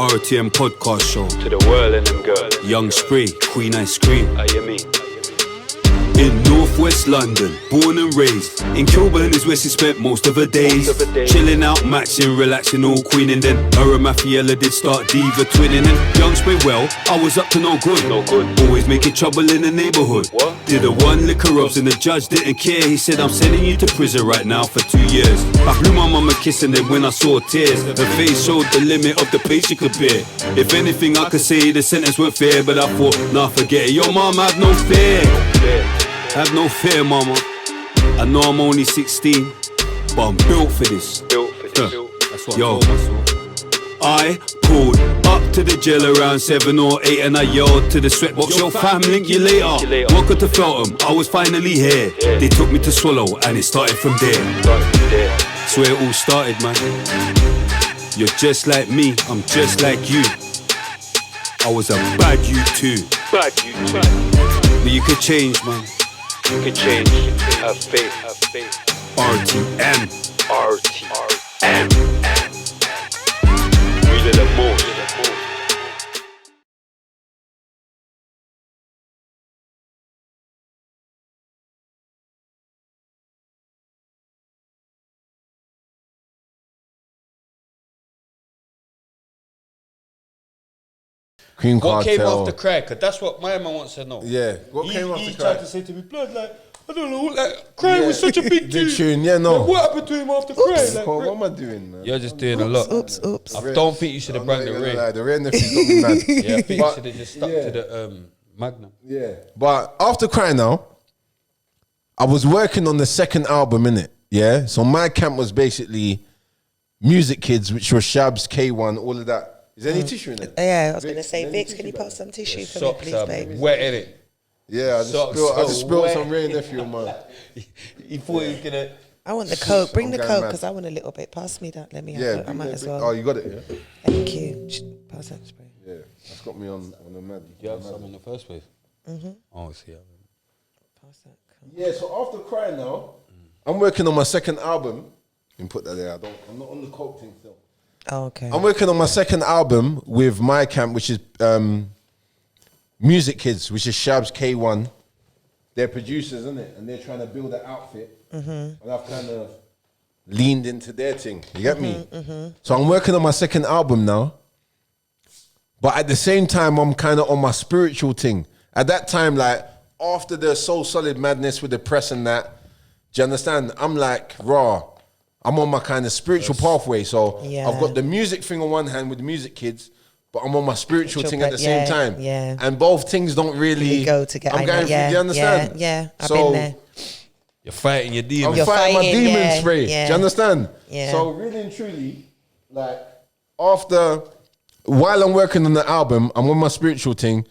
RTM podcast show. To the world and them girls. Young Spray, Queen Ice Cream. How you mean? In Northwest London, born and raised. In Kilburn is where she spent most of her days. Chilling out, matching, relaxing, all queening. Then her and Mafiella did start diva twinning. And Young Spray, well, I was up to no good. Always making trouble in the neighbourhood. What? Did a one liquor ups and the judge didn't care. He said, I'm sending you to prison right now for 2 years. I blew my mama kissing them when I saw tears. Her face showed the limit of the pain she could bear. If anything I could say, the sentence weren't fair. But I thought, nah, forget it. Yo, mom, have no fear. Have no fear, mama. I know I'm only 16, but I'm built for this. That's what Yo, I told myself. I pulled up to the jail around 7 or 8 and I yelled to the sweatbox, yo fam, link you later. Welcome to Feltham, I was finally here. They took me to Swallow and it started from there. That's where it all started, man. You're just like me, I'm just like you. I was a bad you too. But you could change, man. You can change. Have faith. RTM. Really the most. Cream What came Cartel. after Cry? Because that's what my man wants to know. Yeah. What came after He Cry? tried to say to me, blood, like, I don't know, like, Cry was such a big Big tune. tune, yeah, no. Like, what happened to him after Cry? Like, What am I doing, man? you're just doing a lot. Oops. I don't think you should have branded the Ray. Ray. The Ray nephew's got me mad. Yeah, I think you But- should have just stuck yeah. to the Magnum. Yeah. But after Cry now, I was working on the second album, innit? Yeah. So my camp was basically Music Kids, which were Shabs, K1, all of that. Is there any tissue in it? Yeah, I was going to Vix, say, any Vix, tissue can you back? pass some tissue for me, Socks please, are babe? wet in it. Yeah, I just Socks spilled wet. some Ray nephew, man. He thought he was gonna. I want the Coke. Bring the going Coke mad. because I want a little bit. Pass me that. Let me have Yeah. it. I might as Oh, well. you got it, yeah? Thank you. Pass that spray. Yeah. That's got me on the mad. You have some in the first place. Oh, see, Pass that Coke. Yeah, so after Cry now, I'm working on my second album. You can put that there. I'm not on the coke thing still. Oh, okay. I'm working on my second album with my camp, which is Music Kids, which is Shabs, K1. They're producers, isn't it? And they're trying to build an outfit. And I've kind of leaned into their thing. You get me? So I'm working on my second album now. But at the same time, I'm kind of on my spiritual thing. At that time, like, after the Soul Solid madness with the press and that, do you understand? I'm like, raw. I'm on my kind of spiritual pathway. So Yeah. I've got the music thing on one hand with the Music Kids, but I'm on my spiritual thing at the same time. yeah. And both things don't really Really go together. I'm going through, yeah, do you understand? Yeah, I've So, been there. you're fighting your I'm demons. You're fighting my fighting, demon yeah, spray. yeah. Do you understand? Yeah. So really and truly, like, while I'm working on the album, I'm on my spiritual thing.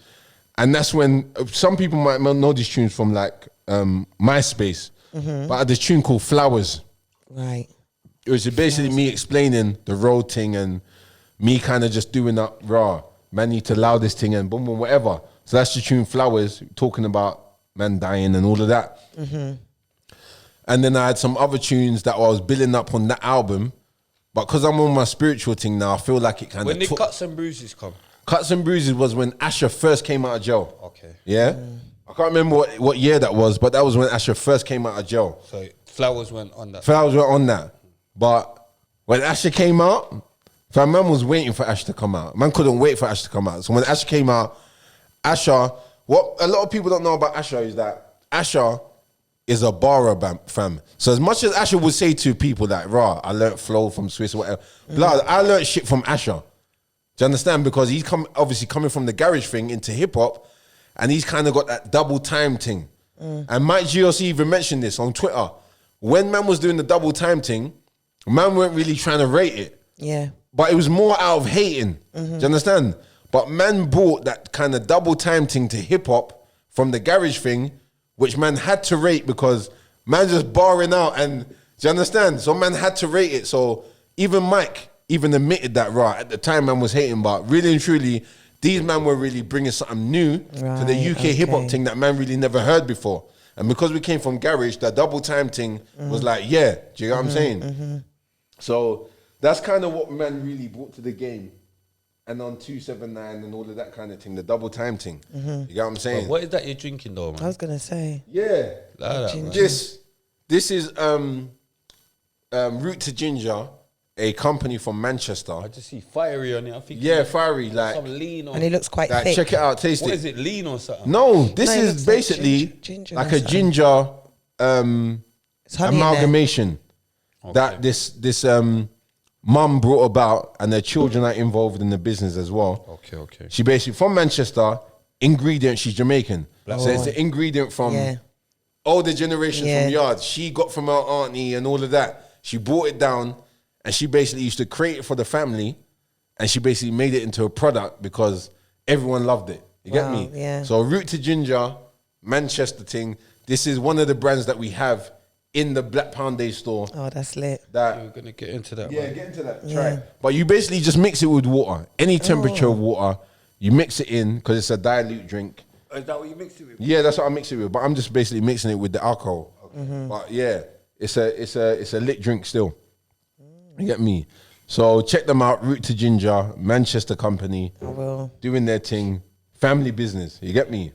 And that's when some people might not know these tunes from like MySpace. But I had this tune called Flowers. Right. It was basically me explaining the road thing and me kind of just doing that raw. Man need to allow this thing and boom, boom, whatever. So that's the tune Flowers, talking about man dying and all of that. And then I had some other tunes that I was building up on that album. But because I'm on my spiritual thing now, I feel like it kind When of did Cuts and Bruises come? Cuts and Bruises was when Asher first came out of jail. Okay. Yeah? I can't remember what year that was, but that was when Asher first came out of jail. So Flowers went on that. Flowers were on that. But when Asher came out, man was waiting for Asher to come out. Man couldn't wait for Asher to come out. So when Asher came out, what a lot of people don't know about Asher is that Asher is a barra fam. So as much as Asher would say to people that, raw, I learnt flow from Swiss or whatever, blood, I learnt shit from Asher. Do you understand? Because he's obviously coming from the garage thing into hip hop, and he's kind of got that double time thing. And Mike GLC even mentioned this on Twitter. When man was doing the double time thing, man weren't really trying to rate it. Yeah. But it was more out of hating. Do you understand? But man brought that kind of double time thing to hip hop from the garage thing, which man had to rate because man just barring out and, do you understand? So man had to rate it. So even Mike even admitted that, right, at the time man was hating, but really and truly, these man were really bringing something new to the UK hip hop thing that man really never heard before. And because we came from garage, that double time thing was like, yeah, do you know what I'm saying? So that's kind of what man really brought to the game. and on 279 and all of that kind of thing, the double time thing. You get what I'm saying? What is that you're drinking though, man? I was gonna say. Yeah. Like that, man. This is Root to Ginger, a company from Manchester. I just see fiery on it. I think Yeah, fiery, like, some lean on. And it looks quite like thick. check it out, taste What it. is it? Lean or something? No, this No, it is looks like basically ginger like or a something. ginger It's honey in there. amalgamation that this mum brought about, and their children are involved in the business as well. Okay. She basically from Manchester, ingredient, she's Jamaican. So it's the ingredient from older generation from yard. She got from her auntie and all of that. She brought it down, and she basically used to create it for the family, and she basically made it into a product because everyone loved it. You get me? Yeah. So Root to Ginger, Manchester thing. This is one of the brands that we have in the Black Pound Day store. Oh, that's lit. That We're gonna get into that. yeah, man. get into that. Try it. But you basically just mix it with water, any temperature of water. You mix it in because it's a dilute drink. Is that what you mixed it with? Yeah, that's what I mix it with. But I'm just basically mixing it with the alcohol. But yeah, it's a lit drink still. You get me? So check them out. Root to Ginger, Manchester company, I will. doing their thing, family business. You get me?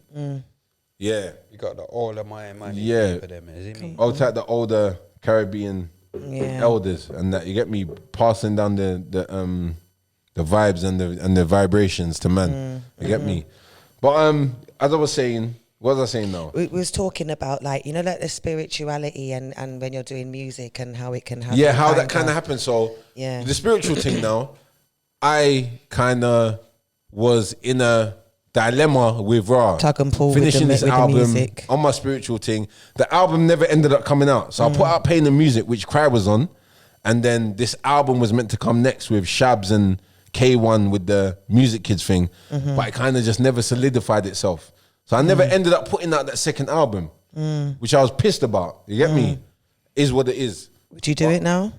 Yeah. You got the all of my money. Yeah. For them, is it me? I'll take the older Caribbean elders and that. You get me? Passing down the vibes and the vibrations to man. You get me? But as I was saying, what was I saying now? We was talking about like like the spirituality and when you're doing music and how it can happen. Yeah, how that kind of happened. So Yeah. the spiritual thing now, I kind of was in a dilemma with Ra. Tug and pull with finishing the- this with the album music. on my spiritual thing. The album never ended up coming out. So I put out Pain and Music, which Cry was on. And then this album was meant to come next with Shabs and K1 with the Music Kids thing. But it kind of just never solidified itself. So I never ended up putting out that second album, which I was pissed about. You get me? Is what it is. Would you do it now?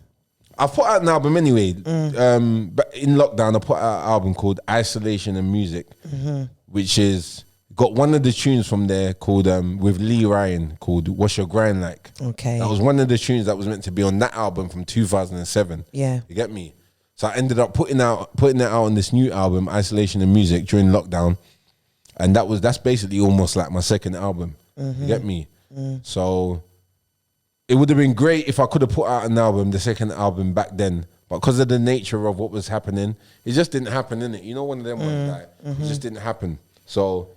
I put out an album anyway. But in lockdown, I put out an album called Isolation and Music, which is got one of the tunes from there called with Lee Ryan called "What's Your Grind Like." Okay. That was one of the tunes that was meant to be on that album from 2007. Yeah. You get me? So I ended up putting it out on this new album, Isolation and Music, during lockdown, and that's basically almost like my second album. You get me? So it would have been great if I could have put out an album, the second album back then, but because of the nature of what was happening, it just didn't happen, innit? You know, one of them ones, like, it just didn't happen. So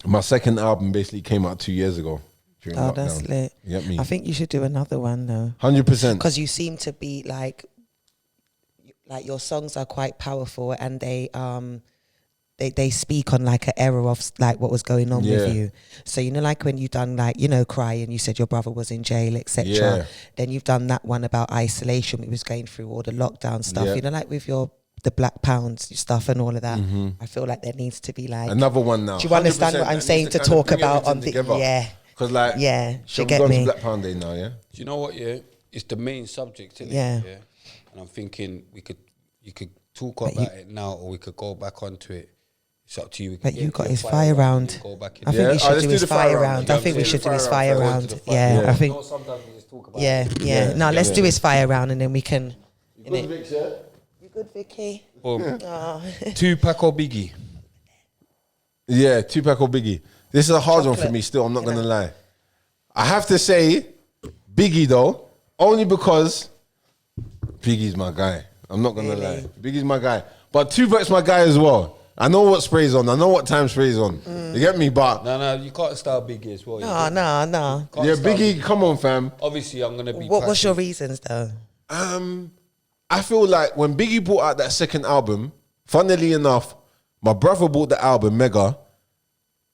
my second album basically came out 2 years ago during Oh, lockdown. that's lit. You get me? I think you should do another one though, 100%. because you seem to be like your songs are quite powerful and they speak on like an era of like what was going on Yeah. with you. So like when you done like Cry and you said your brother was in jail, etc. Yeah. Then you've done that one about isolation. We was going through all the lockdown stuff. Yeah. Like with the Black Pounds stuff and all of that. I feel like there needs to be like Another one now. Do you understand 100% what I'm that saying needs to kind of talk bring about on everything the together. yeah. Because like, Yeah, shall you we get go me? to Black Pound Day now, yeah? Do you know what? Yeah, it's the main subject, isn't Yeah. it? Yeah. And I'm thinking you could talk about it now, or we could go back onto it. It's up to you. We can But get you into got the his fire fire round, round. go back in I there. think we Yeah, should let's do do his the fire fire round. round. I think we Let's do should the do his fire fire round. round. Go to the Yeah, fire I round. think. You know, sometimes we just talk about Yeah, it. yeah. Now let's do his fire round and then we can. You good, Vicky? Boom. Tupac or Biggie? Yeah, Tupac or Biggie. This is a hard one for Chocolate. me still, I'm not going to lie. I have to say Biggie though, only because Biggie's my guy. I'm not going to Really? lie. Biggie's my guy. But Tupac's my guy as well. I know what spray's on. I know what time spray's on. You get me? But No, you can't style Biggie as well. you No, can't no. yeah, style Biggie, come on, fam. Obviously, I'm gonna be. What's your passive. reasons though? I feel like when Biggie brought out that second album, funnily enough, my brother bought the album, Mega,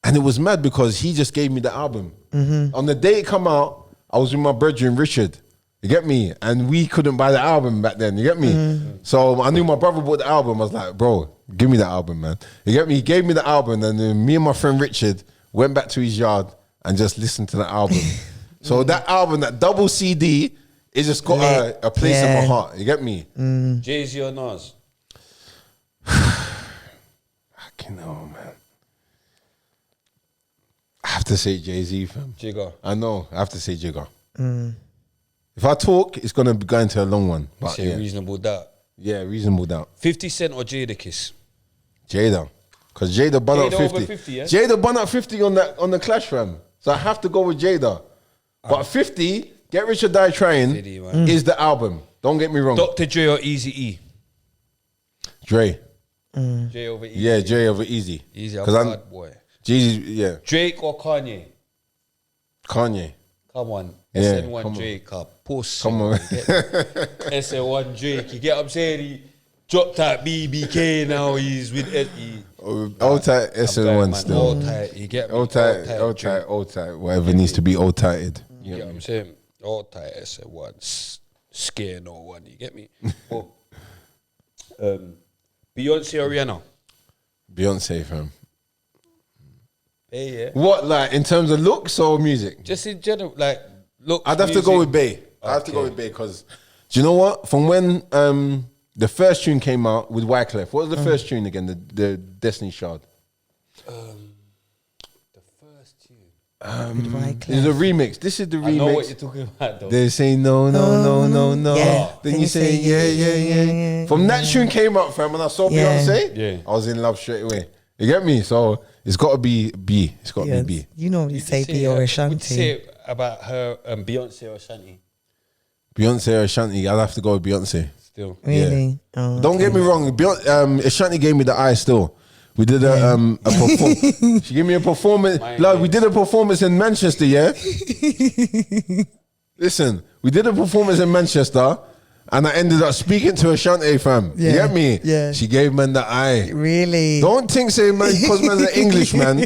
and it was mad because he just gave me the album. On the day it come out, I was with my brother Richard. You get me? And we couldn't buy the album back then. You get me? So I knew my brother bought the album. I was like, bro, give me the album, man. You get me? He gave me the album, and then me and my friend Richard went back to his yard and just listened to the album. So that album, that double CD, it just got a place in my Yeah. heart. You get me? Jay-Z or Nas? Fucking hell, man. I have to say Jay-Z, fam. Jigga. I know. I have to say Jigga. If I talk, it's going to go into a long one. But Say yeah. reasonable doubt. Yeah, reasonable doubt. 50 Cent or Jadakiss? Jada. Because Jada bun up Jada 50. over 50, yeah? Jada bun up 50 on the Clash, fam. So I have to go with Jada. But 50, Get Rich or Die Trying, City, man. is the album. Don't get me wrong. Dr. Dre or Eazy-E? Dre. Dre over Eazy. Yeah, Dre over Easy. Easy, a 'Cause I'm- bad boy. Jeezy, yeah. Drake or Kanye? Kanye. Come on. Yeah, SN1 come on. Drake up. Puss. Come on. SN1 Drake. You get what I'm saying? He dropped that BBK now. He's with SE. Old tight SN1 still. Old tight. You get me? Old tight. Whatever needs to be old tighted. You get what I'm saying? Old tight SN1. Scare no one. You get me? Well, Beyonce or Rihanna? Beyonce, fam. Yeah. What, like, in terms of looks or music? Just in general, like, look. I'd have to go with Bey. I have to go with Bey because, do you know what? From when the first tune came out with Wyclef, what was the first tune again? The Destiny Shard. The first tune. This is a remix. This is the remix. I know what you're talking about, though. They say no. Yeah. Then you say yeah. From that tune came out, fam, and I saw Yeah. Beyonce. Yeah. I was in love straight away. You get me? So it's got to be B. It's got to Yes. be B. You normally say B or Would you Ashanti. say about her, Beyonce or Ashanti? Beyonce or Ashanti? I'll have to go with Beyonce. Still. Really? Oh, Don't get me wrong. Ashanti gave me the eye still. We did a performance. She gave me a performance. Like, we did a performance in Manchester, yeah? Listen, we did a performance in Manchester and I ended up speaking to Ashanti, fam. You Yeah, get me? yeah. She gave man the eye. Really? Don't think, say, man, because man's an English man,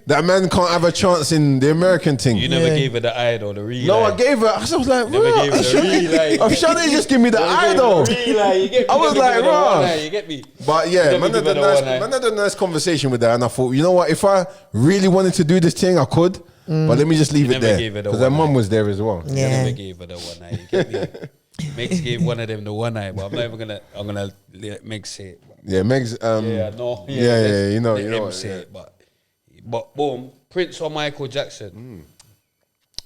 that man can't have a chance in the American thing. You never gave her the eye though, the real No, eye. I gave her. I was like, Never bro, gave her the real eye. Ashanti just give me the eye though. Real eye, you get me? I was You never like, give her the one "Rah." eye, you get me? But yeah, You man never had, give her the one eye. man had a nice conversation with her, and I thought, you know what? If I really wanted to do this thing, I could. But let me just leave You it never there gave her the because her one mum eye. was there as well. You Yeah. never gave her the one eye, you get me? Megs gave one of them the one eye, but I'm not even gonna. I'm gonna let Megs say it. Yeah, Meg's. Yeah, no. Yeah, you know, let you know. him say it, but boom, Prince or Michael Jackson?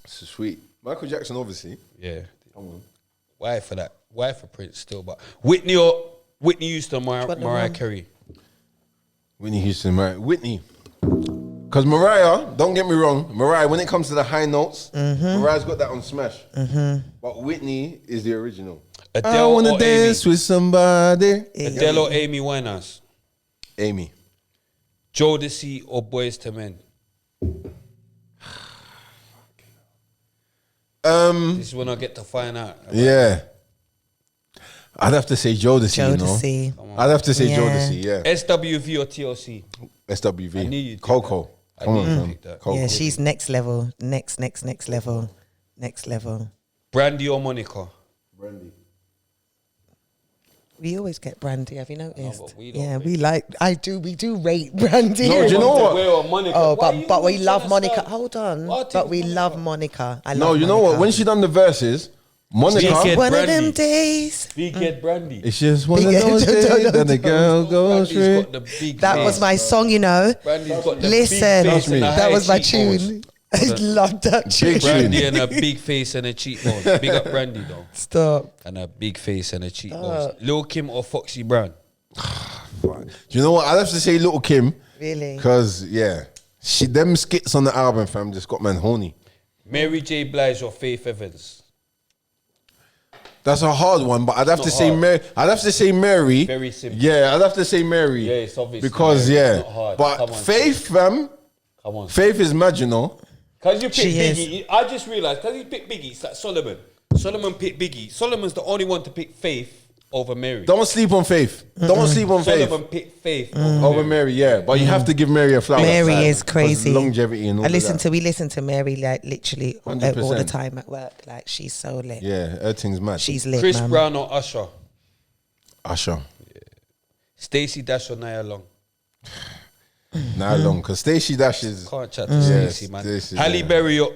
So sweet. Michael Jackson, obviously. Yeah. Why for that? Why for Prince still? But Whitney Houston, Mariah Carey. Whitney Houston, Mariah. Whitney. Because Mariah, don't get me wrong, Mariah, when it comes to the high notes, Mariah's got that on Smash. But Whitney is the original. Adele I want to or dance with somebody. Adele or Amy Winehouse? Amy. Jodeci or Boys to Men? This is when I get to find out. Yeah. I'd have to say Jodeci, you Jodeci. know. I'd have to say Yeah. Jodeci, yeah. SWV or TLC? SWV. I knew you'd pick Coco. that. Come I on, knew you'd fam. pick that. Coco. Yeah, she's next level. Next level. Next level. Brandy or Monica? Brandy. We always get Brandy, have you noticed? but we don't Yeah, rate we like, we do rate Brandy. No, do you know what? Where or Monica? Oh, Why you but we always love tryna Monica. start- Hold on. Why But take we Monica? love Monica. I No, love you know Monica. what? When she done the verses, Monica. Big One of Brandy. them days. Big Head Brandy. It's just one of Big- those days that the girl goes Brandy's through. got the big That face. was my song, you know. Brandy's got the Listen, big face and the that high was my cheekbones. tune. I love that tune. Big Brandy tune. and a big face and a cheekbones. Big up Brandy though. Stop. And a big face and a cheekbones. Lil Kim or Foxy Brown? Do you know what? I'd have to say Little Kim. Really? Because, yeah, them skits on the album, fam, just got man horny. Mary J. Blige or Faith Evans? That's a hard one, but I'd have It's to not say hard. Mary. I'd have to say Mary. Very simple. Yeah, I'd have to say Mary. Yeah, it's obviously because Mary. yeah, It's not hard. but Come on, Faith, fam, Come on. Faith is mad, you know. Because you pick She is. Biggie, I just realised, because you pick Biggie, it's like Solomon. Solomon picked Biggie. Solomon's the only one to pick Faith over Mary. Don't sleep on Faith. Don't sleep on Faith Solomon picked Faith over Mary. Yeah, but you have to give Mary a flower. Mary is 'Cause crazy. Longevity and all We of that. listen to Mary like literally all the 100%. time at work. Like she's so lit. Yeah, everything's mad. She's lit, Chris man. Brown or Usher? Usher. Stacey Dash or Nia Long? Nah, long because Stacey Dash is. Can't chat to Stacey, man. Stacey, Halle yeah. Berry or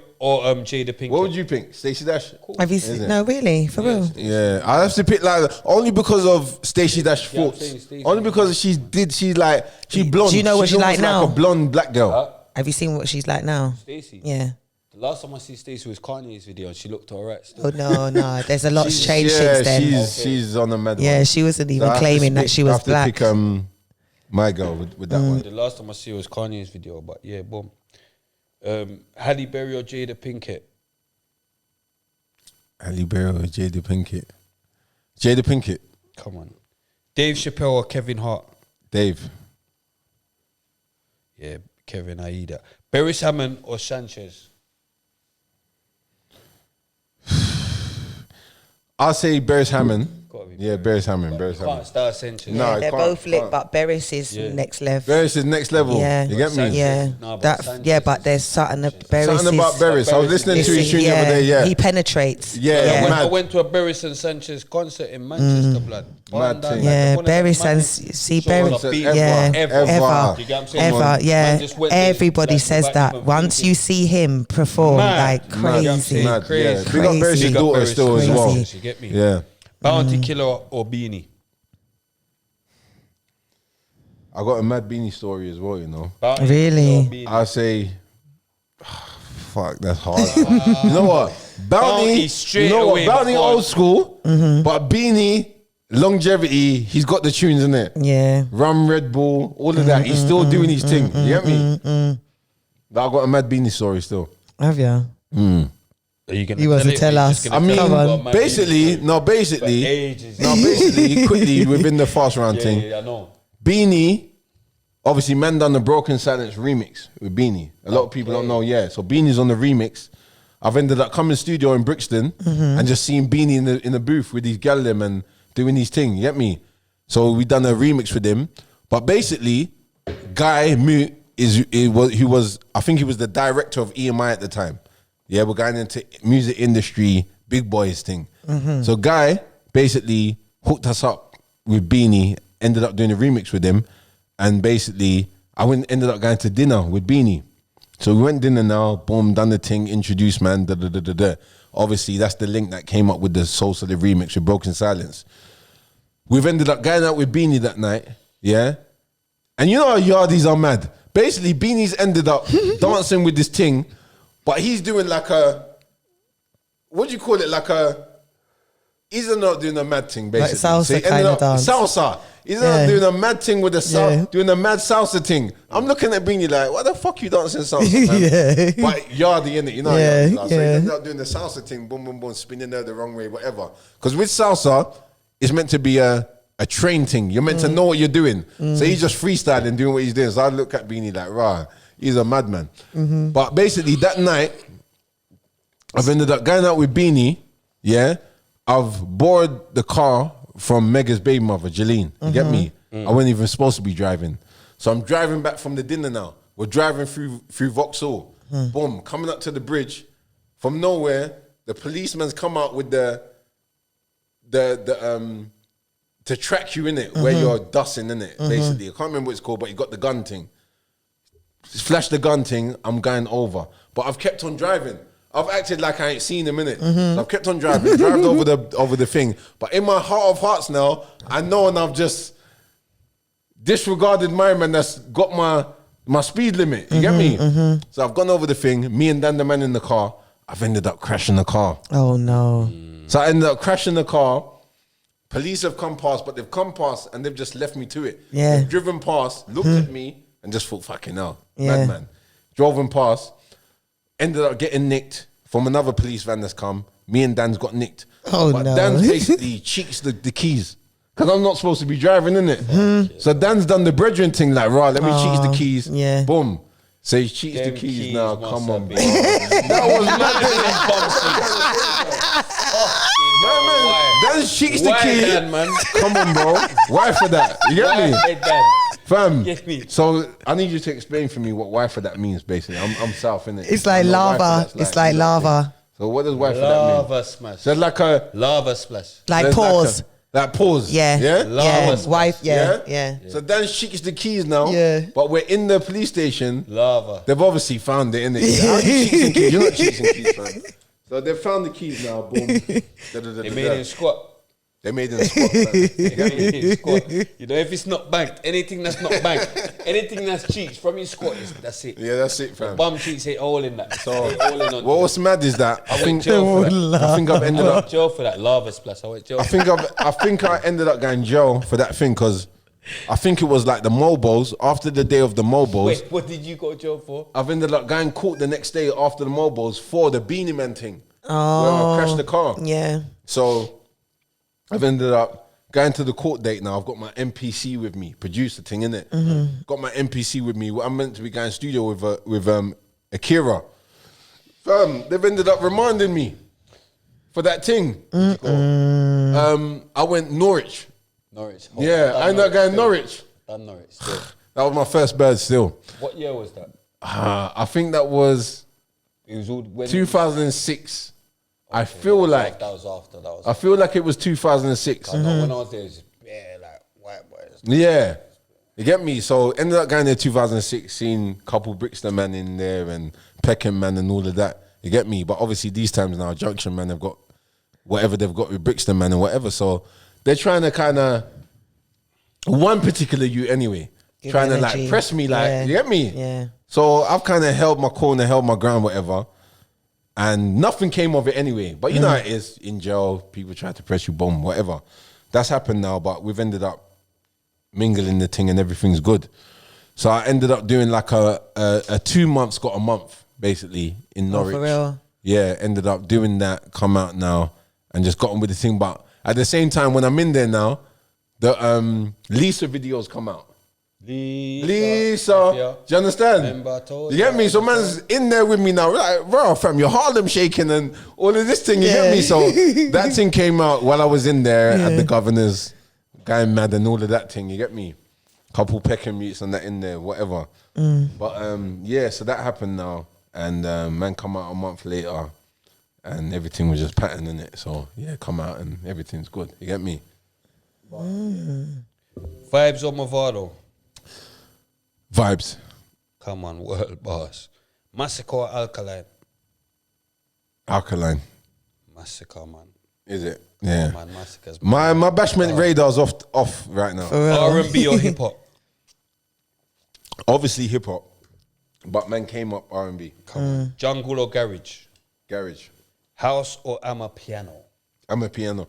Jada Pinkett? What would you pick? Stacey Dash. Have you Is seen? it? No, really, for real. Yeah, I have to pick like only because of Stacey Dash Yeah, I'm thoughts. saying Stacey. Only because she blonde. Do you know what She's she's like almost now? a blonde black girl. Have you seen what she's like now? Stacey? Yeah. Last time I see Stacey was Kanye's video and she looked alright still. Oh no, there's a lot's changed since then. she's on the med. Yeah, one. she wasn't So I even have to claiming that pick- she I was have to black. pick, my girl with that one. The last time I see her was Kanye's video, but yeah, boom. Halle Berry or Jada Pinkett? Halle Berry or Jada Pinkett? Jada Pinkett. Come on. Dave Chappelle or Kevin Hart? Dave. Yeah, Kevin, I eat that. Beres Hammond or Sanchez? I'll say Beres Hammond. Gotta be Yeah, Beres Hammond. Beres Can't Hammond. start Sanchez. No, I They're can't- both lit, can't. but Beres is Yeah. next level. Beres is next level. Yeah, You get me? Yeah, No, but that. Sanchez Yeah, but is- there's something that Beres Something is. about Beres. I was listening to his tune the other day. Yeah. he penetrates. Yeah, I mad. went to a Beres and Sanchez concert in Manchester, blood. Mad thing. Yeah, One of the Beres and maddest see shows Beres. I've been Yeah, ever. ever, Do you get what I'm saying? Man yeah. just went there, Everybody like, says without that. even Once thinking. you see him perform, Mad. like Mad. crazy. Mad. Crazy. Yeah. Big up Beres' Crazy. daughter still as well. Crazy. You get me? Yeah. Bounty Killer or Beanie? I got a mad beanie story as well, you know. Bounty Really? Killer or Beanie? I say, fuck, that's hard. You know what? Bounty, Bounty straight you know what? away Bounty before- old school, but Beanie, longevity, he's got the tunes in it. Yeah. Rum, Red Bull, all of that. He's still doing his thing. You get me? But I got a mad beanie story still. Have you? Are you gonna You wasn't it or tell you us. just gonna I mean, tell us about my basically, Beanie no, story? basically, For ages. no, basically, quickly within the fast round Yeah, thing. yeah, I know. Beanie, obviously, man done the Broken Silence remix with Beanie. A lot of people don't know, yeah. So Beanie's on the remix. I've ended up coming to studio in Brixton and just seeing Beanie in the booth with these gal them and doing these things. You get me? So we done a remix with him. But basically, Guy Moot he was I think he was the director of EMI at the time. Yeah, we're going into music industry, big boys thing. So Guy basically hooked us up with Beanie, ended up doing a remix with him, and basically ended up going to dinner with Beanie. So we went dinner now, boom, done the thing, introduced man, da da da da da. Obviously, that's the link that came up with the Soul Solid remix with Broken Silence. We've ended up going out with Beanie that night, yeah? And you know how yardies are mad. Basically, Beanie's ended up dancing with this thing, but he's doing like a, what do you call it? Like a, he's not doing a mad thing, basically. salsa he ended kinda up- dance. Salsa. He's Yeah. not doing a mad thing with the Yeah. doing a mad salsa thing. I'm looking at Beanie like, what the fuck you dancing salsa, man? Yeah. But yardy, innit? You know how Yeah, yardies are. So he yeah. ended up doing the salsa thing, boom, boom, boom, spinning there the wrong way, whatever. Because with salsa, it's meant to be a train thing. You're meant to know what you're doing. So he's just freestyling, doing what he's doing. So I look at Beanie like, rah, he's a madman. But basically, that night, I've ended up going out with Beanie, yeah? I've borrowed the car from Mega's baby mother, Jeline. You get me? I wasn't even supposed to be driving. So I'm driving back from the dinner now. We're driving through Vauxhall. Boom, coming up to the bridge. From nowhere, the policeman's come out with the to track you in it, where you're dusting in it, basically. I can't remember what it's called, but you got the gun thing. Flash the gun thing, I'm going over. But I've kept on driving. I've acted like I ain't seen him in it. So I've kept on driving, drived over the thing. But in my heart of hearts now, I know, and I've just disregarded my man that's got my speed limit. You get me? So I've gone over the thing, me and Dan the man in the car, I've ended up crashing the car. Oh no. So I ended up crashing the car. Police have come past, but they've come past and they've just left me to it. Yeah. They've driven past, looked at me, and just thought, fucking hell, Yeah. madman. Drove them past, ended up getting nicked from another police van that's come. Me and Dan's got nicked. Oh, but no. Dan's basically cheats the keys. Because I'm not supposed to be driving, innit? So Dan's done the brethren thing, like, right, let me cheat the keys. yeah. Boom. So he cheats Them the keys keys now. must Come have on, been- bro. That was man. Dan cheats the Why keys. that, man? Come on, bro. Why for that? You get me? Why that? Fam, Get me. so I need you to explain for me what why for that means, basically. I'm South, innit? It's like I know why for lava. that's It's like lava. So what does why for that mean? Lava smash. So like a... Lava splash. Like there's pause. Like pause. Yeah. Yeah? Yeah. Lava Wife. Yeah. So Dan cheats the keys now. Yeah. But we're in the police station. Lava. They've obviously found it, innit? How you cheating keys? You're not cheating keys, man. So they've found the keys now. Boom. They made him squat. They made them squat. fam. Squat. You know, if it's not banked, anything that's not banked, anything that's cheats from your squat, that's it. Yeah, that's it, fam. Bum cheats ain't all in that. So, all in on what was mad is that I think jail for that. I think I've ended I up. went jail for that lava splash. I went jail. I think I ended up going jail for that thing because I think it was like the mobos after the day of the mobos. Wait, what did you go to jail for? I've ended up going caught the next day after the mobos for the Beanie Man thing. Where I crashed the car. Yeah. So I've ended up going to the court date now. I've got my MPC with me, producer thing, innit? Got my MPC with me. I'm meant to be going studio with Akira. They've ended up reminding me for that thing. I went Norwich. Norwich. Yeah, I ended up going Norwich. Done Norwich. Still. That was my first bird still. What year was that? I think that was It was all when 2006. I feel like that was after. I feel like it was 2006. I know when I was there, it was just bare like white boys. Yeah. You get me? So ended up going there 2006, seeing a couple Brixton man in there and Peckham man and all of that. You get me? But obviously these times now, Junction man have got whatever they've got with Brixton man and whatever. So they're trying to kind of, one particular you anyway, Give trying to energy. like press me like, Yeah. you get me? Yeah. So I've kind of held my corner, held my ground, whatever. And nothing came of it anyway. But you know how it is in jail, people try to press you, boom, whatever. That's happened now, but we've ended up mingling the thing and everything's good. So I ended up doing like a 2 months, got a month, basically, in Norwich. For real? Yeah, ended up doing that, come out now, and just got on with the thing. But at the same time, when I'm in there now, the Lisa videos come out. Lisa, Yeah. do you understand? Remember I told you you. get me? So man's in there with me now, like, bro, fam, your Harlem shaking and all of this thing, you get me? So that thing came out while I was in there at the governor's, going mad and all of that thing, you get me? Couple Peckham mutes and that in there, whatever. But yeah, so that happened now, and man come out a month later, and everything was just patterning it. So yeah, come out and everything's good, you get me? Vibes on Movado. Vibes. Come on, world boss. Massacre or Alkaline? Alkaline. Massacre, man. Is it? Yeah. Man, Massacre's My bashment radar's off right now. R&B or hip hop? Obviously hip hop, but man came up R&B. Jungle or garage? Garage. House or Amapiano? I'm a piano.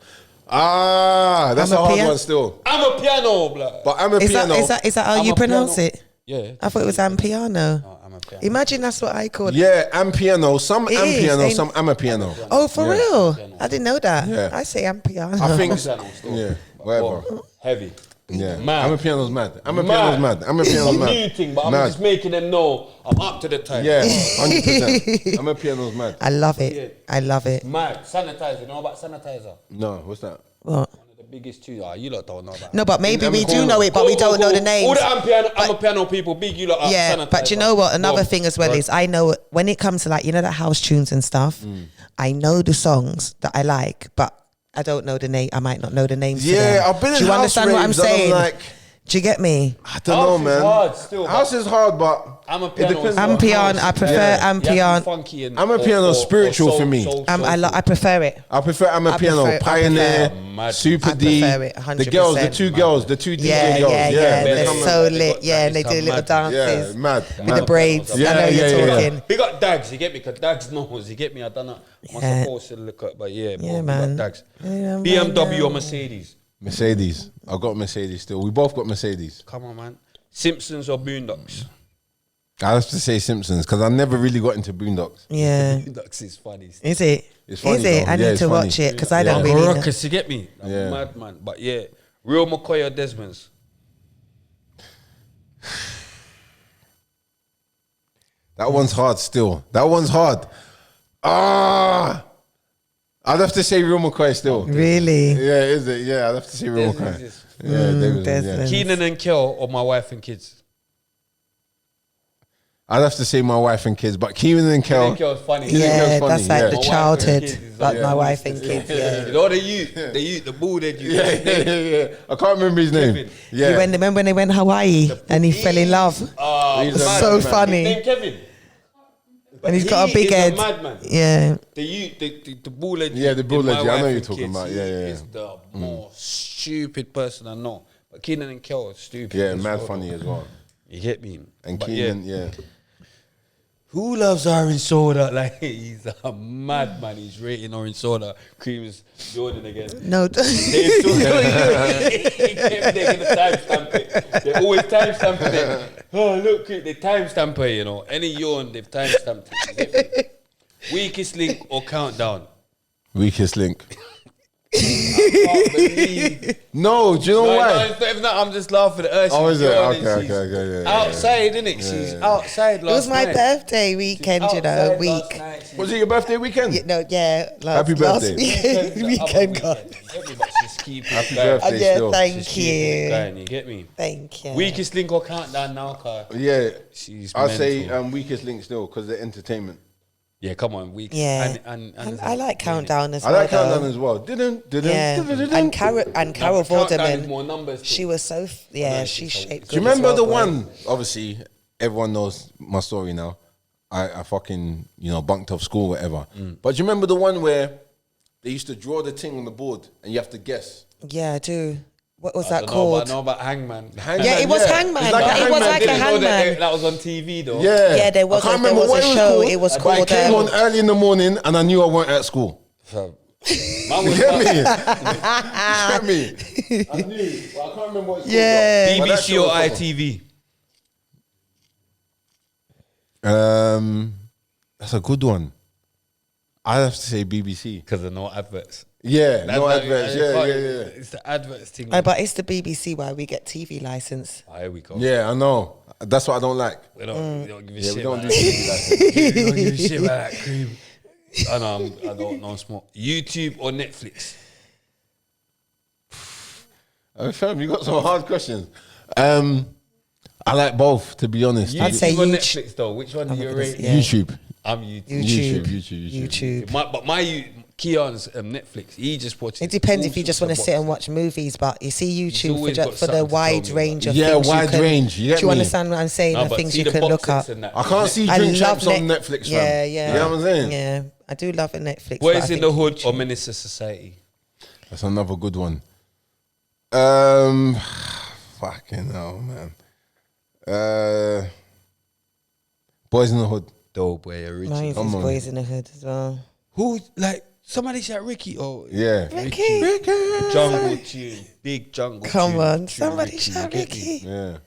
That's I'm a a hard piano. one still. Amapiano, blood. But I'm a Is piano. that how I'm you a pronounce piano. it? Yeah. I thought it was Ampiano. Amapiano. Imagine that's what I call it. Yeah, am piano. Some It am is, piano, ain't- some am a piano. Oh, for Yeah. real? I didn't know that. Yeah. I say Ampiano. I think, Amapiano still. yeah, whatever. Oh, heavy. Yeah, Mad. I'm a piano's mad. I'm a piano's mad. I'm a piano's It's a mad. new thing, but I'm Mad. just making them know I'm up to the time. Yeah, 100%. I'm a piano's mad. I love it. I love it. Mad. Sanitizer. You know about sanitizer? No, what's that? What? One of the biggest two. You lot don't know about. No, but maybe we do Cool. know it, but we don't know the names. All the Amapiano people, big you lot. Yeah, sanitizer. but you know what? Another Go. thing as well Right. is I know when it comes to like, you know, the house tunes and stuff, I know the songs that I like, but I don't know the name. I might not know the names. to Yeah, them. I've been in Do you house understand what I'm raves and I'm saying? like, Do you get me? I don't know, House is man. hard still, but- House is hard, but I'm a it piano. depends. I'm Ampiano, I prefer Yeah. Ampiano. Funky and I'm a piano spiritual for me. I prefer it. I prefer I'm a I piano. prefer- I Pioneer, prefer- Mad. Super I D. prefer it, The 100%. girls, the two girls, the two DJ Yeah, girls. yeah, yeah. they They're come so and- lit. Yeah, and they do It's little mad. Yeah, dances mad. with the mad. braids. Yeah, I know yeah, you're yeah. talking. Big up Dags, you get me? Because Dags knows, you get me? I don't know. I'm Yeah. supposed to look up, but yeah, Yeah, big man. up Dags. Yeah, BMW man. or Mercedes? Mercedes. I got Mercedes still. We both got Mercedes. Come on, man. Simpsons or Boondocks? I have to say Simpsons because I never really got into Boondocks. Yeah. Boondocks is funny. Is it? It's funny Is it? though. I Yeah, need it's to funny. watch it because I don't Yeah. really know. Ruckus, you get me? Yeah. Mad man. But yeah, Real McCoy or Desmond's? That one's hard still. That one's hard. I'd have to say Real McCoy still. Really? Yeah, is it? Yeah, I'd have to say Real Desmond's McCoy. is- Yeah, Davidson, yeah. Desmond. Keenan and Kel or My Wife and Kids? I'd have to say My Wife and Kids, but Keenan and Kel. Keenan Kel's funny. Keenan Yeah, Kel's funny, that's like yeah. the My Wife and childhood, Kids is like like- my wife and kids. Yeah. You know the youth, the bald-head youth. Yeah. I can't remember his name. Kevin. Yeah. Remember when they went Hawaii and he fell in love? Oh, He's a So man. funny. Name Kevin. And he's got a big He is head. a madman. Yeah. The ball legend. Yeah, the ball in My legend. I know Wife you're and talking Kids, about. he Yeah, yeah, is the more stupid person I know. But Keenan and Kel are stupid. Yeah, as mad well, funny though. as well. You get me? And But Keenan, yeah. Who loves orange soda? Like, he's a madman. He's rating orange soda. Cream is Jordan again. No. They're gonna timestamp it. They always timestamp it. Oh, look, they timestamp it, you know. Any yawn, they've timestamped it. You get me? Weakest link or countdown? Weakest link. Can't believe. No, do you know No, why? if not, I'm just laughing at her. Oh, She's is it? yawning. Okay, She's okay, yeah. outside, innit? She's outside It was last my night. birthday weekend, you know, Outside week. last night. She's Was it your birthday weekend? Happy birthday. Weekend gone. You get me? But she's keeping Happy it going. birthday Yeah, still. thank She's keeping it you. going, you get me? Thank you. Weakest link or countdown now, car? Yeah, She's I'd say mental. weakest link still because the entertainment. Yeah, come on, weak. Yeah. And I like Countdown as I well. like countdown though. as well. Didn't. Yeah. And Carol Countdown is Vorderman. more numbers. She too. was so no, she she's so- shaped. Do you good as remember well, the boy. one? Obviously, everyone knows my story now. I fucking bunked off school, whatever. But do you remember the one where they used to draw the thing on the board and you have to guess? Yeah, I do. What was I that don't know, but called? I know about Hangman. Yeah, it was Hangman. It's like a It was Hangman. like a Didn't know that Hangman. that was on TV though. Yeah, Yeah, there was I can't a- there remember was what a it show. called, It was but called, it came on early in the morning, and I knew I weren't at school. Fam. You get me? You get me? I knew, but I can't remember what it's called. Yeah. though. But that BBC show or was ITV? That's a good one. I have to say BBC. Because of no adverts. Yeah, no That's adverts. like- Yeah. It's the adverts thing. But it's the BBC why we get TV license. Oh, here we go. Yeah, I know. That's what I don't like. We don't give a Yeah, shit we don't about do that. TV like that. We don't give a shit about that cream. I know, I don't know smoke. YouTube or Netflix? Oh, fam, you got some hard questions. I like both, to be honest. I'd say YouTube or YouTube. Netflix though? Which one do you rate? Yeah. YouTube. I'm YouTube. YouTube. But Keon's Netflix. He just watches. It depends all if you just sorts want to of sit and boxes. watch movies, but you see YouTube always got for the something to wide tell me range of Yeah, things. wide you can, range, you get do you me? understand what I'm saying? No, The but things see you the can box look sets up. and that. I can't see I drink love champs on Netflix, fam. Yeah, You know what I'm saying? Yeah, I do love a Netflix. Boys but I in think the Hood or YouTube- Menace to Society? That's another good one. Fucking hell, man. Boys in the Hood. Dope way, original. Mine's Come is on. Boys in the Hood as well. Who like somebody said Ricky or Yeah. Ricky. Jungle Tune, big Jungle. Come Tune, on, Tune somebody Ricky, shout you get me? Ricky. Yeah.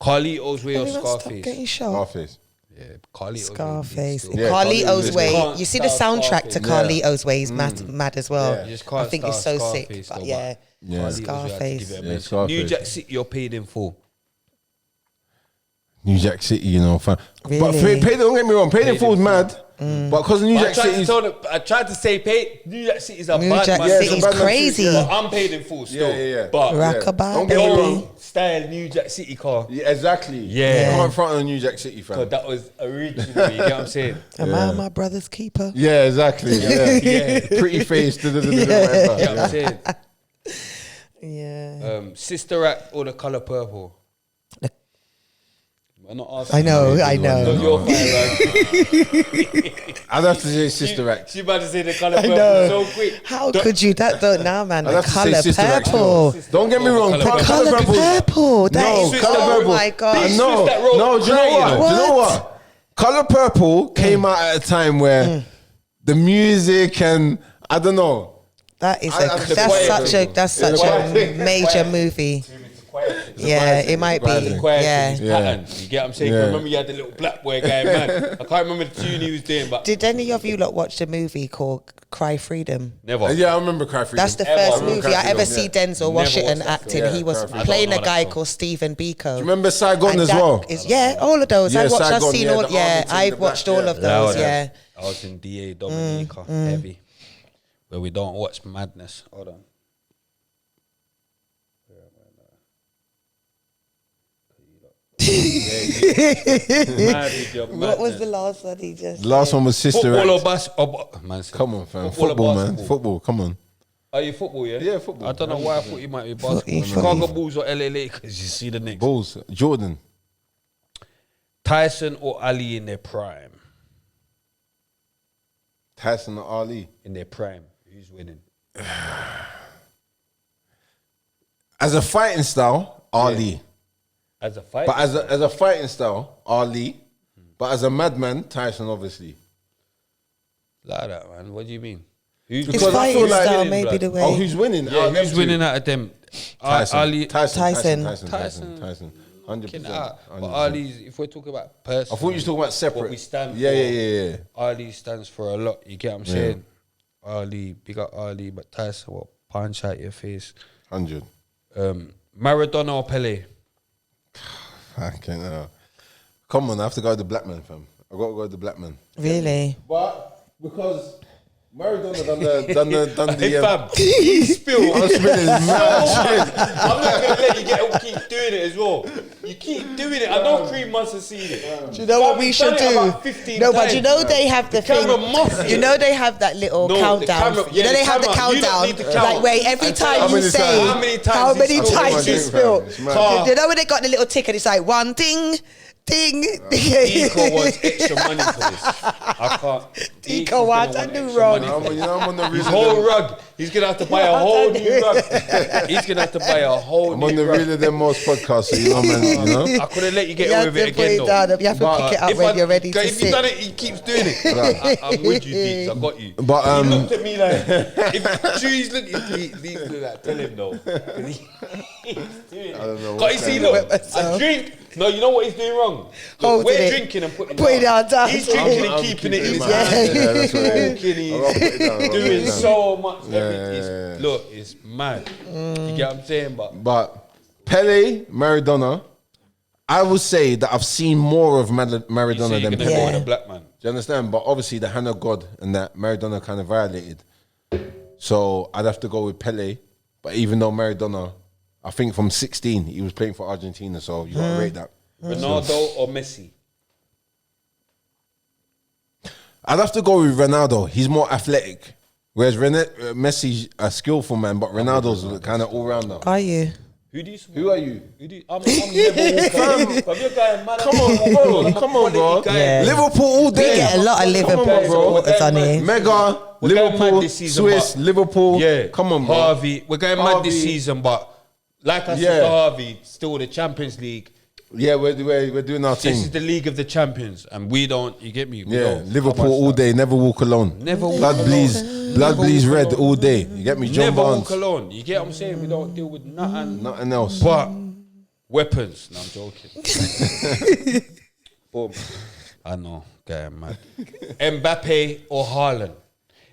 Carlito's Way or Everyone stop Scarface? getting shot. Scarface. Yeah, Carlito's Scarface. Way. Yeah, Carlito's Carlito's Way. Way. You see the Can't soundtrack to start Carlito's Way is mad as well. Yeah. You just I can't think it's start so Scarface sick. But though, yeah, Yeah. Carlito's, you have to Scarface. give it a Yeah, mention. Scarface. New Jack City or Paid in Full? New Jack City, fam. But Really? don't get me wrong, Paid in Full's mad. But because New Jack City's... I tried to say New Jack City's a New bad Jack man. Yeah, it's a City's bad man crazy. city, But I'm Paid in Full still. Yeah. But Rockabye, Don't get me baby. wrong. style New Jack City car. Yeah, exactly. Yeah. You can't front on New Jack City, fam. Cause that was original. You get what I'm saying? Am I my brother's keeper? Yeah, exactly. Yeah. Yeah. Pretty face. Whatever. You get what I'm Yeah. saying? Yeah. Sister Act or The Color Purple? I'm not asking. I know. Not your fire, I'd have to say Sister Act. She about to say The Color I Purple know. so quick. How could you? That don't now, man. I'd The have to say color Sister Act purple. still. Don't get me wrong. Colour Color purple. That No, is. Colour Oh Purple. my god. Big No, Sis that wrote no, do you know Cry, what? you Do you know What? what? Color Purple came out at a time where the music and I don't know. That is I- a. I'm That's quiet, such a. bro. That's Yeah, such quiet. a major movie. Yeah, it might be. Surprising. Yeah. Pattern. You get what I'm saying? 'Cause Yeah. Remember you had the little black boy guy, man. I can't remember the tune he was doing, but Did any of you lot watch the movie called Cry Freedom? never. Yeah, I remember Cry Freedom. That's the Ever. first I remember movie I Cry ever Freedom, see Denzel Washington watched that acting. film. He was Yeah, Cry Freedom. playing I a don't know guy that called Stephen Biko. Remember Saigon And as that well? is- yeah, all of those. Yeah, I've watched. I've Saigon, seen yeah, all. the Yeah, Army team, I've the watched black, all yeah. of those. Yeah. I was in DA Dominica, heavy, where we don't watch madness. Hold on. What was the last one he just? The last one was Sister Football or Act. basketball? Man said. Come on, fam. Football or Football, man. basketball? Football, come on. Are you football, yeah? Yeah, football. I don't know why I thought you might be basketball. Footy, Chicago footy. Bulls or LA Lakers? You see the Knicks. Bulls. Jordan. Tyson or Ali in their prime? Tyson or Ali. in their prime. Who's winning? As a fighting style, Ali. As a fight? But as a fighting style, Ali. But as a madman, Tyson, obviously. Like that, man. What do you mean? Who's His Because I feel fighting like- style, winning, maybe blood? the way. Oh, who's winning? Yeah, them who's two. winning out of them? Tyson. Ali. Tyson. Tyson. 100%. But 100%. Ali's, if we're talking about person, I thought you was talking about separate. what we stand Yeah, for. yeah. Ali stands for a lot. You get what I'm saying? Ali, big up Ali, but Tyson will punch out your face. 100. Maradona or Pele? Fucking hell. Come on, I have to go with the black man, fam. I got to go with the black man. Really? But because Maradona done the Hey fam, you spill. I'm spilling mad. I'm not gonna let you keep doing it as well. You keep doing it. I know Cream must have seen it. Do you know what we should do? No, but you know they have the thing. camera must You know they have that little No, the countdown. camera- you yeah, know the they have the camera. You don't countdown. need to count. Like wait, every And tell time how you many say times- how many times how many he spilled. times you It's spill. mad. You know when they got the little tick and it's like one ding, ding. Deco wants extra money for this. I can't. Deco gonna wants want a new extra rug. money for You this. know, I'm on the His reel whole of them. rug. He's gonna have to buy a whole new rug. He's gonna have to buy a whole I'm on the new rug. reel of them most podcasts, so you know, man. You know. I couldn't let you get You away have with to it put again it though. down. You have to But pick it up If when you're ready to if you done sit. it, he keeps doing it. I'm with you, Deeks. I got you. But, he looked at me like, if Drew's looking, Deeks look like, tell him though. 'Cause he's doing it. I don't know. Can't you see, look, I drink. No, you know what he's doing wrong? Look, Holding we're it. drinking and putting Putting it down. down. He's drinking and keeping it in his my hand. hand. Yeah, that's what it is. Drinking, I gotta put it down, I he's gotta put doing it down. so much. yeah. Look, it's mad. You get what I'm saying? But Pele, Maradona, I would say that I've seen more of So Maradona you're than gonna Pele. go with Yeah. a black man. Do you understand? But obviously the hand of God and that Maradona kind of violated. So I'd have to go with Pele. But even though Maradona, I think from 16, he was playing for Argentina. So you got to rate that. Ronaldo or Messi? I'd have to go with Ronaldo. He's more athletic. Whereas Messi's a skillful man, but Ronaldo's kind of all-rounder. Are you? Who do you support? Who are you? Who do you, I'm never walking. But you're going mad. Come on, bro. Come on, bro. Yeah. Liverpool all We day. get a lot of Liverpool on, bro. supporters on here. Mega, We're going mad Liverpool, this season, Swiss, but- Liverpool. Yeah, Come on, bro. Harvey. We're going mad this Harvey. season, but like I said Yeah. to Harvey, still the Champions League. Yeah, we're doing our This is thing. the League of the Champions, and we don't. You get me? We Yeah, don't. Liverpool How much all that? day, never walk alone. Never walk blood alone. bleeds, blood bleeds walk red alone. all day. You get me, John Never Barnes. walk alone. You get what I'm saying? We don't deal with nothing. Nothing else. But weapons. No, I'm joking. Boom. I know, guy, man. Mbappe or Haaland?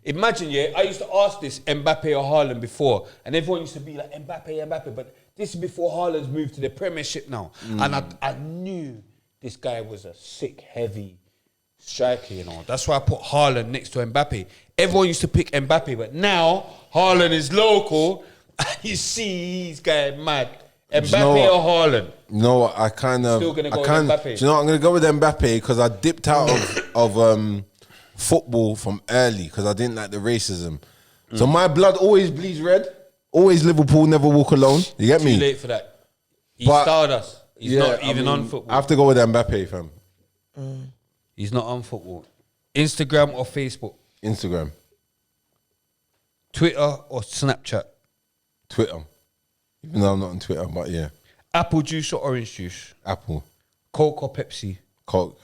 Imagine, yeah, I used to ask this Mbappe or Haaland before, and everyone used to be like Mbappe, but this is before Haaland's moved to the Premiership now, and I knew this guy was a sick, heavy striker, you know. That's why I put Haaland next to Mbappe. Everyone used to pick Mbappe, but now Haaland is local, and you see he's going mad. Mbappe know what? or Haaland? You know what? I kind of. Still gonna go I with kind. Mbappe. Do you know what? I'm gonna go with Mbappe because I dipped out of football from early because I didn't like the racism. So my blood always bleeds red. Always Liverpool, never walk alone. You get Too me? late for that. He But- starred us. He's Yeah, not I even mean, on I football. have to go with Mbappe, fam. He's not on football. Instagram or Facebook? Instagram, Twitter or Snapchat? Twitter. Even though I'm not on Twitter, but yeah, Apple juice or orange juice? Apple, Coke or Pepsi? Coke.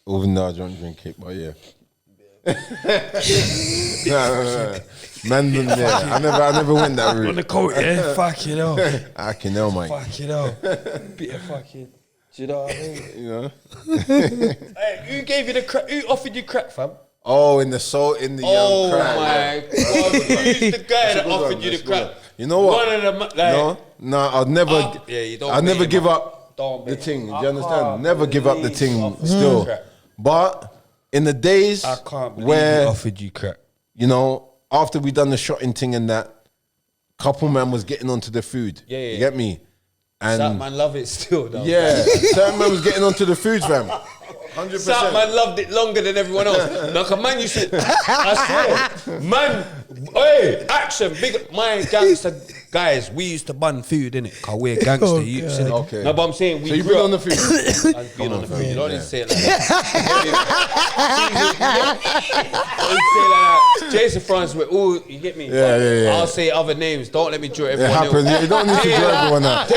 Even though I don't drink it, but yeah. no. Man, yeah, I never went that route. On the Coke, yeah? Fuck it up. I can know, mate. Fuck it up. Bit of fucking... Do you know what I mean? You know. Hey, who gave you the crack? Who offered you crack, fam? Oh, in the Oh young crowd. my God. Who's the guy that offered you the crack? You know what? One of them, like... No, I'll never. Yeah, you don't I'll bait never him give up Don't the bait thing. him. Do I you understand? can't Never give up the believe thing he offered you still. crack. But in the days I can't believe he where, offered you crack. you know, after we done the shotting thing and that, couple man was getting onto the food. Yeah, yeah. You get me? And That man love it still, though. yeah, certain man was getting onto the food, fam. 100%. That man loved it longer than everyone else. Like a man used to, I swear, man Hey, action, big my gangster guys. We used to bun food innit? Cause we're gangster youths innit? Okay. No, but I'm saying we So you grew been up on the food? I've been on the food. You don't need to say it like that. You don't say it like that. Jason France, we're all you get me. Yeah. I'll say other names. Don't let me draw It everyone. happens. else. You don't need to draw everyone out.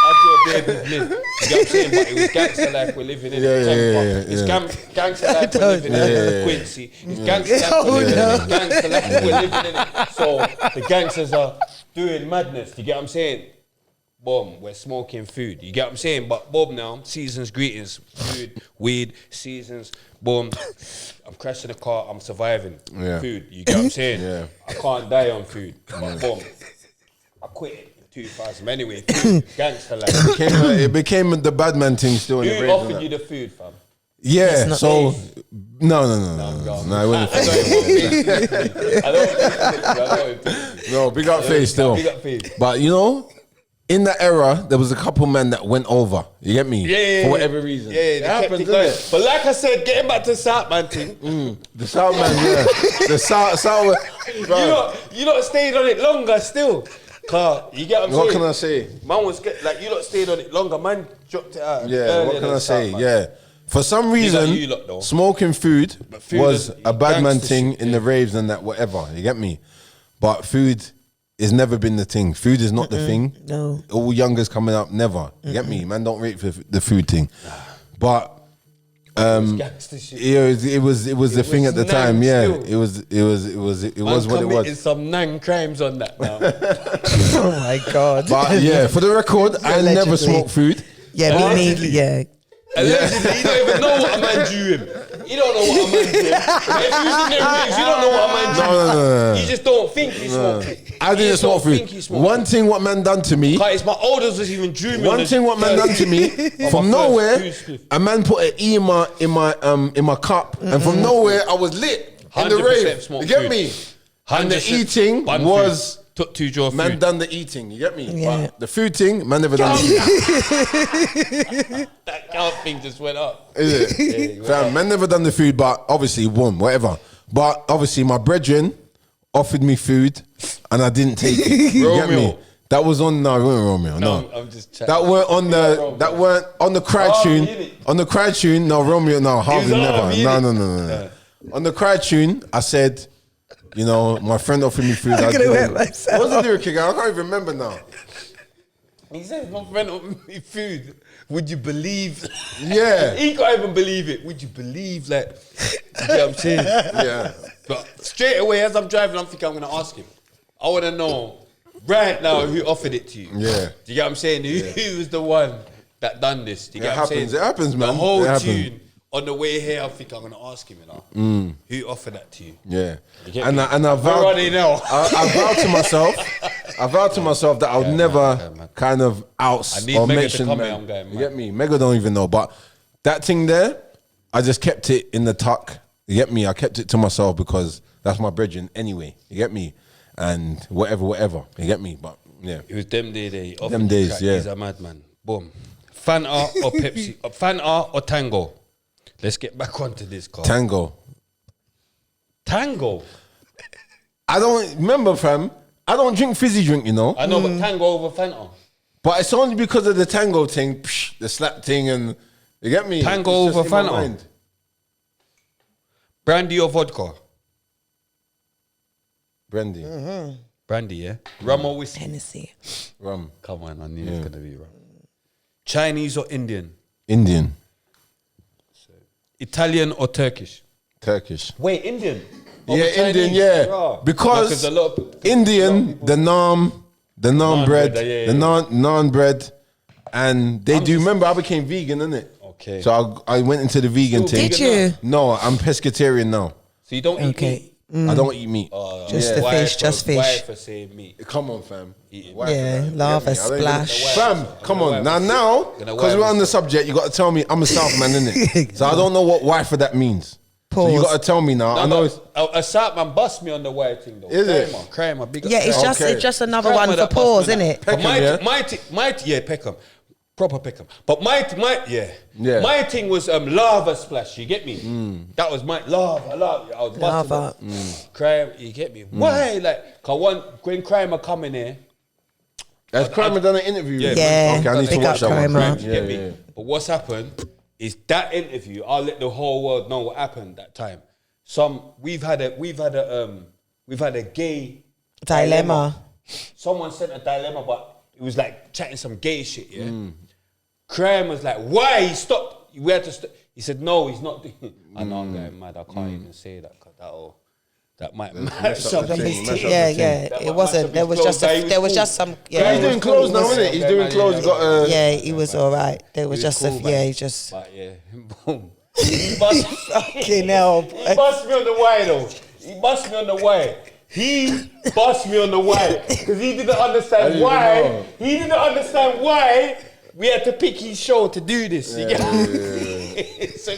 I draw baby's lid. You know what I'm saying? But it was gangster life we're living in. It's gangster life we're living in Quincy. It's gangster life we're living in. Gangster life we're living in it. So the gangsters are doing madness. You get what I'm saying? Boom, we're smoking food. You get what I'm saying? But boom now, seasons, greetings, food, weed, seasons, boom. I'm crashing the car, I'm surviving. Yeah. Food, you get what I'm saying? Yeah. I can't die on food. But boom, I quit it in 2000. Anyway, food, gangster life. It became the bad man thing still in the Who raves, offered innit? you the food, fam? Yeah, not so me. no, it I wasn't. don't No, big up face still. Big up face. But you know, in that era, there was a couple men that went over. You get me? Yeah, For whatever reason. Yeah, it happens, going. innit? But like I said, getting back to South Man thing, The South man, yeah. The South. you lot stayed on it longer still. Car, you get what I'm saying? What can I say? Man was like you lot stayed on it longer. Man dropped it out. Yeah, earlier what can than I say? South Man. Yeah. For some Big up reason, you lot, though. smoking food, food was is a bad man gangster thing shit, in the raves and that whatever. You get me? But food has never been the thing. Food is not the thing. No. All youngers coming up, never. You get me? Man, don't rate for the food thing. But Gangster shit. it was the thing at the nang time. Yeah, still. it was what it committed was. some nang crimes on that now. Oh my God. But yeah, for the record, I never Allegedly. smoked food. Yeah, me neither. Yeah. Allegedly, you don't even know what a man drew him. You don't know what a man drew him. If you was in them raves, you don't know what a man drew him. No. You just don't think he smoked it. I You didn't just smoke don't think he food. smoked One it. thing what man done to me. It's my oldest was even drew me. One thing what man done to me from nowhere, a man put an E in my cup, and from nowhere I was lit in the 100% rave. smoked You get food. me? And the 100% eating bun was food. Took 2 jaw man food. done the eating. You get me? Yeah. But the food thing, man never done the eating. That count thing just went up. Is it? Fam, man never done the food, but obviously, boom, whatever. But obviously, my brethren offered me food, and I didn't take it. You get me? Romeo. That was on no, it wasn't Romeo. No, I'm just chatting. that weren't on Romeo. the cry Harvey, tune. innit? On the cry tune, no Romeo, no Harvey, never. Harvey, No. innit? On the cry tune, I said, you know, my friend offered me food. I gonna didn't. wet myself. What was the lyric again? I can't even remember now. He said, my friend offered me food. Would you believe? Yeah. He can't even believe it. Would you believe that? You know what I'm saying? Yeah. But straight away, as I'm driving, I'm thinking I'm going to ask him. I want to know right now who offered it to you. Yeah. Do you get what I'm saying? Who was the one that done this? Do you It get what I'm saying? happens. It happens, man. The whole It happens. tune. On the way here, I think I'm going to ask him, you know. Who offered that to you? Yeah. You get And me? I Where vowed. are they now? I vowed to myself that I would never man. kind of out I need or Mega to mention come man. here, I'm going You mad. get me? Mega don't even know. But that thing there, I just kept it in the tuck. You get me? I kept it to myself because that's my brethren anyway. You get me? And whatever. You get me? But yeah. It was them day. Them days, yeah. He's a madman. Boom. Fanta or Pepsi? Fanta or Tango? Let's get back onto this, car. Tango. Tango? I don't remember, fam. I don't drink fizzy drink, you know. I know, but Tango over Fanta. But it's only because of the tango thing, the slap thing, and you get me? Tango It's just over in my Fanta. mind. Brandy or vodka? Brandy. Brandy, yeah. Rum or whiskey? Hennessy. Rum. Come on, I knew it was gonna be rum. Chinese or Indian? Indian. Italian or Turkish? Turkish. Wait, Indian. Yeah, Indian, yeah. Rah. Because a lot of Indian, the naan bread, yeah, the naan bread, and they do. Remember, I became vegan, innit? Okay. So I went into the vegan Still thing. Did you? No, I'm pescatarian now. So you don't eat Okay. meat? I don't eat meat. Just the fish, just fish. Why for saying meat? Come on, fam. Why Yeah, for that? lava You get me? I don't even- splash. Fam, come on. Now, Gonna because wipe we're on the subject, you got to tell me I'm a South man, innit? So I don't know what why for that means. So you Pause. got to tell me now. I know it's. A South man bust me on the white thing though. Is it? Kramer, big up Yeah, it's Kramer. just Okay. it's just another Kramer one for that bust pause, me isn't on it? that. Peckham, yeah? Yeah, Peckham. proper Peckham. But my my thing was lava splash. You get me? That was my lava. I was Lava. Crime. You get me? Why? Like, when Crime are coming here. Has Kramer done an interview? Yeah. Okay, I need to Big watch up that one. Kramer. You get me? But what's happened is that interview. I'll let the whole world know what happened that time. We've had a gay Dilemma. Someone sent a dilemma, but it was like chatting some gay shit. Yeah. Crime was like, "Why he stopped? We had to stop." He said, "No, he's not doing." I know I'm going mad. I can't even say that because that might match up. It wasn't. There was just some. Yeah, He's doing clothes now, isn't it? He's doing clothes. He got yeah, he was all right. There was just cool, he just. But yeah, boom. He bust Fucking hell. He bust me on the way though. He bust me on the way. He bust me on the way because he didn't understand why. He didn't understand why we had to pick his show to do this. You get me? So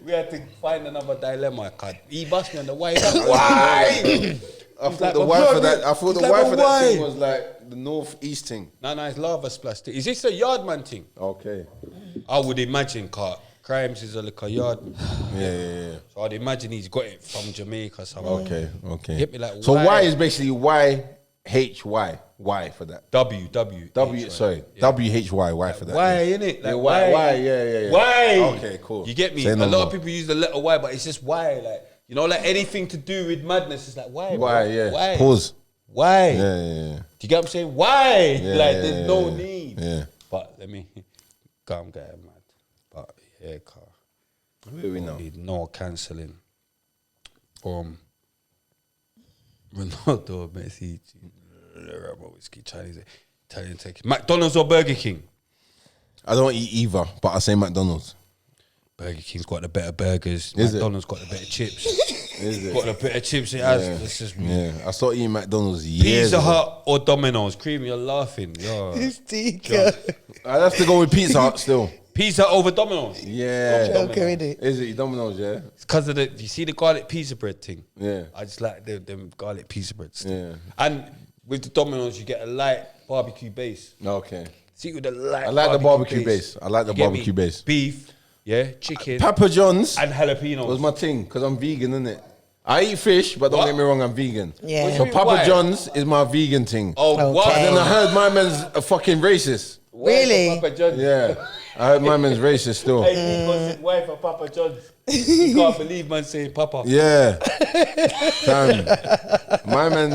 we had to find another dilemma. He bust me on the way. Like, why? I thought the wife for that. I thought the wife for that thing was like the northeast thing. No, it's lava splash. Is this a yardman thing? Okay. I would imagine, Crimes is like a yardman. Yeah. So I'd imagine he's got it from Jamaica somewhere. Okay. Get me like so Y is basically YHY. Y for that. W. Sorry. Yeah. WHY for that. Why, innit? Like, why? Yeah. Why? Okay, cool. You get me? Say A no lot more. of people use the letter Y, but it's just why. Like, you know, like anything to do with madness is like, why? Why? Bro? Yeah. Why? Pause. Why? Yeah. Do you get what I'm saying? Why? Yeah, like, yeah, there's no yeah. need. Yeah. But let me, I'm getting mad. But yeah, Where we know? need no cancelling from Ronaldo, Messi, whiskey, Chinese, Italian take. McDonald's or Burger King? I don't eat either, but I say McDonald's. Burger King's got the better burgers. Is it? McDonald's got the better chips. Is it? Got the better chips. It has. Yeah. It's just I started eating McDonald's years Pizza ago. Hut or Domino's. Cream, you're laughing. Yo. I'd have to go with Pizza Hut still. Pizza over Domino's. Yeah. Okay, innit? Is it Domino's? Yeah. It's because of you see the garlic pizza bread thing. Yeah. I just like them garlic pizza breads. Yeah. And with the Domino's, you get a light barbecue base. Okay. See with the light. I like the barbecue base. I like the You get barbecue me? base. Beef, yeah, chicken, Papa John's and jalapenos. was my thing because I'm vegan, innit? I eat fish, but don't What? get me wrong, I'm vegan. Yeah. So Why? Papa John's is my vegan thing. Oh, what? Okay. And then I heard my man's a fucking racist. Really? Papa John's. Yeah. I heard my man's racist still. Hey, because his wife for Papa John's. You can't believe man saying Papa. Yeah. Damn.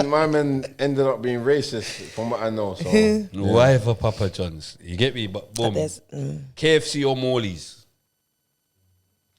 My man ended up being racist from what I know. So Why for Papa John's? You get me? But boom. there's- KFC or Morley's?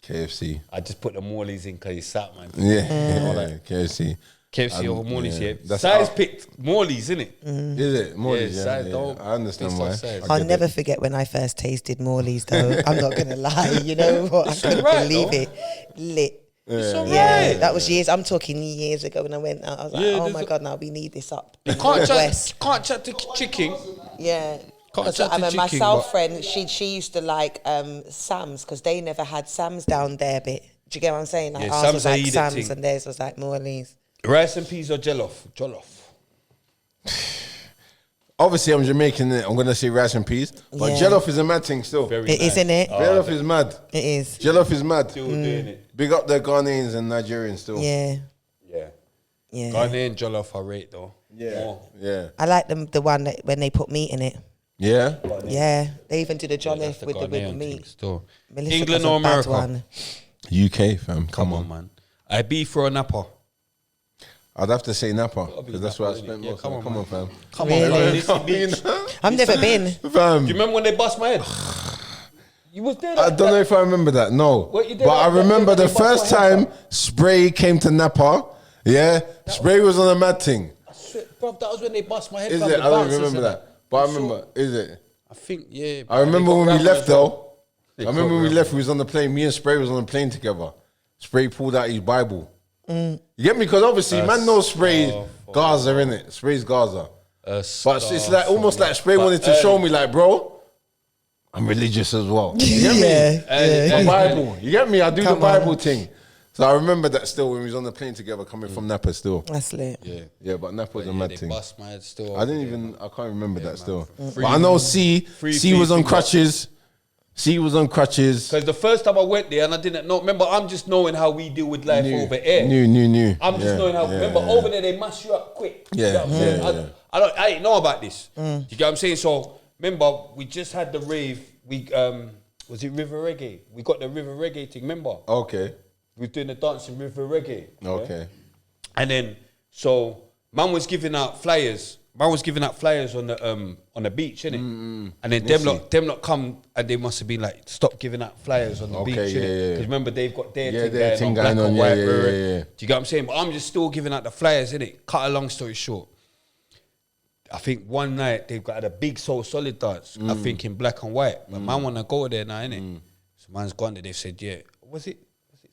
KFC. I just put the Morley's in because he's sat, man. Yeah. KFC. KFC or Morley's, yeah. That's Size out. picked Morley's, innit? Is it? Morley's, Yeah, yeah. size, yeah. don't- I understand it's why. not size. I I'll get never it. forget when I first tasted Morley's though. I'm not gonna lie, you know what? I couldn't alright, believe though. it. Lit. It's alright. Yeah, that was years. I'm talking years ago when I went out. I was like, Yeah, oh there's my a- God, now we need this up. Can't West. chat to chicken. Yeah. Can't Because chat to my chicken, South but- friend, she used to like Sam's because they never had Sam's down there. Bit. Do you get what I'm saying? Like Yeah, ours Sam's was a like eat it Sam's thing. and theirs was like Morley's. Rice and peas or jollof? Jollof. Obviously, I'm Jamaican. I'm gonna say rice and peas, but Yeah. jollof is a mad thing still. Very It is, nice. isn't it? Jollof is mad. It is. Jollof is mad. Still doing it. Big up the Ghanaians and Nigerians still. Yeah. Yeah. Yeah. Ghanaian jollof I rate though. Yeah. More. Yeah. I like the one that when they put meat in it. Yeah. Yeah. They even do the That's jollof the with the Ghanaian thing meat. still. Melissa England does a or bad America? one. UK fam. Come on, man. I beef for a Napa. I'd have to say Napa be because that's where I Napa, spent innit? Yeah, most. come Come on, on, man. fam. Come Really? on, man. Listen, bitch. I've never been. Fam. Do you remember when they bust my head? You was there. I don't know if I remember that. No, What you did but I that- remember that- the that- that- first that- time Spray came to Napa. Yeah, Spray was on a mad thing. Bro, that was when they bust my head. Is fam, it? the I don't bouncers remember and that. But I remember. Is it? I think, yeah. I remember They when got we rappers left as well. though. I remember when we got left. We was on the plane. Me and Spray was on the plane together. Spray pulled out his Bible. You get me? Because obviously, man knows Spray's Gaza, in it. Spray's Gaza. But it's like almost like Spray wanted to show me, like, bro, I'm religious as well. You get me? Yeah. The Bible. You get me? I do the Bible thing. So I remember that still when we was on the plane together coming from Napa still. That's lit. Yeah, but Napa was a mad they thing. bust my head still. I can't remember that man. still. Free- But I know C was on free crutches. C was on crutches. Because the first time I went there and I didn't know. Remember, I'm just knowing how we deal with life over here. New. I'm just knowing how. Remember, over there they mash you up quick. You Yeah, know what I'm saying? yeah. I didn't know about this. You get what I'm saying? So remember, we just had the rave. We was it River Reggae? We got the River Reggae thing. Remember? Okay. We were doing the dancing River Reggae. yeah? Okay. And then so man was giving out flyers. Man was giving out flyers on the beach, innit? And then them lot come and they must have been like, stop giving out flyers on the beach, innit? yeah. Because remember they've got their their thing thing going on, going black on, and yeah, white. yeah, brr. yeah. Do you get what I'm saying? But I'm just still giving out the flyers, innit? Cut a long story short. I think one night they've got a big Soul Solid dance. I think in black and white. But man wanna go there now, innit? So man's gone there. They've said, yeah. Was it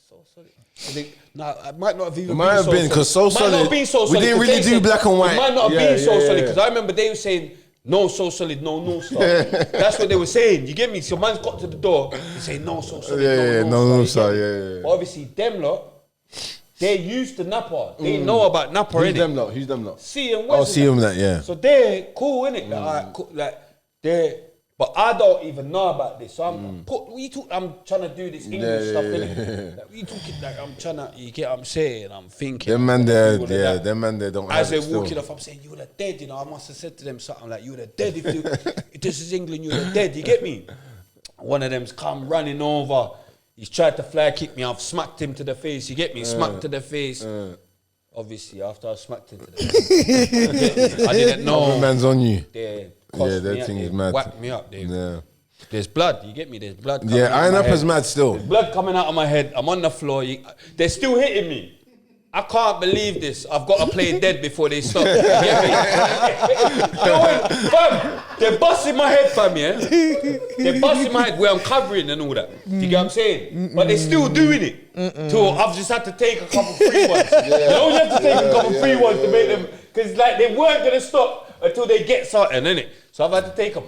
Soul Solid? I think, it might not have even It might have been because Soul Might not Solid. have been Soul We Solid, didn't 'cause really they do said- black and white. It might not have been Yeah, Soul yeah, Solid yeah. because I remember they were saying no Soul Solid, no North Star. That's what they were saying. You get me? So man's got to the door. They say no Soul Solid, no North you Star, get me? yeah. But obviously them lot, they're used to Napa. They know about Napa, Who's innit? them lot? Who's them lot? See and Oh, West. see him that, yeah. So they're cool, innit? Like, cool, like they're. But I don't even know about this. So I'm I'm trying to do this English stuff, innit? Like, we talking like I'm trying to. You get what I'm saying? I'm thinking. Them man there, people like yeah, that. them man there don't As have it they're walking still. off, I'm saying, you would have dead, you know. I must have said to them something like, you would have dead if this is England, you would have dead, you get me? One of them's come running over. He's tried to fly kick me. I've smacked him to the face, you get me? Smacked to the face. Obviously, after I smacked him to the face, I didn't know. Other man's on you. They Yeah, that thing is mad. Whacked me up. Yeah. There's blood, you get me? There's blood coming Yeah, out of Iron my Upper's head. mad still. There's blood coming out of my head. I'm on the floor. They're still hitting me. I can't believe this. I've got to play dead before they stop. You get me? You know what, fam, they're busting my head, fam, yeah? They're busting my head where I'm covering and all that. Do you get what I'm saying? But they're still doing it. So I've just had to take a couple free ones. You know, you have to take a couple free ones to make them, because like they weren't going to stop until they get something, innit? So I've had to take a.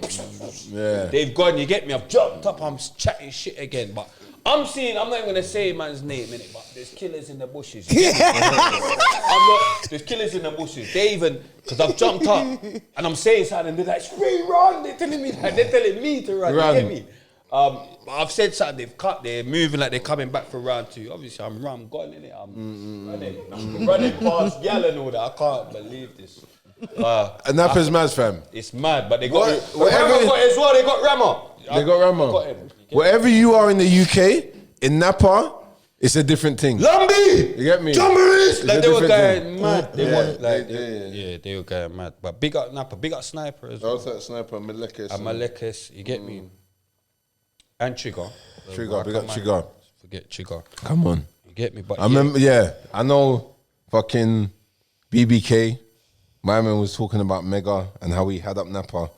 Yeah. They've gone, you get me? I've jumped up, I'm chatting shit again. But I'm seeing, I'm not even going to say man's name, innit? But there's killers in the bushes. You get me? There's killers in the bushes. They even, because I've jumped up and I'm saying something and they're like, "Free run." They're telling me that. They're telling me to run. Run. You get me? I've said something, they've cut, they're moving like they're coming back for round two. Obviously, I'm gone, innit? I'm running past gal and all that. I can't believe this. And Upper's mad, fam. It's mad, but they got Whatever- Rama got it as well. They got Rama. They got Rama. Got him. Wherever you are in the UK, in Napa, it's a different thing. Lumby, You get me? Jamboree. It's Like a they were different going thing. mad. They Yeah, want like they- they were going mad. But big up Napa, big up Sniper as well. Also, Sniper, Malekis. And Malekis, you get me. And Trigger. Trigger, big up Man. Trigger. Forget Trigger. Come on. You get me, but I remember, yeah, I know fucking BBK. My man was talking about Mega and how he had up Napa.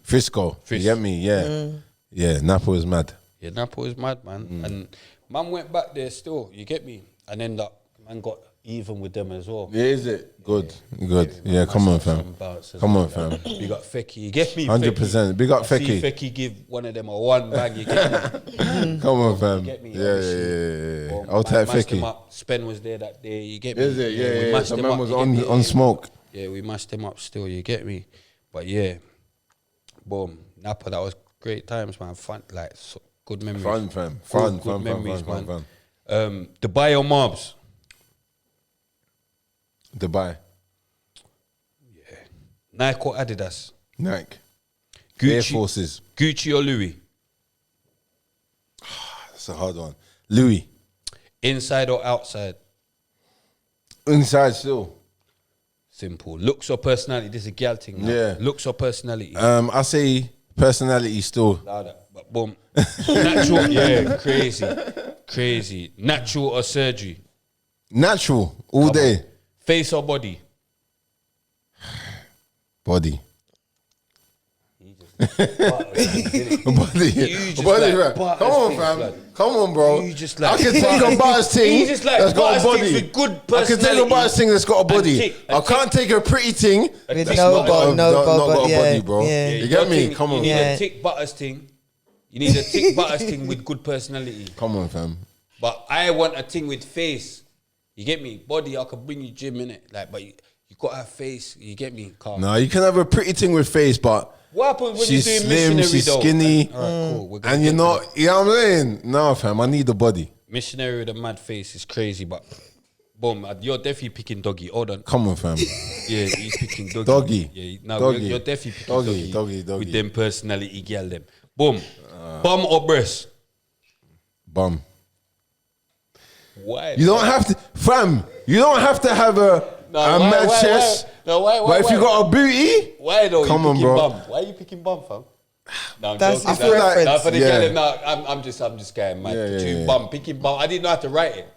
Frisco. You get me? Yeah. Yeah, Napa was mad. yeah, Napa was mad, man. And man went back there still. You get me? And then that man got even with them as well. Yeah, is it? Good. Good. Yeah, come on, fam. Come on, fam. Big up Fecky. You get me? 100%. Big up I see Fecky. Fecky give one of them a one bag. You get me? Come on, fam. Get me, Yeah, obviously. yeah. Well, I'll man take mashed him Fecky. up. Spen was there that day. You get me? Is it? we Yeah, yeah. mashed So him man up, was you get me? on smoke. Yeah, we mashed him up still. You get me? But yeah, boom. Napa, that was great times, man. Fun, like so, good memories. Fun, fam. Good- Fun, good fun, memories, fun, man. fun. The Bio Mobs. Dubai. Nike or Adidas. Nike. Gucci, Air Forces. Gucci or Louis. That's a hard one. Louis. Inside or outside. Inside still. Simple. Looks or personality. This is a gal thing. Now. Yeah. Looks or personality. I say personality still. Louder. But boom. Natural. Yeah. Crazy. Natural or surgery. Natural. All day. Face or body. Body. Body. You just Body, like fam. butters Come on, things, fam. blood. Come on, bro. You just like I can take a butters thing. You just like that's got a butters things body. with good I can take a personality. butters thing that's got a body. tick, a I can't take a pretty thing With that's no not got bod, a, no not bod, got a yeah, body, bro. yeah. You get me? Come You on. need Yeah. a tick butters thing. You need a tick butters thing with good personality. Come on, fam. But I want a thing with face. You get me? Body, I could bring you gym in it. Like, but you got to have face. You get me? Calm. No, you can have a pretty thing with face, but What happens when she's you're doing slim, missionary she's though? skinny, All right, cool. We're gonna and you're get to not. You know what I'm saying? No, fam, I need the body. missionary with a mad face is crazy, but boom, you're definitely picking doggy. Hold on. Come on, fam. Yeah, he's picking doggy. Doggy. Yeah, no, Doggy. You're definitely picking Doggy, doggy. doggy. With them personality girl them. Boom. Bum or breast? Bum. Why? You don't have to, fam. You don't have to have a mad chest. But if you got a booty, Why though? Come you on, picking bro. Bum? Why are you picking bum, fam? No, I'm That's joking. his preference. No, for the Yeah. girl, no, I'm just going mad. Yeah, yeah, yeah. Bum, picking bum. I didn't know how to write it.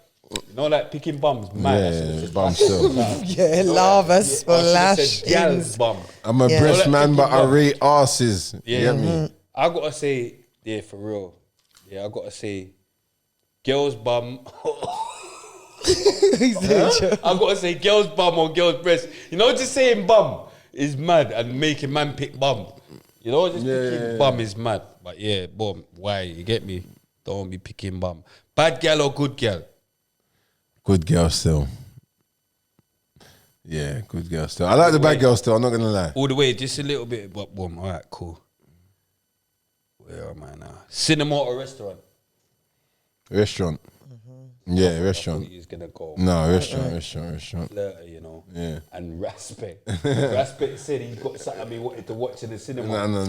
You know, like picking bum's mad. yeah, bum still. Yeah, lava splash. Gal's bum. I'm a Yeah. breast Like man, but picking I bum. rate asses. Yeah. You get me? I gotta say, yeah, for real. Yeah, I gotta say, girl's bum. I gotta say, girl's bum or girl's breast. You know, just saying bum is mad and making man pick bum. You know, just picking bum is mad. But yeah, boom, why? You get me? Don't be picking bum. Bad girl or good girl? Good girl still. Yeah, good girl still. I like the bad girl still. I'm not gonna lie. All the way, just a little bit, but boom. All right, cool. Where am I now? Cinema or restaurant? Restaurant. Yeah, I thought restaurant. he was gonna go. No, restaurant. Flirter, you know. Yeah. And Raspet. Raspet said he got something he wanted to watch in the cinema. No.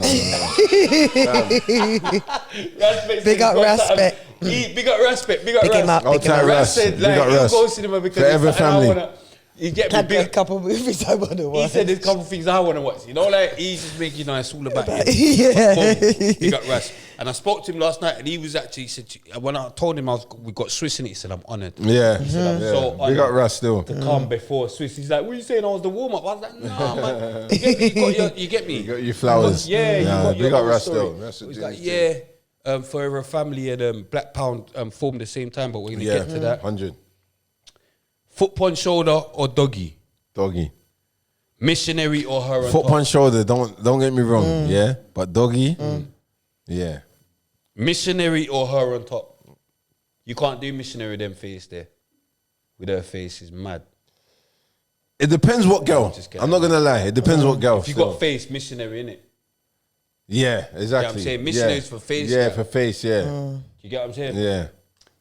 Raspet Big up Raspet. Big up Raspet. Big up Pick him Ras. up, pick him Outside up. Ras. Ras said Big like up he'll Ras. go cinema because Forever there's something family. I wanna. You get me? Can't get a Big, couple movies I want to he watch. said there's a couple things I want to watch. You know, like he's just making, you know, it's all about him. Yeah. Boom. Big up Ras. And I spoke to him last night, and he was actually, he said, when I told him we got Swiss in it, he said, I'm honoured. Yeah. He said, I'm so honoured. Big up Russ still. To come before Swiss. He's like, what are you saying? I was the warm up. I was like, nah, man. You get me? You get me? You got your flowers. Yeah, you got your big up own Russ story. still. That's what He's doing like, his thing. yeah, Forever Family and Black Pound formed the same time, but we're going to Yeah, get to that. 100. Foot punch shoulder or doggy? Doggy. Missionary or her on Foot top? punch shoulder, don't get me wrong, yeah? But doggy, yeah. Missionary or her on top? You can't do missionary with them face there. With her face is mad. It depends what girl. Just get I'm not gonna lie. It depends what girl. If you still. got face, missionary in it. Yeah, exactly. I'm saying? Missionaries for face, Yeah, girl. for face, yeah. You get what I'm saying? Yeah.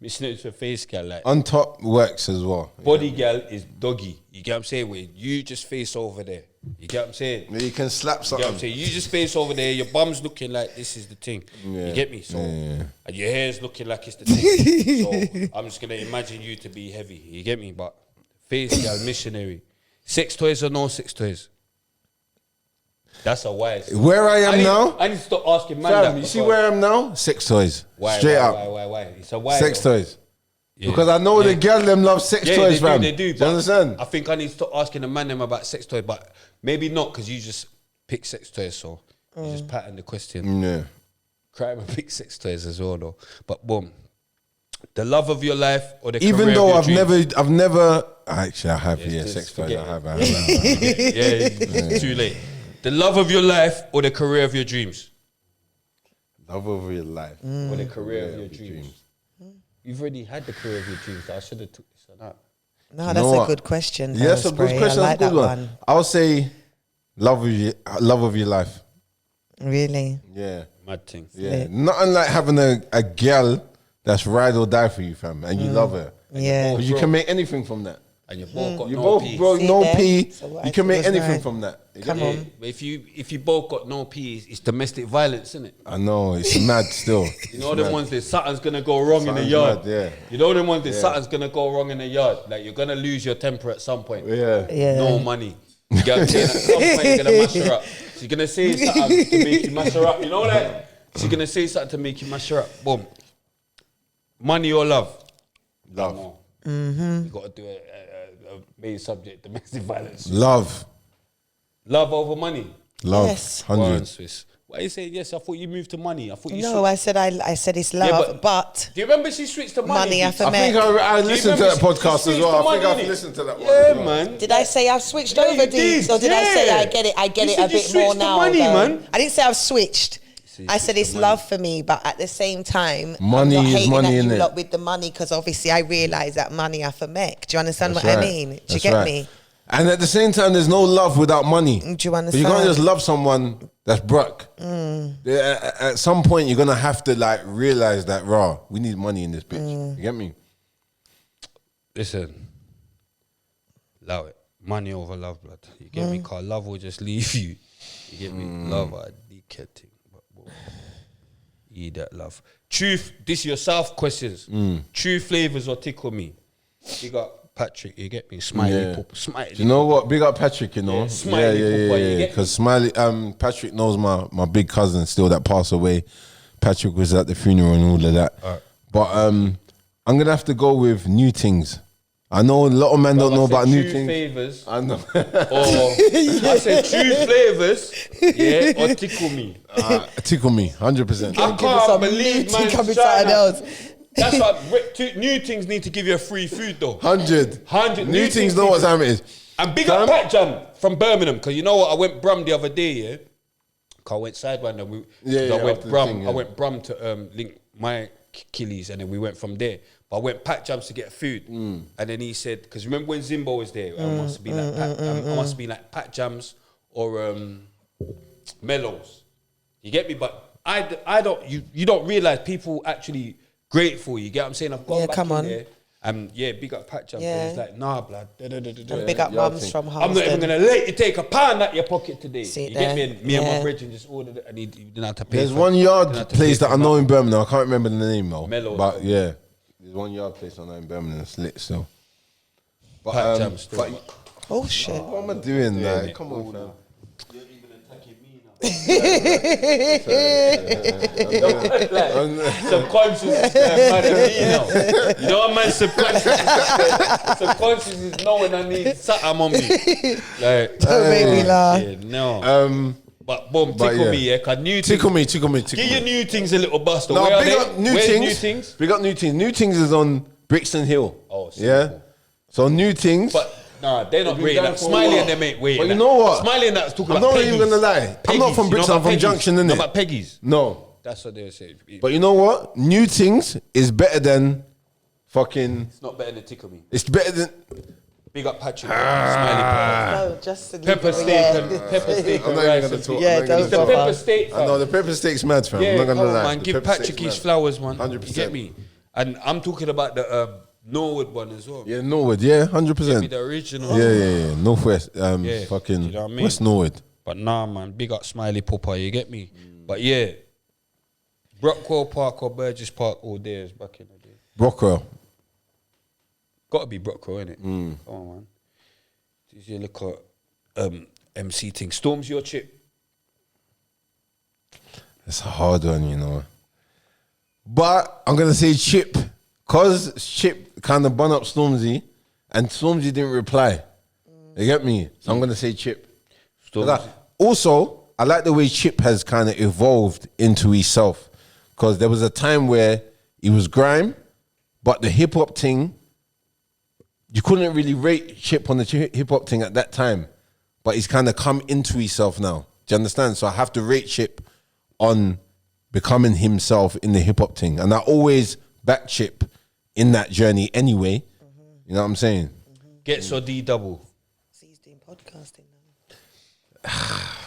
Missionaries for face, girl. Like On top works as well. body girl is doggy. You get what I'm saying? Where you just face over there. You get what I'm saying? You can slap You get what I'm something. saying? You just face over there. Your bum's looking like this is the thing. You get me? So and your hair's looking like it's the thing. So I'm just gonna imagine you to be heavy. You get me? But face girl, missionary. Sex toys or no sex toys? That's a wise. Where I am now, I need to stop asking man fam, that. you see because- where I am now? Sex toys. Why? Straight up. Why? It's a why. Sex though. toys. Yeah. Because I know the girl them love sex Yeah, toys, they fam. do. They do. Do you but understand? I think I need to stop asking the man them about sex toys, but maybe not because you just pick sex toys, so you just pattern the question. Yeah. Crime and pick sex toys as well, though. But boom, the love of your life or the Even career though of your dreams? I've never. Actually, I have. Yes, Yeah, just sex toys. forget I it. have. Yeah, it's too late. The love of your life or the career of your dreams? Love over your life. Or the career of your dreams? You've already had the career of your dreams. I should have took this one out. No, know that's what? a good question. Yeah, that's a Spray. good question. I like That's a that good one. one. I'll say love of your life. Really? Yeah. Mad thing. Yeah. Lit. Not unlike having a girl that's ride or die for you, fam, and you love her. Yeah. Because you can make anything from that. And you both got You no both, P. bro, See no there? P. So what You I can make was anything right. from that. You Come get me? on. But if you both got no P, it's domestic violence, isn't it? I know, it's mad still. You know them ones that something's gonna go wrong in the Something's yard. mad, yeah. You know them ones that something's gonna go wrong in the yard. Like you're gonna lose your temper at some point. Yeah. Yeah. No money. You get what I'm saying? At some point you're gonna mash her up. She's gonna say something to make you mash her up. You know that? She's gonna say something to make you mash her up. Boom. Money or love? Love. No. You gotta do a main subject, domestic violence. Love. Love over money. Love. Yes. 100. Swiss. Why are you saying yes? I thought you moved to money. I thought you No, switched. I said it's love, but Do you remember she switched to money? money after I think men. I Do you listened to remember that she podcast as switched well. to I think money, I've innit? listened to that one. Yeah, as well. man. Did I say I've switched Yeah, over, you did. Deeds? Or did I say Yeah. I get it You a said you bit more switched to now? money, though? man. I didn't say I've switched. I said it's love for me, but at the same time, Money I'm not is hating money, at you innit? lot with the money because obviously I realise that money I for make. Do you understand That's what I right. mean? Do you That's get right. me? And at the same time, there's no love without money. Do you 'Cause understand? you can't just love someone that's broke. At some point, you're gonna have to like realize that, raw, we need money in this bitch. You get me? Listen, allow it. Money over love, blood. You get me? Cause love will just leave you. You get me? Love, I dickhead thing. But boy, you that love. Truth, this is your South questions. True flavors or tickle me. You got Patrick, you get me? Smiley Yeah. pop. Smiley. Do you know what? Big up Patrick, you know. Yeah, Smiley Papa, you get Because Smiley, Patrick knows my big cousin still that passed away. Patrick was at the funeral and all of that. Alright. But I'm gonna have to go with new things. I know a lot of men don't know about new true things. flavors. I know. Or I said true flavors, yeah, or tickle me. Tickle me, 100%. I can't believe man. Something China. else. That's what new things need to give you a free food though. 100. New things know need what to- time it is. And big up Pat Jam from Birmingham, because you know what? I went Brum the other day, yeah. Cause I went sidewinder. I went after the Brum. thing, yeah. I went Brum to link my Achilles, and then we went from there. But I went Pat Jams to get food, and then he said, because remember when Zimbo was there, I must be like I must be like Pat Jams or Mellows. You get me? But I don't. You don't realize people actually grateful. You get what I'm saying? I've gone Yeah, back come in on. there. Yeah, big up Pat Jams. Yeah. He's like, nah, blood. And big up mums from I'm not even Harlesden. gonna let you take a pound out your pocket today. See You there? get me? And me and my Yeah. brethren just ordered it, and he didn't have to pay. There's for one it. yard Didn't have to place pay that I for know that. in Birmingham. I can't remember the name though. Mellows. But yeah, there's one yard place I know in Birmingham that's lit still. But, Pat Jams still. but Oh shit. what am I doing? Yeah, Like, mate. come on, fam. Subconscious is mad at me now. You know what man subconscious is? Subconscious is knowing I need something on me. Like, Don't make me laugh. yeah, no. But boom, but tickle yeah. me, yeah. Cause new Tickle things, me. give your new things a little bust. No, Where are big they? up new Where's things. new things? Big up new things. New things is on Brixton Hill. Oh, yeah. simple. So new things. But nah, they're not been waiting. going That. for a Smiley while. and them ain't waiting. But you that. know what? Smiley and that's talking I'm about not Peggy's. even gonna lie. I'm not from You know Brixton. I'm about from Peggy's? Junction, You know innit? about Peggy's? No. That's what they say. But you know what? New things is better than fucking. It's not better than tickle me. It's better than. Big up Patrick. Smiley. No, just to leave Pepper it steak there. and pepper steak I'm and not rice. even gonna and talk. Yeah, I'm not even don't The gonna bother. pepper steak. talk. I know the pepper steak's mad, fam. Yeah, I'm not gonna come on, lie. man. The Give pepper Patrick steak's his mad. flowers, man. 100%. You get me? And I'm talking about the Norwood one as well. Yeah, Norwood. Yeah, 100%. Be the original. Yeah. Northwest. Yeah. Fucking You know what I mean? West Norwood. But nah, man. Big up Smiley Papa. You get me? But yeah, Brockwell Park or Burgess Park all day is back in the day. Brockwell. Got to be Brockwell, innit? Come on, man. Did you look at MC thing? Storm's your chip. It's a hard one, you know. But I'm gonna say Chip, cause Chip kind of bun up Stormzy, and Stormzy didn't reply. You get me? So I'm gonna say Chip. Stormzy. Also, I like the way Chip has kind of evolved into himself, cause there was a time where he was grime, but the hip hop thing, you couldn't really rate Chip on the hip hop thing at that time, but he's kind of come into himself now. Do you understand? So I have to rate Chip on becoming himself in the hip hop thing, and I always back Chip in that journey anyway. You know what I'm saying? Gets or D double. So he's doing podcasting now.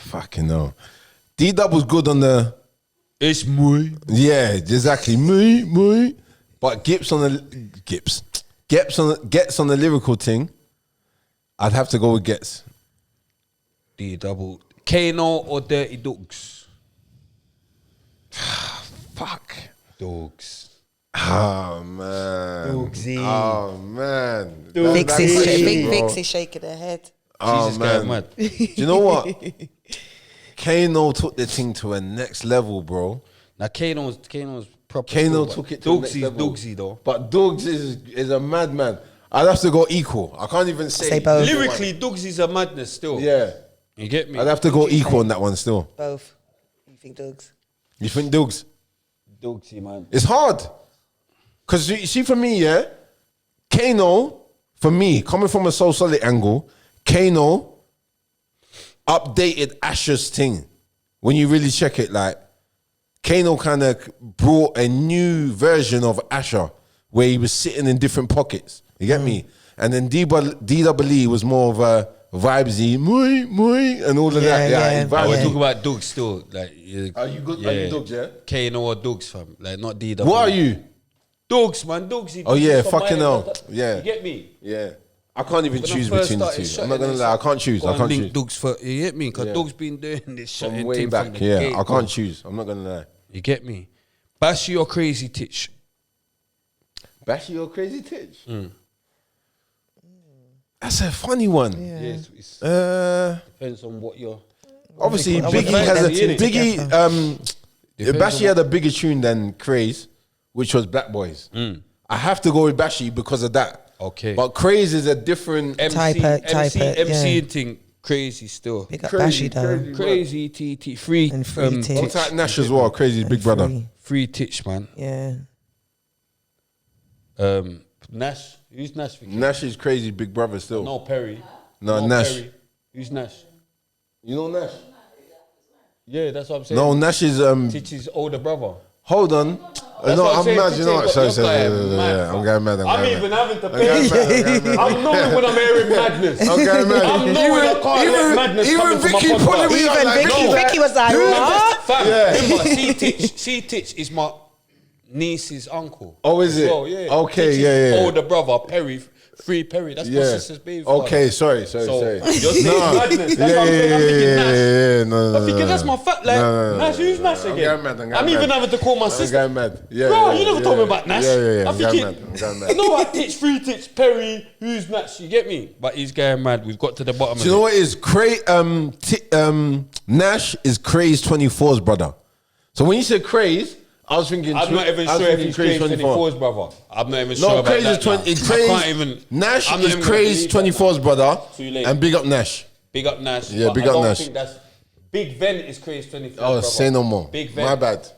Fucking no. D Double's good on the It's muy. yeah, exactly. Me. But Gets on the lyrical thing. I'd have to go with Gets. D double. Kano or Dirty Dogs? Fuck. Dogs. Oh man. Dogsy. Oh man. Vix That- is, that Big shit, bro. Vix is shaking her head. Oh Jesus man. going mad. Do you know what? Kano took the thing to a next level, bro. Now Kano's proper. Kano still, took but it to the next Dogsy's level. Dogsy though. But Dogs is a madman. I'd have to go equal. I can't even Say both. Lyrically, Dogsy's a madness still. Yeah. You get me? I'd have to go equal on that one still. Both. You think dogs? You think Dogs? Dogsy, man. It's hard. Because you see, for me, yeah, Kano, for me, coming from a Soul Solid angle, Kano updated Asher's thing. When you really check it, like, Kano kind of brought a new version of Asher where he was sitting in different pockets. You get me? And then DWE was more of a vibesy, moi, and all of that. Yeah, We're talking about Dougs still. Like, Are you good? Are you Dougs, yeah? Kano or Dougs, fam. Like, not DW. What are you? Dougs, man. Dougs. Oh, yeah, fucking hell. Yeah. You get me? Yeah. I can't even When I choose first between the started two. I'm shutting not going to this, lie, I can't choose. go I and can't link choose. Dougs for, you get me? Because Yeah. Dougs been doing this From shutting way thing back, from the yeah. gate, I bro. can't choose. I'm not going to lie. You get me? Bashy or Crazy Titch? Bashy or Crazy Titch? That's a funny one. Yes, it's depends on what you're. Obviously, I would Biggie like has a them two Biggie. Depends Bashy on had a bigger tune than Craze, which was Black Boys. I have to go with Bashy because of that. Okay. But Craze is a different. MC thing crazy still. Big up Crazy, Bashy though. Crazy TT free And free Titch. What's that Nash as well? Crazy's big brother. free Titch, man. Yeah. Nash. Who's Nash? Vicky? Nash is Crazy's big brother still. No Perry. No, Nash. Perry. Who's Nash? You know Nash? Yeah, that's what I'm saying. No, Nash is Titch's older brother. Hold on. That's No, what I'm I'm saying. mad. You know what? Titch Sorry, got your guy sorry. mad, Yeah, I'm going mad. I'm even having to I'm going pay. mad. I'm knowing when I'm hearing madness. I'm going mad. I'm knowing I can't let madness come into my Vicky pulling podcast. me Even up like, Vicky, no. Vicky was like, what? Fam, Yeah. remember, C Titch is my niece's uncle. Oh, is as it? well, yeah. Okay, Titch's yeah. older brother, Perry, Free Perry. That's my Yeah. sister's baby father. Okay, sorry. So you're saying No. madness. That's what I'm saying. I'm thinking Nash. Yeah. No. I'm thinking that's my fat. Like, Nash, who's Nash I'm again? going mad, I'm going I'm even mad. having to call my I'm sister. going mad. Yeah. Bro, yeah, you never yeah, told me about Nash. Yeah. I'm I'm thinking, going mad. I know about Titch, Free Titch, Perry, who's Nash, you get me? But he's going mad. We've got to the bottom Do you know what is Nash is Craze 24's brother. So when you said Craze, I was thinking. I'm not even sure if he's Craze 24's brother. I'm not even sure No, about Craze that is 20. now. Craze, I can't even. Nash I'm not is even gonna Craze believe that 24's brother. Too late. And big up Nash. Big up Nash. Yeah, but big I up don't Nash. think that's Big Ven is Craze 24's Oh, brother. say no more. Big Ven. My bad.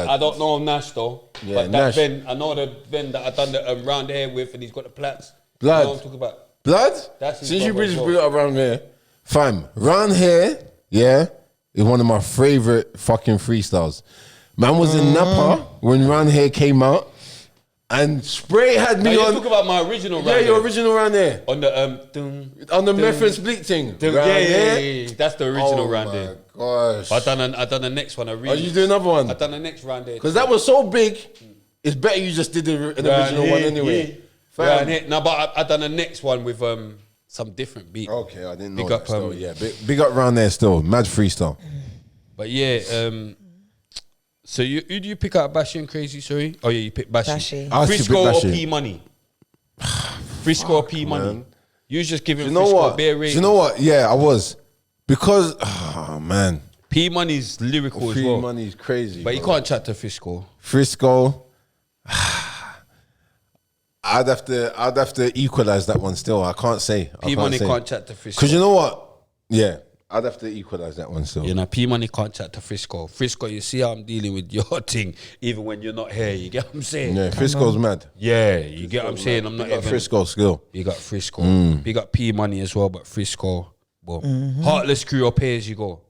I don't know Nash though. Yeah, but that Nash. Ven, I know the Ven that I done the round hair with, and he's got the plaits. Blood. You know what I'm talking about? Blood? That's his Since you brother just as well. bring it up around here, fam, round here, yeah, is one of my favorite fucking freestyles. Man was in Napa when round here came out, and Spray had No, me you're on. talking about my original round Yeah, hair. your original round here. On the On the Memphis Bleak thing. yeah, round here. yeah. That's the original Oh round my there. gosh. I done the next one. Are you doing another one? I done the next round there. Because that was so big, it's better you just did an original one anyway. Fam. Round here. No, but I done the next one with some different beat. Okay, I didn't know Big that up, still. Yeah, big up round there still. Mad freestyle. But yeah, so who do you pick out, Bashy and Crazy? Sorry. Oh yeah, you pick Bashy. Bashy. I still Frisco pick or Bashy. P Money? Frisco or P Money? man. You was just giving Do you know Frisco what? bare Do rating. you know what? Yeah, I was. Because, oh man. P Money's lyrical as Free well. money is crazy. But you bro. can't chat to Frisco. Frisco. I'd have to equalize that one still. I can't say. P Money can't chat to Frisco. Because you know what? Yeah, I'd have to equalize that one still. You know, P Money can't chat to Frisco. Frisco, you see how I'm dealing with your thing, even when you're not here. You get what I'm saying? Yeah, Frisco's mad. Yeah, you get what I'm saying? I'm not Big up even. Frisco still. You got Frisco. Big up P Money as well, but Frisco. Boom. Heartless Crew or Pay As You Go?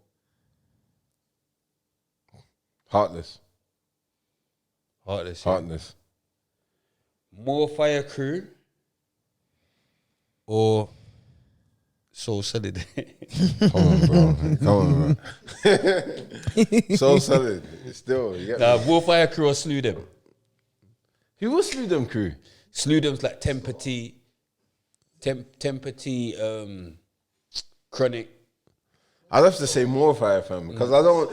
Heartless. Heartless. Yeah. Heartless. More Fire Crew or Soul Solid? Come on, bro. Come on, bro. So solid. Still. You get me? More Fire Crew or Slew Them? Who was Slew Them Crew? Slew Them's like Tempety, Chronic. I'd have to say more Fire Fam because I don't.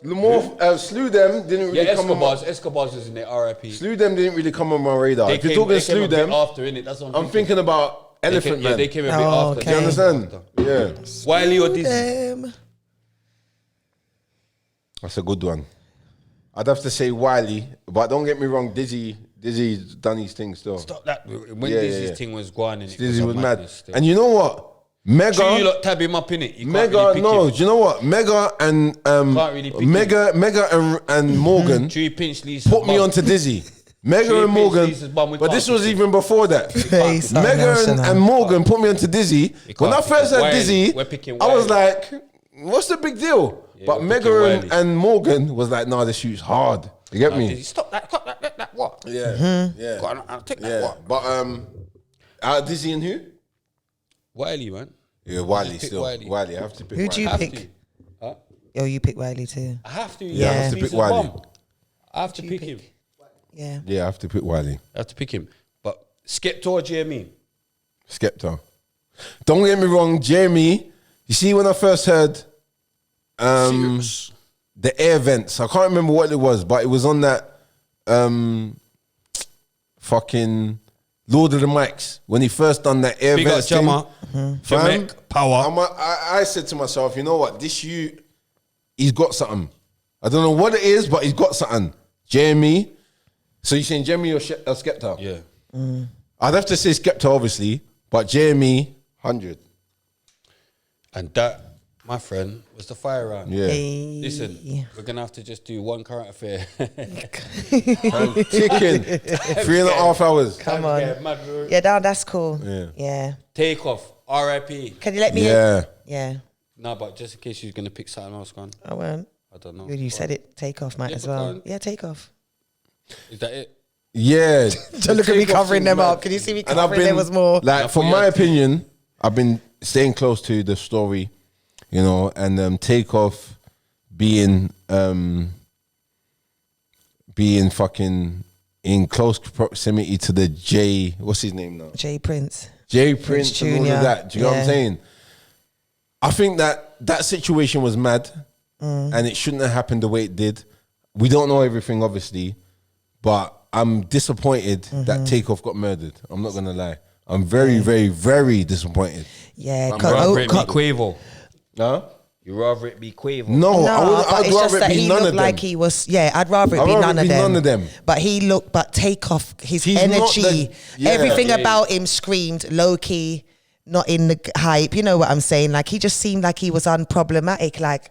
More Slew Them didn't really Yeah, come on my, Escobar's is in there, RIP. Slew Them didn't really come on my radar. They If you're came- talking they came Slew a bit Them, after, innit? That's what I'm thinking about Elephant Yeah, Man. they came a bit Oh, after. okay. Do you understand? Yeah. Wiley or Dizzy? That's a good one. I'd have to say Wiley, but don't get me wrong, Dizzy's done his thing still. Stop that. When Yeah, Dizzy's yeah. thing was going, and Dizzy was mad. And you know what? Mega. you lot tab him up in it. You Mega, can't really pick no, him. do you know what? Mega and Can't really pick Mega and Morgan Chewy pinch Lisa's put me bum. onto Dizzy. Mega Chewy and pinch Morgan, Lisa's bum with but this was barbecue. even before that. Face Mega Nelson and Morgan put me onto Dizzy. can't When I pick first him. heard Wiley, Dizzy, we're picking I was Wiley. like, what's the big deal? Yeah, But we're Mega picking Wiley. and Morgan was like, nah, this shoot's hard. You get me? Stop that, what? Yeah, yeah, Go on, I'll take that, yeah. what? But Dizzy and who? Wiley, man. Yeah, Wiley pick still. Wiley. Wiley, I have to pick. Who'd you Wiley. Have pick? to. Huh? Oh, you pick Wiley too. I have to. Yeah, I have to He's pick a Wiley. bomb. I have to pick him. Yeah. Yeah, I have to pick Wiley. I have to pick him. But Skepta or Jeremy? Skepta. Don't get me wrong, Jeremy. You see, when I first heard Serious. the air vents, I can't remember what it was, but it was on that fucking Lord of the Mics when he first done that air Big up vents thing. Jama. Fam, Jamek, power. I said to myself, you know what? This he's got something. I don't know what it is, but he's got something. Jeremy. So you saying Jeremy or Skepta? Yeah. I'd have to say Skepta, obviously, but Jeremy, 100. And that, my friend, was the fire round. Yeah. Listen, we're going to have to just do one current affair. I'm ticking. 3.5 hours. Come on. Mad. Yeah, that's cool. Yeah. Yeah. Take off. R.I.P. Can you let me Yeah. in? Yeah. No, but just in case she's going to pick something else, gone. I won't. I don't know. You said it. Take off, might Yeah, as but well. go on. Yeah, take off. Is that it? Yeah. Don't look at me Take off covering things, them man. up. Can you see me And I've covering them was more? Like, I from thought my you had to- opinion, I've been staying close to the story, you know, and Takeoff being fucking in close proximity to the J, what's his name now? J Prince. J Prince and all Jr. of that. Do you know what I'm Yeah. saying? I think that situation was mad and it shouldn't have happened the way it did. We don't know everything, obviously, but I'm disappointed that Takeoff got murdered. I'm not going to lie. I'm very, very, very disappointed. Yeah. I'm co- rather oh, Rather it be co- Quavo. Huh? You rather it be Quavo. No, No, but I'd it's just rather it that be he none looked of them. like he was. Yeah, I'd rather it I'd be rather none it of be them. none of them. But Takeoff, his He's not energy, the- yeah. everything Yeah. about him screamed low key, not in the hype. You know what I'm saying? Like he just seemed like he was unproblematic. Like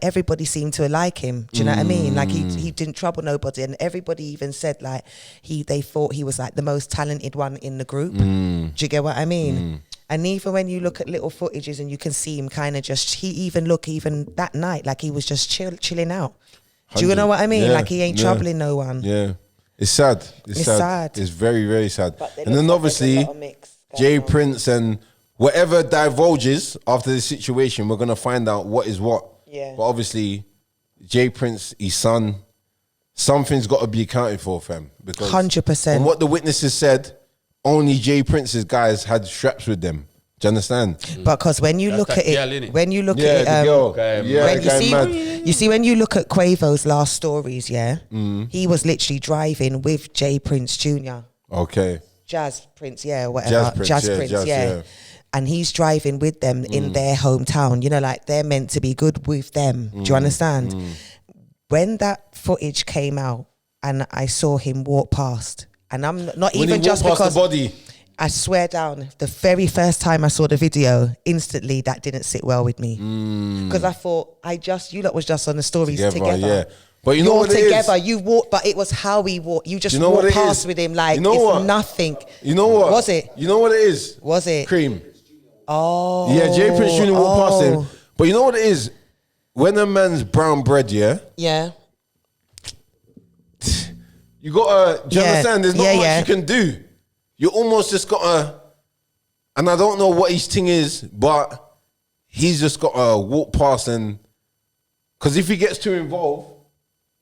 everybody seemed to like him. Do you know what I mean? Like he didn't trouble nobody, and everybody even said like they thought he was like the most talented one in the group. Do you get what I mean? And even when you look at little footages and you can see him kind of even that night like he was just chilling out. Do you know what I mean? Yeah, Like he ain't yeah. troubling no one. Yeah. It's sad. It's sad. It's very, very sad. But there And then looks like there's a obviously, lot of mix going Jay on. Prince and whatever divulges after the situation, we're going to find out what is what. Yeah. But obviously, Jay Prince, his son, something's got to be accounted for, fam. Because 100%. from what the witnesses said, only Jay Prince's guys had straps with them. Do you understand? Because when you That's look that at it, girl, innit? when you look Yeah, at it, the girl. yeah, when the you guy see, mad. you see when you look at Quavo's last stories, yeah, he was literally driving with Jay Prince Jr. Okay. Jazz Prince, yeah, whatever. Jazz Prince, yeah, yeah. And he's driving with them in their hometown. You know, like they're meant to be good with them. Do you understand? When that footage came out and I saw him walk past, and I'm not When even he just walked past because the body. I swear down, the very first time I saw the video, instantly that didn't sit well with me. Because I thought, you lot was just on the stories together. Yeah. But you know You're what it is? together, you walked, but it was how we walked. You just You know what walked it past is? with him like You know it's what? nothing. You know what? Was it? You know what it is? Was it? Cream. Oh. Yeah, Jay Prince Jr. walked past him. Oh. But you know what it is? When a man's brown bread, yeah, Yeah. you gotta, do you Yeah. understand? There's not Yeah, much yeah. you can do. You almost just gotta, and I don't know what his thing is, but he's just gotta walk past and, because if he gets too involved,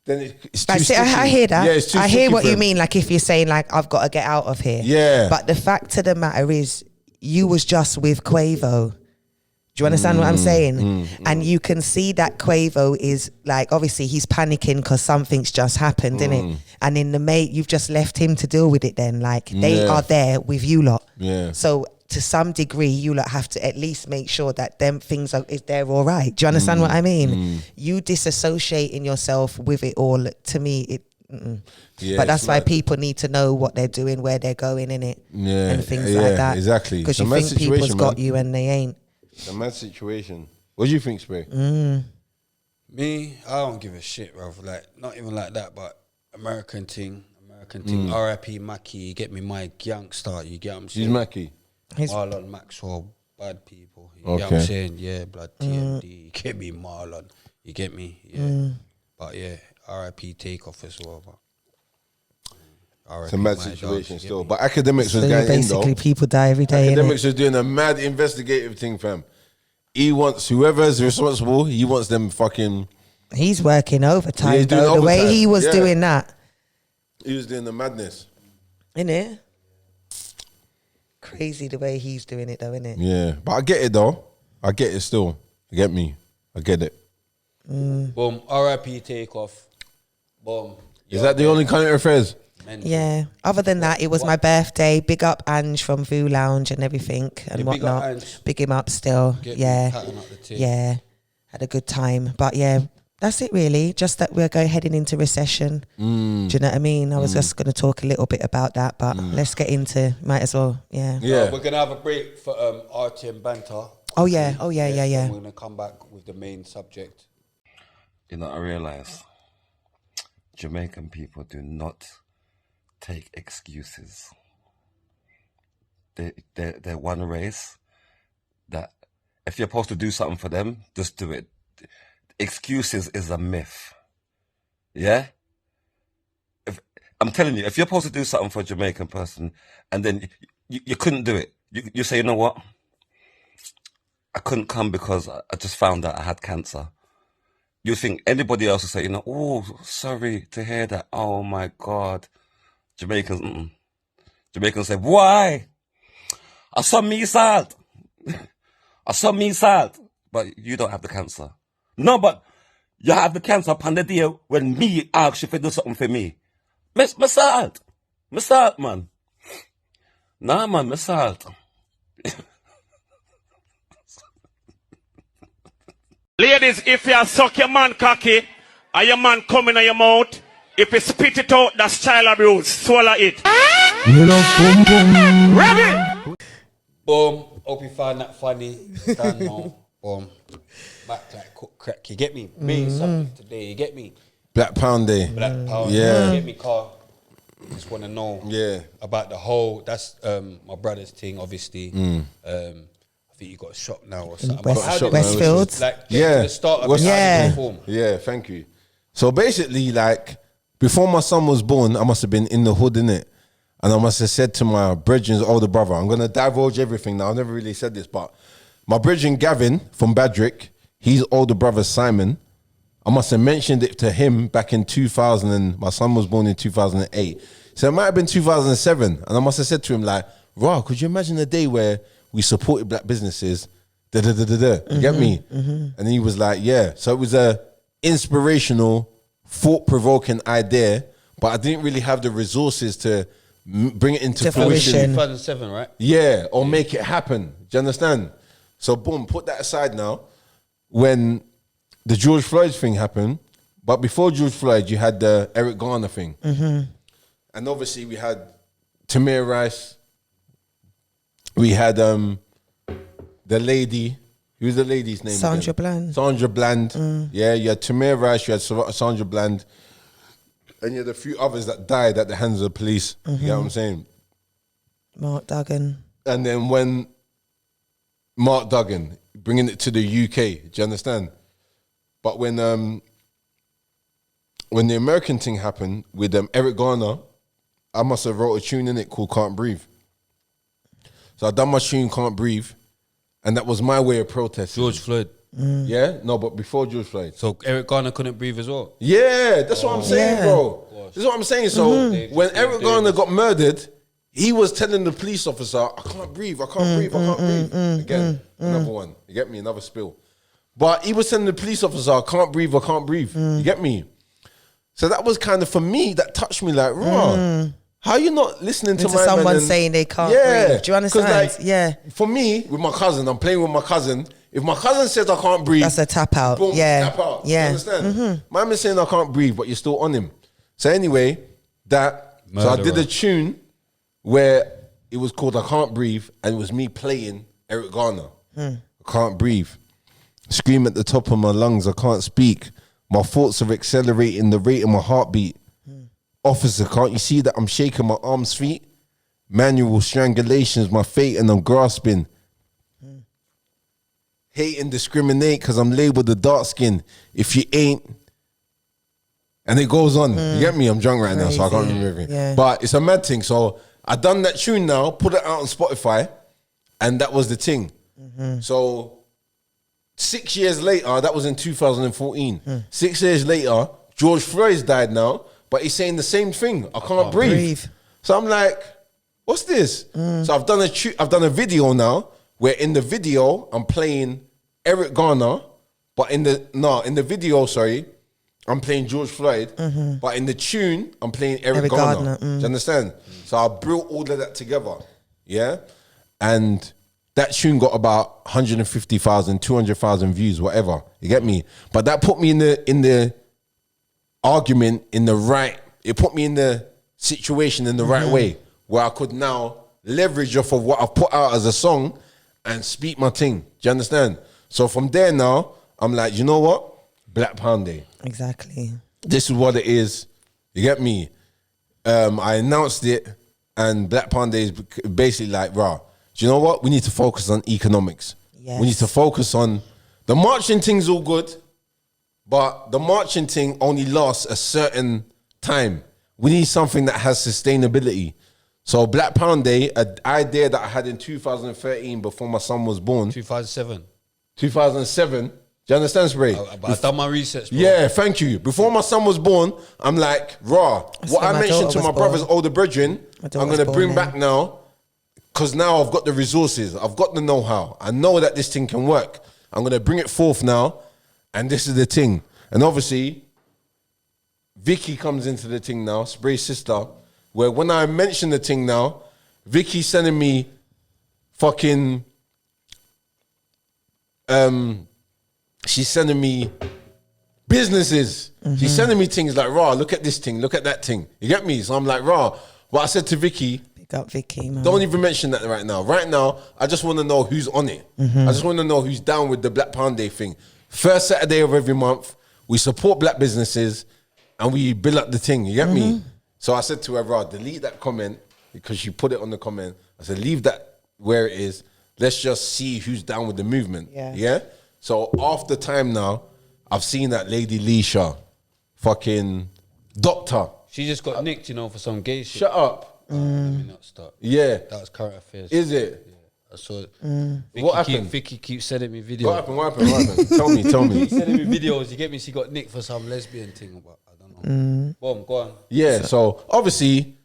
then it's too I see, I sticky. hear that. Yeah, it's too I hear sticky what for you him. mean. Like if you're saying like I've got to get out of here. Yeah. But the fact of the matter is, you was just with Quavo. Do you understand what I'm saying? And you can see that Quavo is like, obviously he's panicking because something's just happened, innit? And in the mate, you've just left him to deal with it then. Like they Yeah. are there with you lot. Yeah. So to some degree, you lot have to at least make sure that them things is they're all right. Do you understand what I mean? You disassociating yourself with it all, to me, Yeah, but that's it's why mad. people need to know what they're doing, where they're going in it, Yeah, and things yeah, like that. exactly. Because It's a you mad think people's situation, got man. you and they ain't. It's a mad situation. What do you think, Spray? Me, I don't give a shit, bro. Like, not even like that, but American thing. R.I.P. Mackie, you get me, my youngster, you get what I'm She's saying? Mackie. His- Marlon Maxwell, bad people. You get what I'm Okay. saying? Yeah, blood TMD. You get me, Marlon. You get me? Yeah. But yeah, RIP Takeoff as well. But It's a mad RIP situation Dogs, you still. get me? But academics So was going in though. basically, people die every day. Academics Innit? was doing a mad investigative thing, fam. He wants whoever's responsible. He wants them fucking. He's working overtime. Yeah, he's doing though. The way overtime, he was yeah. doing that, He was doing the madness. innit? Crazy the way he's doing it, though, innit? Yeah, but I get it though. I get it still. You get me? I get it. Boom. RIP Takeoff. Boom. Is that the only current affairs? Mental. Yeah. Other than that, it was my birthday. Big up Ange from Voo Lounge and everything and Yeah, big up whatnot. Ange. Big him up still. Get me Yeah. patting up the tip. Yeah. Had a good time. But yeah, that's it really. Just that we're heading into recession. Do you know what I mean? I was just going to talk a little bit about that, but let's get into, might as well. Yeah. Yeah. We're gonna have a break for RTM banter. Oh yeah. Oh yeah, yeah, And yeah. we're gonna come back with the main subject. You know, I realize Jamaican people do not take excuses. They're one race that if you're supposed to do something for them, just do it. Excuses is a myth. Yeah? I'm telling you, if you're supposed to do something for a Jamaican person and then you couldn't do it, you say, you know what? I couldn't come because I just found out I had cancer. You think anybody else would say, you know, oh, sorry to hear that. Oh my God. Jamaicans say, why? I saw me salt. I saw me salt. But you don't have the cancer. No, but you have the cancer upon the day when me ask you to do something for me. Me salt. Me salt, man. Nah, man, me salt. Ladies, if you suck your man cocky, and your man coming in your mouth, if you spit it out, that's child abuse. Swallow it. Ready? Boom. Hope you find that funny. Stand now. Boom. Back like cook crack. You get me? Main subject today. You get me? Black Pound Day. Black power. Yeah. You get me, car? Just want to know. Yeah. About the whole. That's my brother's thing, obviously. I think you got shot now or something. West- But how did Westfield? this, like, get Yeah. to the start of West- it, how did Yeah. it perform? Yeah, thank you. So basically, like, before my son was born, I must have been in the hood, innit? And I must have said to my brethren's older brother, I'm going to divulge everything now. I've never really said this, but my brethren Gavin from Badrick, his older brother Simon, I must have mentioned it to him back in 2000, and my son was born in 2008. So it might have been 2007. And I must have said to him, like, Rah, could you imagine a day where we supported black businesses? Da, da, da, da, da. You get me? And he was like, yeah. So it was a inspirational, thought-provoking idea, but I didn't really have the resources to bring it into To fruition. fruition. 2007, right? Yeah, or make it happen. Do you understand? So boom, put that aside now. When the George Floyd thing happened, but before George Floyd, you had the Eric Garner thing. And obviously we had Tamir Rice. We had the lady, who's the lady's name? Sandra again? Bland. Sandra Bland. Yeah, you had Tamir Rice, you had Sandra Bland. And you had a few others that died at the hands of the police. You know what I'm saying? Mark Duggan. And then when Mark Duggan, bringing it to the UK, do you understand? But when the American thing happened with Eric Garner, I must have wrote a tune in it called Can't Breathe. So I done my tune Can't Breathe, and that was my way of protesting. George Floyd. Yeah? No, but before George Floyd. So Eric Garner couldn't breathe as well. Yeah, that's what I'm saying, Yeah. bro. This is what I'm saying. So when Eric Garner got murdered, he was telling the police officer, I can't breathe, I can't breathe, I can't breathe. Again, another one. You get me? Another spill. But he was telling the police officer, I can't breathe, I can't breathe. You get me? So that was kind of, for me, that touched me like, raw. How you not listening to Into my someone man and- saying they can't breathe. Do you 'cause, understand? Yeah. For me, with my cousin, I'm playing with my cousin. If my cousin says I can't breathe, That's a tap out. boom, Yeah. tap out. Yeah. You understand? My man saying I can't breathe, but you're still on him. So anyway, so I did Murderer. a tune where it was called I Can't Breathe, and it was me playing Eric Garner. I can't breathe. Scream at the top of my lungs, I can't speak. My thoughts are accelerating the rate of my heartbeat. Officer, can't you see that I'm shaking my arms, feet? Manual strangulation's my fate and I'm grasping. hate and discriminate because I'm labeled the dark skin. If you ain't, and it goes on. You get me? I'm drunk right now, so I can't Crazy. remember everything. Yeah. But it's a mad thing. So I done that tune now, put it out on Spotify, and that was the thing. So 6 years later, that was in 2014. 6 years later, George Floyd's died now, but he's saying the same thing. I can't breathe. So I'm like, what's this? So I've done a video now where in the video I'm playing Eric Garner, but in the video, sorry, I'm playing George Floyd, but in the tune I'm playing Eric Garner. Do you understand? So I brought all of that together, yeah, and that tune got about 150,000, 200,000 views, whatever. You get me? But that put me in the argument in the right. It put me in the situation in the right way where I could now leverage off of what I've put out as a song and speak my thing. Do you understand? So from there now, I'm like, you know what? Black Pound Day. Exactly. This is what it is. You get me? I announced it, and Black Pound Day is basically like, rah, do you know what? We need to focus on economics. Yes. We need to focus on the marching thing's all good, but the marching thing only lasts a certain time. We need something that has sustainability. So Black Pound Day, an idea that I had in 2013 before my son was born. 2007. 2007. Do you understand, Spray? But I've done my research, bro. Yeah, thank you. Before my son was born, I'm like, raw. What I my mentioned daughter to my was brother's born. older brethren, My I'm daughter going to was bring born back now, because now I've got the resources. I've got the know-how. I know that this thing can work. I'm going to bring it forth now, and this is the thing. And obviously, Vicky comes into the thing now, Spray's sister, where when I mention the thing now, Vicky's sending me fucking... she's sending me businesses. She's sending me things like, rah, look at this thing, look at that thing. You get me? So I'm like, rah. But I said to Vicky, Pick up Vicky, man. don't even mention that right now. Right now, I just want to know who's on it. I just want to know who's down with the Black Pound Day thing. First Saturday of every month, we support black businesses and we build up the thing. You get me? So I said to her, rah, delete that comment because she put it on the comment. I said, leave that where it is. Let's just see who's down with the movement. Yeah? So after time now, I've seen that Lady Leisha, fucking doctor. She just got nicked, you know, for some gay shit. Shut up. Let me not start. Yeah. That was current affairs. Is it? Yeah, I saw it. What happened? Vicky keeps sending me videos. What happened? Tell me. Keeps sending me videos. You get me? She got nicked for some lesbian thing. But I don't know. Boom, go on. Yeah, so obviously,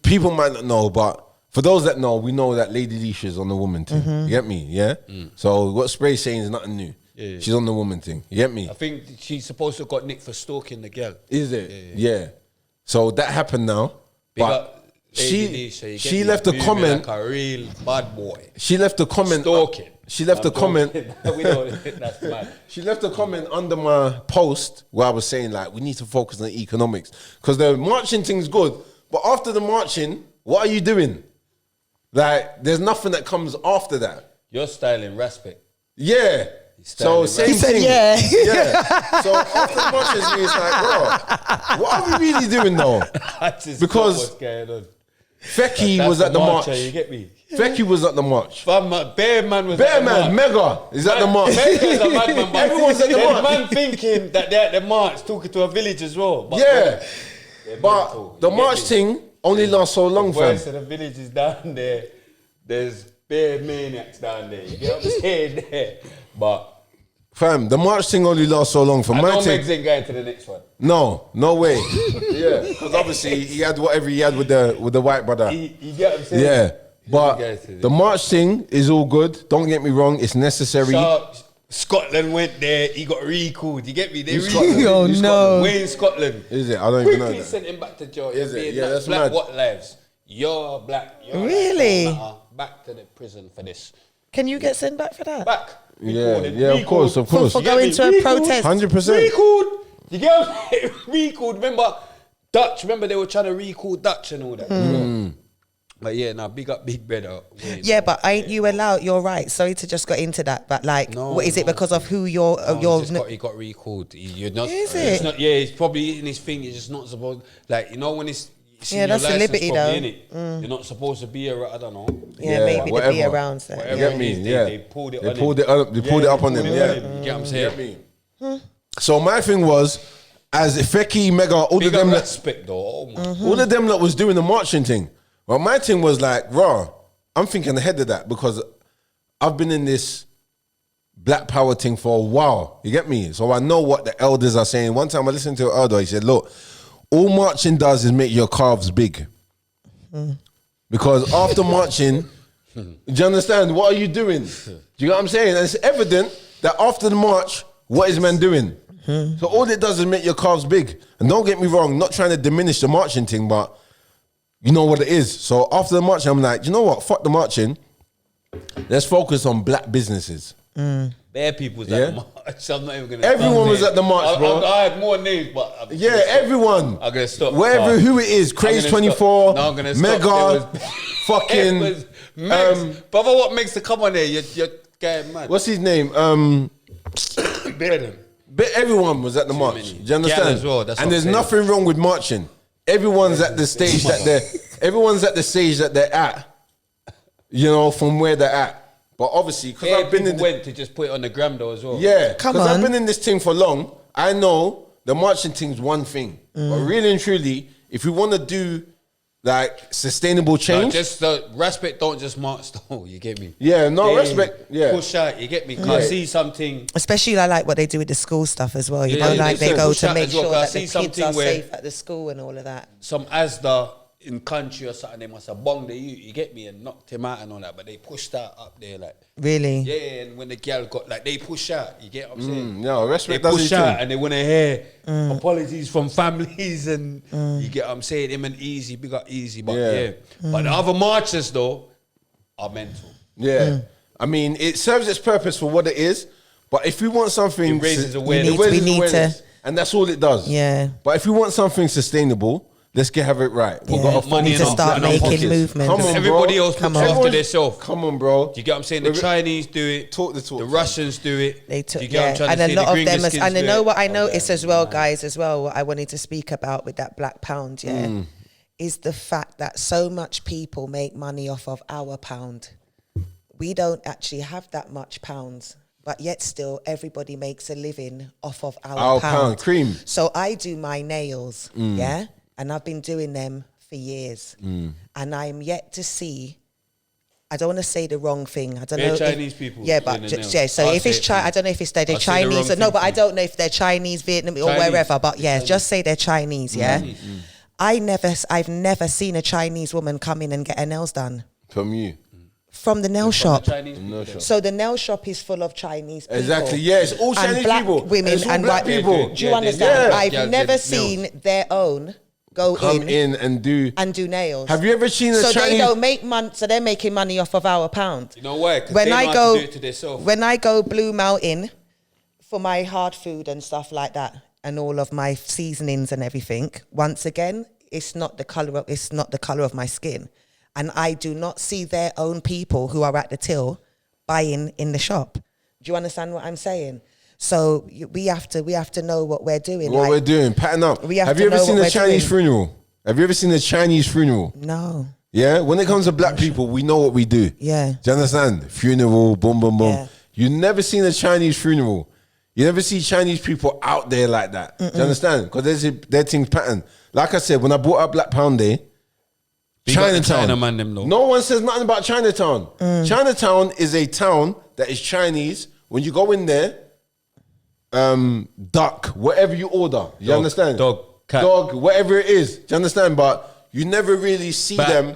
people might not know, but for those that know, we know that Lady Leisha is on the woman thing. You get me? Yeah? So what Spray's saying is nothing new. Yeah. She's on the woman thing. You get me? I think she's supposed to have got nicked for stalking the girl. Is it? Yeah. So that happened now. Big But up Lady Leisha, you get she me? left a Moving comment. like a real bad boy. She left a comment. Stalking. She left a comment. We know that's mad. She left a comment under my post where I was saying like we need to focus on economics because the marching thing's good, but after the marching, what are you doing? Like, there's nothing that comes after that. You're styling respect. Yeah. So standing same He said, thing. yeah. Yeah. So after the marching, it's like, bro, what are we really doing though? Because what's going on. Fecky That's was at the march. You get me? Fecky was at the march. Bear Man was Bear at the Man, march. Mega is at the march. Mega's a madman, but Everyone's at the there's march. man thinking that they're at the march talking to a village as well. But Yeah. they're But mental. the You get march me? thing only lasts so long, fam. Voice of the village is down there. There's bear maniacs down there. You get what I'm saying there? But Fam, the march thing only lasts so long. For I my know take, Megs ain't going to the next one. no way. Yeah, because obviously he had whatever he had with the white brother. You get what I'm saying? Yeah, but goes to the march thing is all good. Don't get me wrong, it's necessary. Scotland went there. He got recalled. You get me? They Who's recalled Scotland? Oh, Who's no. Scotland? Wayne Scotland. Is it? I don't even know Quickly that. sent him back to jail. Is it? Being Yeah, that that's black mad. what lives? You're black. You're Really? Black. Back to the prison for this. Can you get sent back for that? Back. Yeah, Recorded. yeah, of course, of course. For You get going me? to a Recalled. protest. 100%. Recalled. You get what I'm saying? Recalled. Remember Dutch? Remember they were trying to recall Dutch and all that. But yeah, now big up Big Brother. Wayne. Yeah, but ain't you allowed? You're right. Sorry to just got into that, but like, No, what is it no. because of who you're? He got recalled. You're not. Is It's it? not, yeah, he's probably eating his thing. You're just not supposed. Like you know when it's it's Yeah, in your that's a license liberty, probably, though. innit? You're not supposed to be a, I don't know. Yeah, maybe whatever. the be around that. Whatever You get it me? is, Yeah. They pulled it They on pulled him. it up. They pulled it up on him. pulled Yeah. it on him. You get what I'm saying? So my thing was, as Feki, Mega, all Big of them, up respect though. Oh my. all of them that was doing the marching thing. Well, my thing was like, raw. I'm thinking ahead of that because I've been in this black power thing for a while. You get me? So I know what the elders are saying. One time I listened to an elder. He said, "Look, all marching does is make your calves big, because after marching, do you understand? What are you doing? Do you know what I'm saying? And it's evident that after the march, what is man doing? So all it does is make your calves big. And don't get me wrong, not trying to diminish the marching thing, but you know what it is. So after the marching, I'm like, you know what? Fuck the marching. Let's focus on black businesses. Bare people's Yeah. at the march. I'm not even gonna. Everyone was at the march, bro. I had more names, but I'm Yeah, gonna stop. everyone. I'm gonna stop. Wherever, who it is, I'm Craze gonna 24, stop. No, I'm gonna stop. Mega, There was- fucking, It was Megs. Brother, what makes to come on there? You're getting mad. what's his name? But everyone was at the march. many. Do you understand? Gal as well, that's and what there's I'm saying. nothing wrong with marching. Everyone's at the stage that they're at. You know, from where they're at. But obviously, because Bare I've been people in the, went to just put it on the gram though as well. yeah, Come because I've on. been in this thing for long. I know the marching thing's one thing, but really and truly, if we want to do like sustainable Like, change, just respect. Don't just march though. You get me? yeah, no respect, yeah. Push out. You get me? Cause Yeah. I see something. Especially I like what they do with the school stuff as well. You Yeah, know, yeah, like they listen, go push to out make as well, sure 'cause I that the see kids something are where- safe at the school and all of that. Some Asda in country or something, they must have bonged the you get me, and knocked him out and all that, but they pushed out up there like, Really? yeah, and when the girl got, like, they push out, you get what I'm saying? no, They respect does push his out thing. and they want to hear apologies from families and you get what I'm saying? Him and Easy, big up Easy, but Yeah. But the other marchers though are mental. Yeah. I mean, it serves its purpose for what it is, but if we want something... It raises to- awareness. it raises We need awareness, to- and that's all it does. Yeah. But if we want something sustainable, let's have it right. We've Yeah. got to Money We need to in our- start in our making pockets. movements. Come on, Everybody bro. else Come looks on. after Everyone's- themselves. Come on, bro. Do you get what I'm saying? The Chinese do it. Talk the talk. The Russians do it. They took, Do you get what I'm yeah, trying and to a say? lot The of them, Gringos and I do know it. what I noticed as well, guys, as well. What I wanted to speak about with that black pound, is the fact that so much people make money off of our pound. We don't actually have that much pounds, but yet still everybody makes a living off of our Pound cream. So I do my nails, yeah, and I've been doing them for years, and I'm yet to see. I don't want to say the wrong thing. I don't They're know. Chinese people Yeah, doing but the nails. yeah. So I'll if it's say it, I don't know if it's they're I'll say the Chinese wrong or no, thing but I to you. don't know if they're Chinese, Vietnamese, or Chinese. wherever. But yeah, Chinese. just say they're Chinese. Yeah. I've never seen a Chinese woman come in and get her nails done From you. from the nail shop. The Chinese people. So the nail shop is full of Chinese people. Exactly. Yeah, it's all And Chinese black people. women It's all and black white people. Do you Yeah, understand? yeah. I've Yeah, never nails. seen their own go Come in in and do... and do nails. Have you ever seen a So Chinese... they don't make money. So they're making money off of our pound. You know why? 'Cause When they I know how go, to do it to themselves. when I go Blue Mountain for my hard food and stuff like that, and all of my seasonings and everything, once again, it's not the color of my skin, and I do not see their own people who are at the till buying in the shop. Do you understand what I'm saying? So we have to know what we're doing. What like, we're doing, pattern up. We have Have to you ever know seen what a we're Chinese doing. funeral? Have you ever seen a Chinese funeral? No. Yeah? When it comes to black people, we know what we do. Yeah. Do you understand? Funeral, boom, boom, boom. Yeah. You never seen a Chinese funeral. You never see Chinese people out there like that. Do you understand? Because their thing's pattern. Like I said, when I bought up Black Pound Day, Big up the Chinatown. Chinaman them though. No one says nothing about Chinatown. Chinatown is a town that is Chinese. When you go in there, duck, whatever you order. You Dog, understand? dog, cat. Dog, whatever it is. Do you understand? But you never really see Bat. them.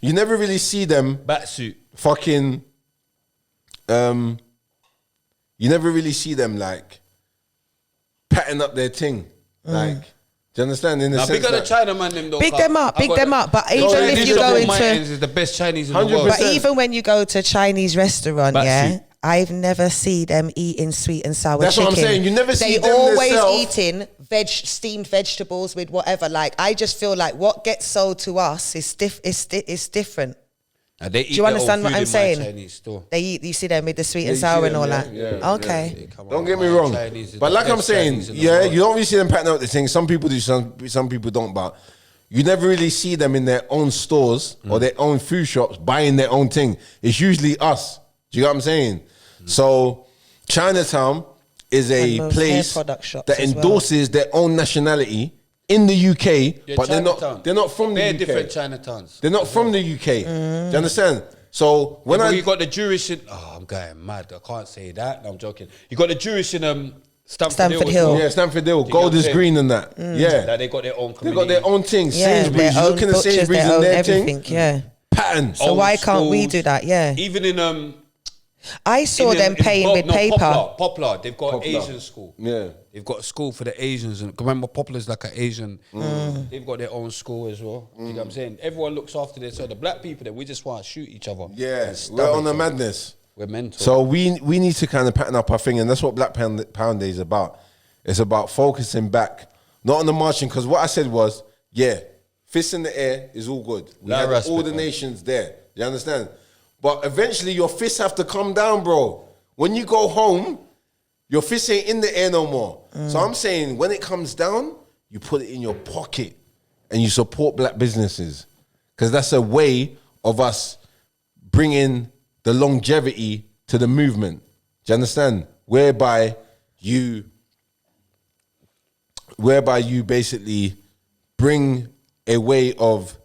You never really see them Batsuit. fucking you never really see them like patting up their thing. Like, do you understand? In the Now, sense big up the that, Chinaman them though. Big cause them up, I big got them the- up. But Yo, even if these you are go all into my ends is the best Chinese in the world. 100%. But even when you go to a Chinese restaurant, Back yeah, seat. I've never seen them eating sweet and sour That's chicken. what I'm saying. You never see They them always themselves. eating steamed vegetables with whatever. Like, I just feel like what gets sold to us is different. Now, they eat you their understand own what food I'm in my saying? Chinese store. They eat. You see them with the sweet and you sour see and them, all yeah, that. yeah, Okay. Come don't on, get me man. wrong. Chinese is But the like I'm best saying, Chinese in the yeah, world. you don't really see them patting out the thing. Some people do, some people don't. But you never really see them in their own stores or their own food shops buying their own thing. It's usually us. Do you know what I'm saying? So Chinatown is a And most place hair product shops that as well. endorses their own nationality in the UK, Yeah, but Chinatown. they're not from the They're UK. different Chinatowns. They're not from the UK. Do you understand? So when Well, I you got the Jewish in, I'm going mad. I can't say that. No, I'm joking. You got the Jewish in Stamford Hill. yeah, Stamford Hill, You gold get what is I'm green and that. Yeah, That they got their own they community. got their own thing. Yeah, Sainsbury's, their you own looking at butchers, Sainsbury's their and own their everything. thing. Yeah. Patterns. So Own why can't we schools. do that? Yeah. Even in I saw them paying with paper. Poplar. They've got Poplar. Asian school. Yeah. They've got a school for the Asians. And remember, Poplar's like an Asian. They've got their own school as well. You know what I'm saying? Everyone looks after their. So the black people, then we just want to shoot each other. Yeah, and stab we're on each the other. madness. We're mental. So we need to kind of pattern up our thing, and that's what Black Pound Day is about. It's about focusing back, not on the marching, because what I said was, yeah, fists in the air is all good. We Nah, had respect, all the man. nations there. You understand? But eventually your fists have to come down, bro. When you go home, your fists ain't in the air no more. So I'm saying when it comes down, you put it in your pocket and you support black businesses, because that's a way of us bringing the longevity to the movement. Do you understand? Whereby you basically bring a way of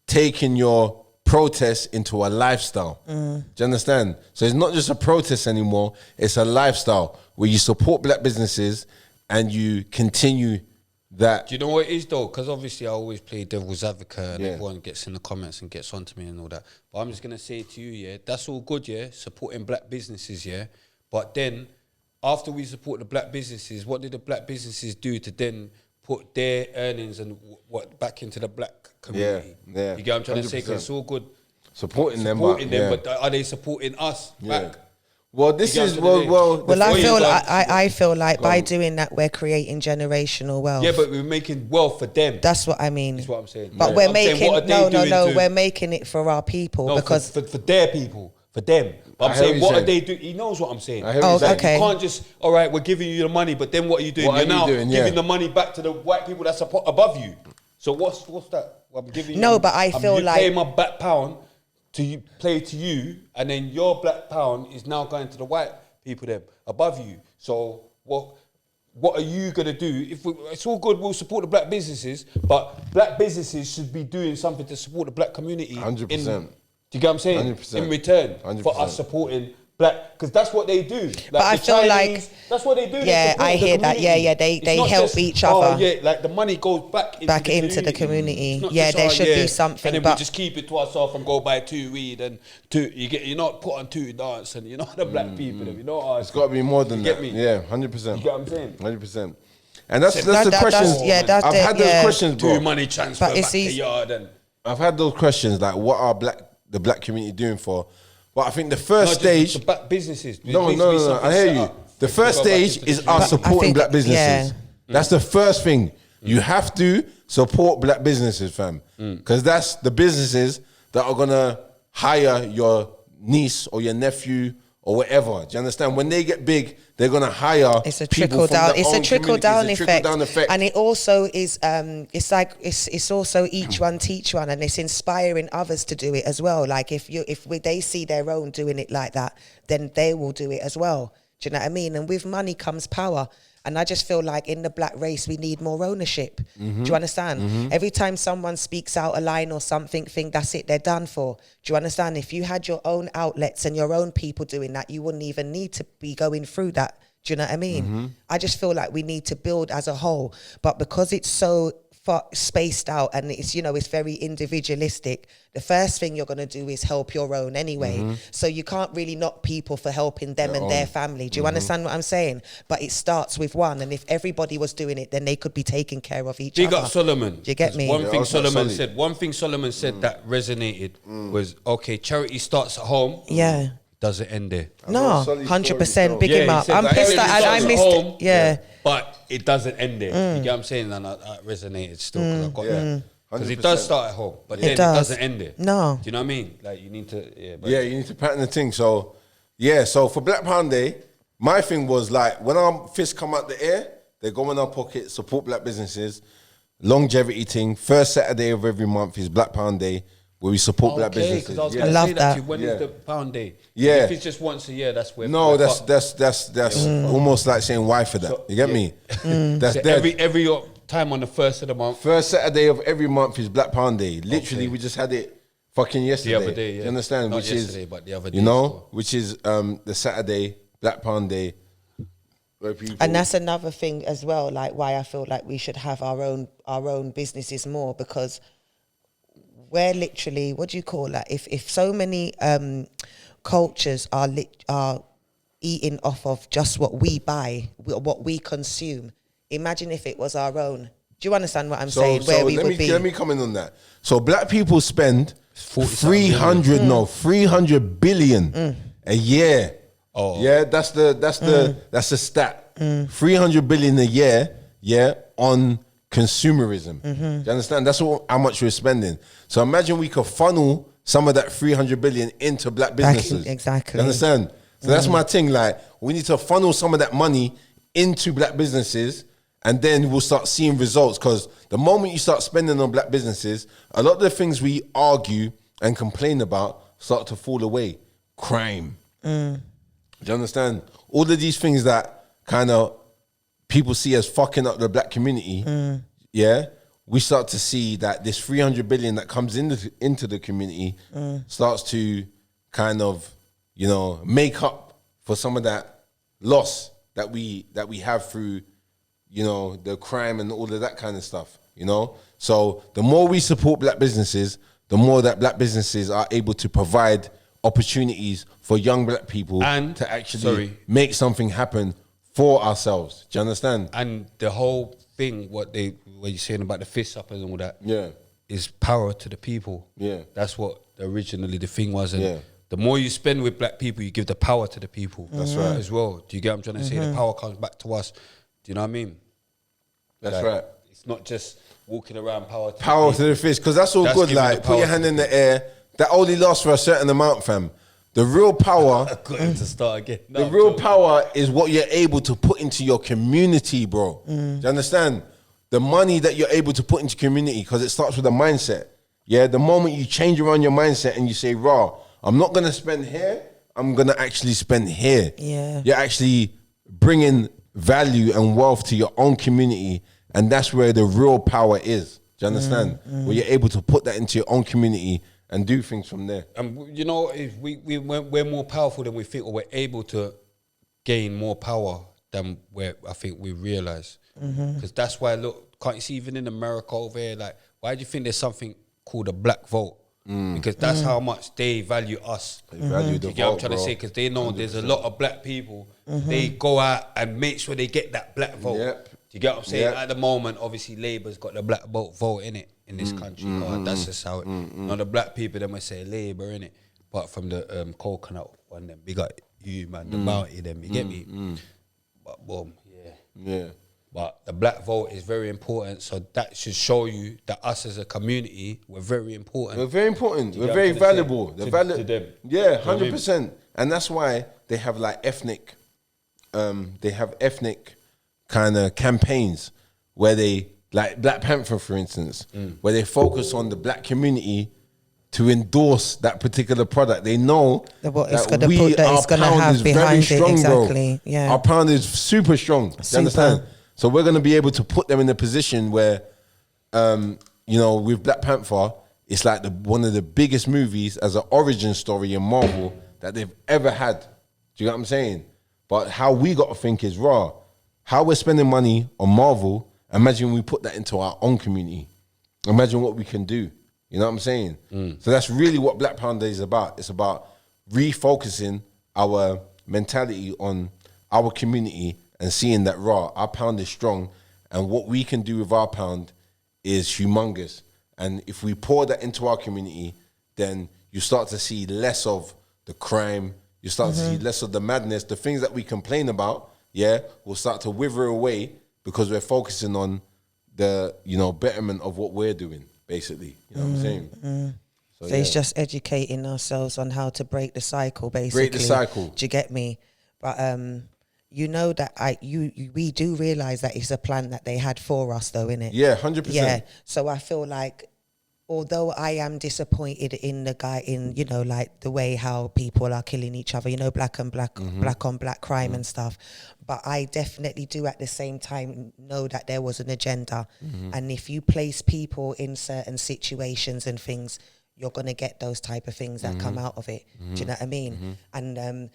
taking your protest into a lifestyle. Do you understand? So it's not just a protest anymore, it's a lifestyle where you support black businesses and you continue that. Do you know what it is though? Because obviously I always play devil's advocate and Yeah. everyone gets in the comments and gets onto me and all that. But I'm just going to say to you, yeah, that's all good, yeah, supporting black businesses, yeah. But then after we support the black businesses, what did the black businesses do to then put their earnings and what back into the black community? Yeah, You get what I'm trying to say? 100%. 'Cause it's all good Supporting them, but are they supporting us back? Well, this You get is what I'm well. saying? Well, I Before you feel go- I feel like by doing that we're creating generational wealth. Yeah, but we're making wealth for them. That's what I mean. That's what I'm saying. But Yeah. we're I'm saying, making what are they doing to- we're making it for our people No, because for their people, for them. But I I'm hear saying, what what you're are they doing? He knows what I'm saying. I hear what you're saying. okay. You can't just, all right, we're giving you the money, but then what are you doing? What You're are you now doing? Yeah. giving the money back to the white people that's above you. So what's that? Well, I'm giving No, you, but I feel like- paying my black pound to you, play to you, and then your black pound is now going to the white people there above you. So what are you gonna do? It's all good, we'll support the black businesses, but black businesses should be doing something to support the black community. 100%. Do you get what I'm saying? 100%. In return 100%. for us supporting black, because that's what they do. Like But I the feel like- Chinese, that's what they do. They Yeah, support I the hear that. Yeah, community. yeah, they It's not help just, each Oh other. yeah, like the money goes back into the community. It's not Yeah, just, there should be something, and then but- we just keep it to ourselves and go buy two weed and you're not put on two dance and you're not the black people. You know, It's got to be more than You that. get me? Yeah, 100%. You get what I'm saying? 100%. And that's the That- questions. that's I've it, had those yeah. questions, bro. Do money transfer But it's back to easy- yard and. I've had those questions like, what are the black community doing for? But I think the No, first just stage. the back businesses. There No, needs to be no. something I hear set you. up The to first go back stage into the is us community. I supporting think- black businesses. yeah. That's the first thing. You have to support black businesses, fam. Because that's the businesses that are gonna hire your niece or your nephew or whatever. Do you understand? When they get big, they're gonna hire. It's a people trickle from down. their It's a own trickle down community. It's a effect. trickle-down effect. And it also is. It's like it's also each one teach one, and it's inspiring others to do it as well. Like if they see their own doing it like that, then they will do it as well. Do you know what I mean? And with money comes power. And I just feel like in the black race, we need more ownership. Do you understand? Every time someone speaks out a line or something, think that's it, they're done for. Do you understand? If you had your own outlets and your own people doing that, you wouldn't even need to be going through that. Do you know what I mean? I just feel like we need to build as a whole. But because it's so spaced out and it's very individualistic, the first thing you're going to do is help your own anyway. So you can't really knock people for helping them and their family. Do you understand what I'm saying? But it starts with one, and if everybody was doing it, then they could be taking care of each Big other. up Solomon. Do you get me? One Yeah, thing that's Solomon solid. said. One thing Solomon said that resonated was, okay, charity starts at home. Yeah. Doesn't end there. No, solid 100%. story, Big Yeah, him he up. said I'm that pissed everything that I starts at missed home, it. Yeah. But it doesn't end there. You get what I'm saying? And that resonated still because I got that. Because it 100%. does start at home, but then it does. doesn't end there. No. Do you know what I mean? Like you need to, but Yeah, you need to pattern the thing. So, yeah, so for Black Pound Day, my thing was like, when our fists come out the air, they go in our pocket, support black businesses. longevity thing. First Saturday of every month is Black Pound Day, where we support black businesses. Because I was Yeah. going to love say that. that. To you. When is the pound day? Yeah. If it's just once a year, that's where. No, we're that's fucked. almost like saying why for that. So, you get yeah. me? That's So dead. every time on the first of the month. First Saturday of every month is Black Pound Day. Literally, we just had it fucking yesterday. other day, yeah. You understand? Not Which yesterday, is, but the other day you know, as well. which is the Saturday Black Pound Day. Where people, And that's another thing as well, like why I feel like we should have our own businesses more, because we're literally, what do you call that? If so many cultures are eating off of just what we buy, what we consume. Imagine if it was our own. Do you understand what I'm saying? Where we would be. Let me comment on that. So black people spend 40-something 300 billion a year. Oh. Yeah, that's the stat. 300 billion a year, yeah, on consumerism. Do you understand? That's how much we're spending. So imagine we could funnel some of that 300 billion into black businesses. Exactly. You understand? So that's my thing. Like, we need to funnel some of that money into black businesses, and then we'll start seeing results. Because the moment you start spending on black businesses, a lot of the things we argue and complain about start to fall away. Crime. Do you understand? All of these things that kind of people see as fucking up the black community, yeah, we start to see that this 300 billion that comes into the community starts to kind of, you know, make up for some of that loss that we have through, you know, the crime and all of that kind of stuff, you know? So the more we support black businesses, the more that black businesses are able to provide opportunities for young black people And- to actually sorry. make something happen for ourselves. Do you understand? And the whole thing, what you're saying about the fist uppers and all that, Yeah. is power to the people. Yeah. That's what originally the thing was. And Yeah. the more you spend with black people, you give the power to the people. That's right. As well. Do you get what I'm trying to say? The power comes back to us. Do you know what I mean? That's Like, right. It's not just walking around power to Power the to the fist, because that's all That's good. giving Like, the put your power hand to in the air. That only lasts for a certain amount, fam. The real power, Got him to start again. No, the I'm real joking. power is what you're able to put into your community, bro. Do you understand? The money that you're able to put into community, because it starts with a mindset. Yeah, the moment you change around your mindset and you say, "Raw, I'm not gonna spend here. I'm gonna actually spend here." Yeah. You're actually bringing value and wealth to your own community, and that's where the real power is. Do you understand? Where you're able to put that into your own community and do things from there. And you know, if we're more powerful than we think, or we're able to gain more power than I think we realize. Because that's why, look, can't you see even in America over here, like, why do you think there's something called a black vote? Because that's how much they value us. They value Do the you get what I'm vote, trying to bro. say? Because they know there's a lot of black people. They go out and make sure they get that black vote. Yep. Do you get what I'm saying? Yep. At the moment, obviously, Labour's got the black vote in it in this country. That's just how it. Now the black people, they might say Labour in it, but from the coconut one, them big up you man, the bounty, them. You get me? But boom, yeah. Yeah. But the black vote is very important, so that should show you that us as a community, we're very important. We're very important. You We're get very what I'm trying to valuable. say? They're To them. Yeah, what I mean? 100%. And that's why they have like ethnic kind of campaigns where they, like Black Panther, for instance, where they focus on the black community to endorse that particular product. They know What it's that gonna put, that our it's gonna pound have is very behind it, strong, exactly, bro. yeah. Our pound is super strong. Do you Super. understand? So we're going to be able to put them in a position where, you know, with Black Panther, it's like one of the biggest movies as an origin story in Marvel that they've ever had. Do you get what I'm saying? But how we got to think is raw. How we're spending money on Marvel, imagine we put that into our own community. Imagine what we can do. You know what I'm saying? So that's really what Black Pound Day is about. It's about refocusing our mentality on our community and seeing that raw, our pound is strong, and what we can do with our pound is humongous. And if we pour that into our community, then you start to see less of the crime, you start to see less of the madness, the things that we complain about, yeah, will start to wither away because we're focusing on the, you know, betterment of what we're doing, basically. You know what I'm saying? So it's just educating ourselves on how to break the cycle, basically. Break the cycle. Do you get me? But you know that we do realize that it's a plan that they had for us, though, innit? Yeah, 100%. Yeah. So I feel like, although I am disappointed in the guy, in, you know, like the way how people are killing each other, you know, black on black crime and stuff, but I definitely do at the same time know that there was an agenda. And if you place people in certain situations and things, you're going to get those type of things that come out of it. Do you know what I mean? And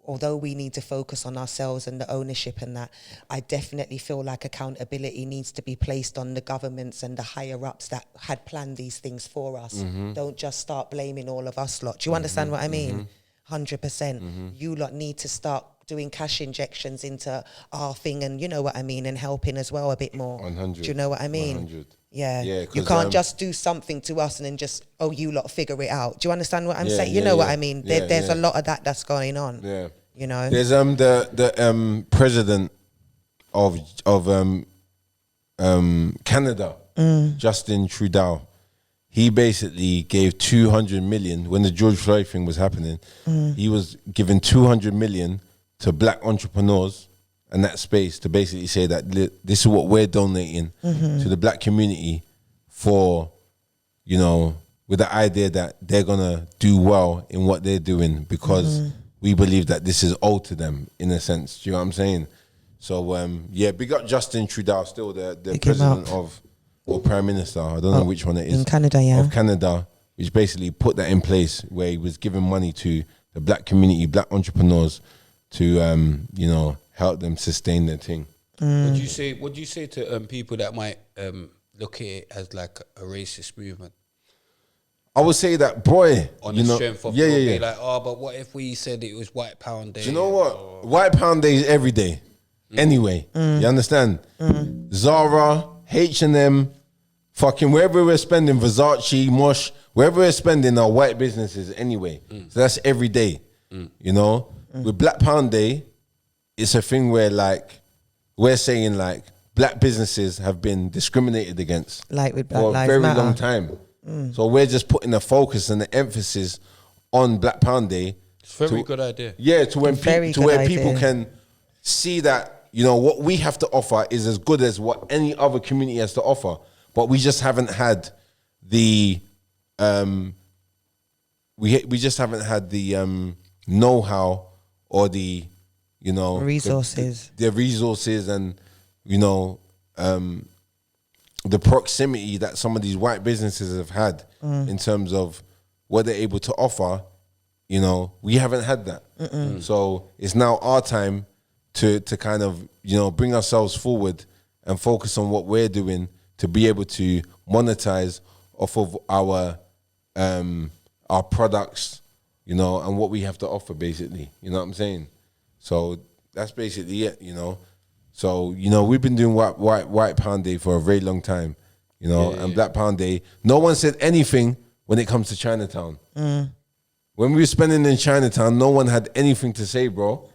although we need to focus on ourselves and the ownership and that, I definitely feel like accountability needs to be placed on the governments and the higher ups that had planned these things for us. Don't just start blaming all of us lot. Do you understand what I mean? 100%. You lot need to start doing cash injections into our thing, and you know what I mean, and helping as well a bit more. 100. Do you know what I mean? 100. Yeah. Yeah, You 'cause, can't just do something to us and then just, oh, you lot figure it out. Do you understand what I'm saying? You yeah, know what yeah. I mean? Yeah, There's yeah. a lot of that's going on. Yeah. You know? There's the president of Canada, Justin Trudeau. He basically gave 200 million when the George Floyd thing was happening. He was giving 200 million to black entrepreneurs and that space to basically say that this is what we're donating to the black community for, you know, with the idea that they're gonna do well in what they're doing because we believe that this is owed to them in a sense. Do you know what I'm saying? So yeah, big up Justin Trudeau, still the Big him president up. of, or prime minister, I don't know which one it is. in Canada, yeah. Of Canada, which basically put that in place where he was giving money to the black community, black entrepreneurs to, you know, help them sustain their thing. What do you say? What do you say to people that might look at it as like a racist movement I would say that, boy, on you the know, strength of yeah, people yeah, being yeah. like, oh, but what if we said it was White Pound Day? Do you know what? White Pound Day is every day. Anyway, you understand? Zara, H&M, fucking wherever we're spending, Versace, Mosh, wherever we're spending our white businesses anyway. So that's every day, you know? With Black Pound Day, it's a thing where like, we're saying like, black businesses have been discriminated against Like with Black for a Lives very Matter. long time. So we're just putting the focus and the emphasis on Black Pound Day. It's a very good idea. Yeah, to when Very to good where people idea. can see that, you know, what we have to offer is as good as what any other community has to offer, but we just haven't had the we just haven't had the know-how or the, you know, Resources. the resources and, you know, the proximity that some of these white businesses have had in terms of what they're able to offer. You know, we haven't had that. So it's now our time to kind of, you know, bring ourselves forward and focus on what we're doing to be able to monetize off of our products, you know, and what we have to offer basically. You know what I'm saying? So that's basically it, you know. So, you know, we've been doing White Pound Day for a very long time, you know, and Black Pound Day. No one said anything when it comes to Chinatown. When we were spending in Chinatown, no one had anything to say, bro.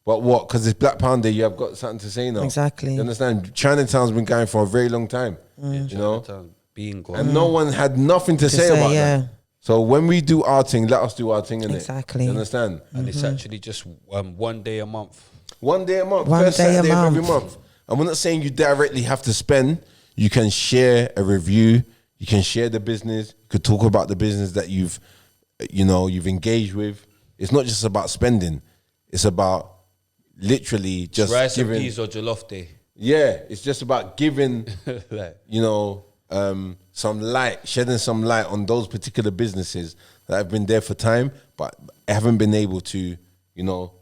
But what? Because it's Black Pound Day, you have got something to say now. Exactly. You understand? Chinatown's been going for a very long time, you know, Being gone. and no one had nothing to say about that. So when we do our thing, let us do our thing, innit? Exactly. You understand? And it's actually just 1 day a month. One day a month, One first day a Saturday of every month. month. And we're not saying you directly have to spend. You can share a review. You can share the business. You could talk about the business that you've engaged with. It's not just about spending. It's about literally just Rice and giving. peas or jollof day. Yeah, it's just about giving, Like, you know, some light, shedding some light on those particular businesses that have been there for time, but haven't been able to, you know,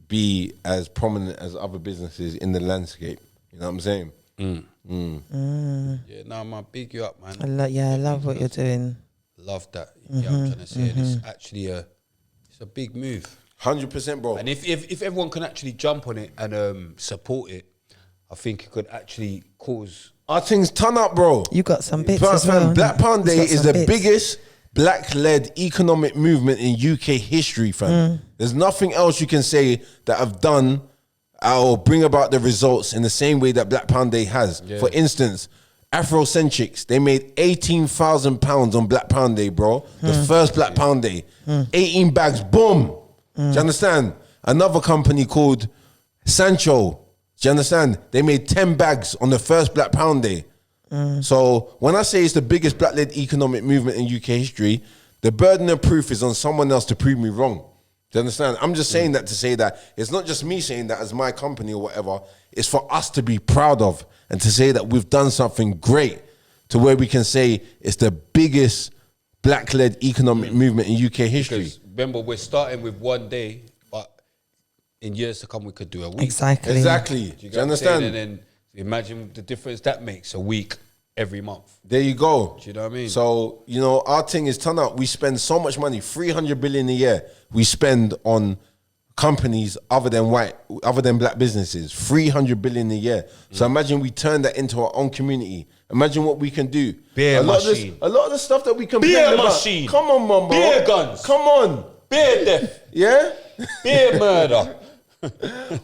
be as prominent as other businesses in the landscape. You know what I'm saying? yeah, no, man, big you up, man. I love what you're doing. Love that. You know what I'm trying to say? And it's actually it's a big move. 100%, bro. And if everyone can actually jump on it and support it, I think it could actually cause. Our things turn up, bro. You got some bits Fam, as well. Black Pound Day He's got is some the bits. biggest black-led economic movement in UK history, fam. There's nothing else you can say that have done or bring about the results in the same way that Black Pound Day has. For instance, Afrocentrics, they made £18,000 on Black Pound Day, bro. The first Black Pound Day. 18 bags, boom. Do you understand? Another company called Sancho. Do you understand? They made 10 bags on the first Black Pound Day. So when I say it's the biggest black-led economic movement in UK history, the burden of proof is on someone else to prove me wrong. Do you understand? I'm just saying that to say that it's not just me saying that as my company or whatever. It's for us to be proud of and to say that we've done something great to where we can say it's the biggest black-led economic movement in UK history. Because remember, we're starting with one day, but in years to come, we could do a week. Exactly. Exactly. Do you get what I'm understand? saying? And then imagine the difference that makes a week every month. There you go. Do you know what I mean? So, you know, our thing is turn out. We spend so much money, 300 billion a year. We spend on companies other than black businesses, 300 billion a year. So imagine we turn that into our own community. Imagine what we can do. Beer a machine. lot of the stuff that we complain Beer about. machine. Come on, Mumbo. Beer guns. Come on. Beer death. Yeah? Beer murder. No,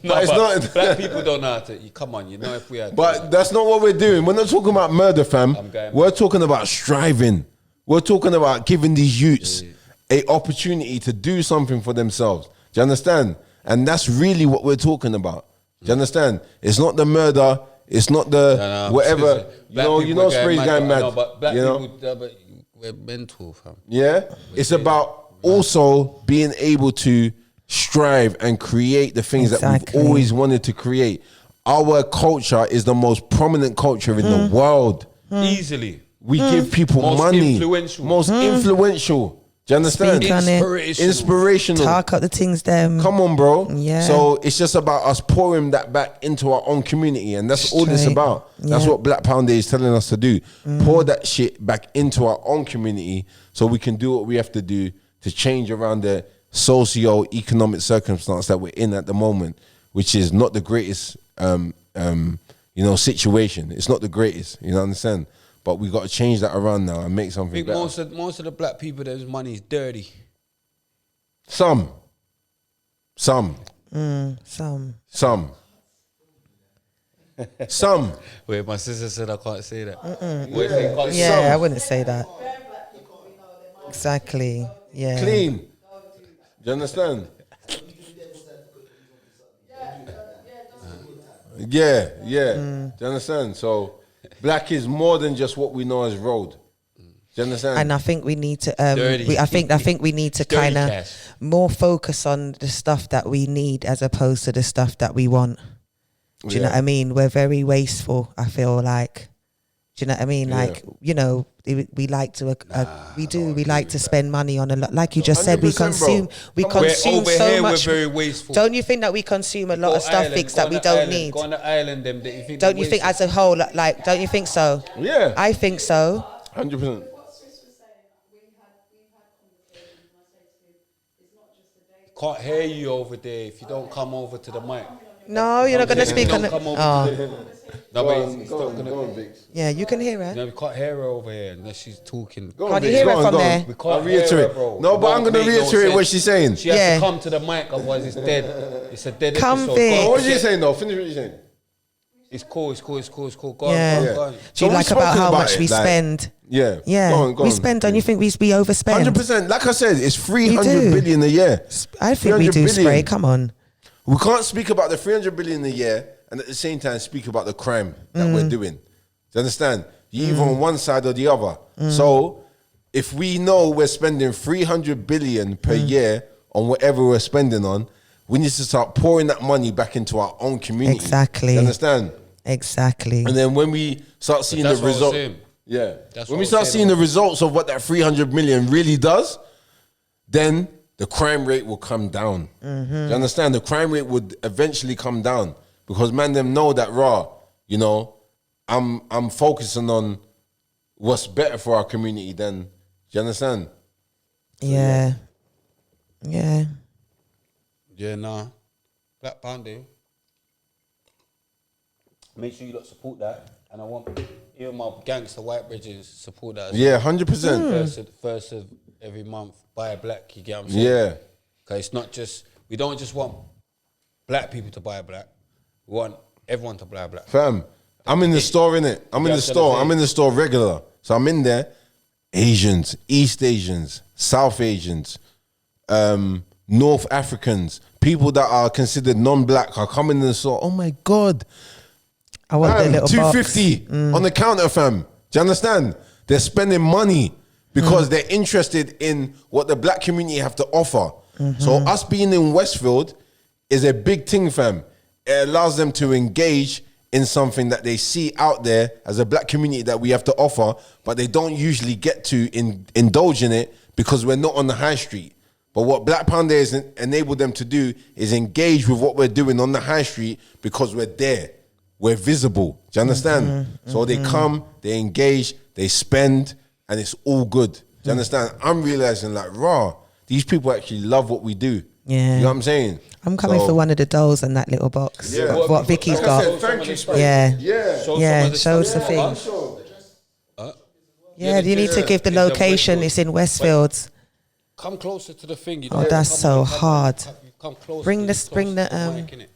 But it's not- black people don't know how to. Come on, you know if we had. But that's not what we're doing. We're not talking about murder, fam. going- We're talking about striving. We're talking about giving these youths a opportunity to do something for themselves. Do you understand? And that's really what we're talking about. Do you understand? It's not the murder. It's not the whatever. You know, Spray's going mad. No, but black you know? people, but we're mental, fam. Yeah, it's about also being able to strive and create the things that Exactly. we've always wanted to create. Our culture is the most prominent culture in the world. Easily. We give people Most money. influential. Most influential. Do you understand? Speak on it. Inspirational. Talk up the things them. Come on, bro. Yeah. So it's just about us pouring that back into our own community, and that's all it's Straight. about. That's Yeah. what Black Pound Day is telling us to do. Pour that shit back into our own community so we can do what we have to do to change around the socio-economic circumstance that we're in at the moment, which is not the greatest, situation. It's not the greatest, you know, understand? But we got to change that around now and make I something think better. most of the black people, their money is dirty. Some. Some. Wait, my sister said I can't say that. Wait, you can't Yeah, say- I wouldn't say that. Exactly. Yeah. Clean. Do you understand? Yeah. Do you understand? So, black is more than just what we know as road. Do you understand? And I think we need to. Dirty. I think we need to Dirty kind of cash. more focus on the stuff that we need as opposed to the stuff that we want. Do you know what I mean? We're very wasteful. I feel like. Do you know what I mean? Like, you know, we like to. We like to spend money on a lot. Like you just said, we 100%, bro. consume. We Come on. consume Over so here, much. we're very wasteful. Don't you think that we consume a lot Go of stuff island, fix go that on we the don't island, need? Go on the island, them. That you think Don't you think as a whole, like, don't you think so? Yeah. I think so. 100%. Can't hear you over there if you don't come over to the mic. No, you're not going to speak on Don't come it. over Oh, to the... No, but it's not gonna... yeah, you can hear her. No, we can't hear her over here unless she's talking. Can't you hear her from there? We I'll can't reiterate. hear her, bro. No, It but I'm won't going to make no reiterate what sense. she's saying. She has Yeah. to come to the mic, otherwise it's dead. It's a dead Come, episode. Vic. Go on, What was you get- saying, though? Finish what you're saying. It's cool. Go Yeah. on, go on. Do So you we've like about spoken how about much it, we like- spend? Yeah. Yeah, Go on, go we on. spend. Don't you think we overspend? 100%. Like I said, it's 300 do. billion a year. I think we 300 do. billion. Spray. Come on. We can't speak about the 300 billion a year and at the same time speak about the crime that we're doing. Do you understand? You're either on one side or the other. So if we know we're spending 300 billion per year on whatever we're spending on, we need to start pouring that money back into our own community. Exactly. You understand? Exactly. And then when we start seeing that's the what I was result, saying. yeah. That's When what we I start was saying seeing the results of what that 300 million really does, then the crime rate will come down. Do you understand? The crime rate would eventually come down because man them know that you know, I'm focusing on what's better for our community than, do you understand? Yeah. Yeah. Yeah, nah. Black Pound Day. Make sure you lot support that. And I want even my gangster white bridges support that as Yeah, 100%. First of every month, buy a black, you get what I'm saying? Yeah. Because it's not just, we don't just want black people to buy black. We want everyone to buy black. Fam, I'm in the store, innit? I'm in Yeah, the store. I'm I'm in the store regular. So I'm in there. Asians, East Asians, South Asians, North Africans, people that are considered non-black are coming in the store. Oh my God. I want the little box. $250 on the counter, fam. Do you understand? They're spending money because they're interested in what the black community have to offer. So us being in Westfield is a big thing, fam. It allows them to engage in something that they see out there as a black community that we have to offer, but they don't usually get to indulge in it because we're not on the high street. But what Black Pound has enabled them to do is engage with what we're doing on the high street because we're there. We're visible. Do you understand? So they come, they engage, they spend, and it's all good. Do you understand? I'm realizing like, raw, these people actually love what we do. Yeah. You know what I'm saying? I'm coming for one of the dolls in that little box. Yeah. What Vicky's Like I got. said, thank you, Spade. Yeah. Yeah. Yeah, show us the thing. Yeah, you need to give the location. It's in Westfields. Come closer to the thing. You Oh, know, that's so hard. Come closer. Bring Close the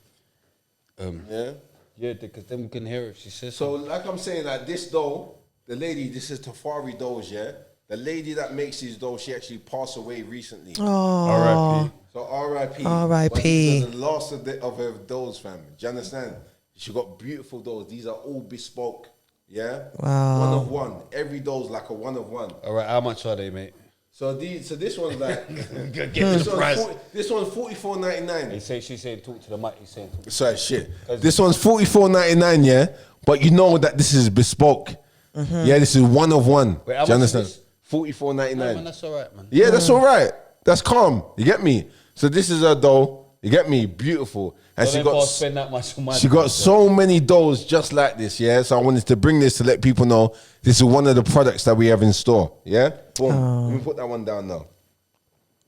Yeah. Yeah, because then we can hear if she says So like I'm saying, like this doll, the lady, this is Tafari dolls, yeah? The lady that makes these dolls, she actually passed away recently. Oh, So R.I.P. R.I.P.. But these are the last of her dolls, fam. Do you understand? She got beautiful dolls. These are all bespoke. Yeah? Wow. One of one. Every doll's like a one of one. All right, how much are they, mate? So this one's like this one's $44.99. She's saying talk to the mic. He's saying talk. Sorry, shit. This one's $44.99, yeah? But you know that this is bespoke. Yeah, this is one of one. Wait, how do you much is understand? this? $44.99. Man, that's all right, man. Yeah, that's all right. That's calm. You get me? So this is her doll. You get me? Beautiful. And Spend that much on my she got so many dolls just like this, yeah? So I wanted to bring this to let people know this is one of the products that we have in store, yeah? Boom. Let me put that one down now.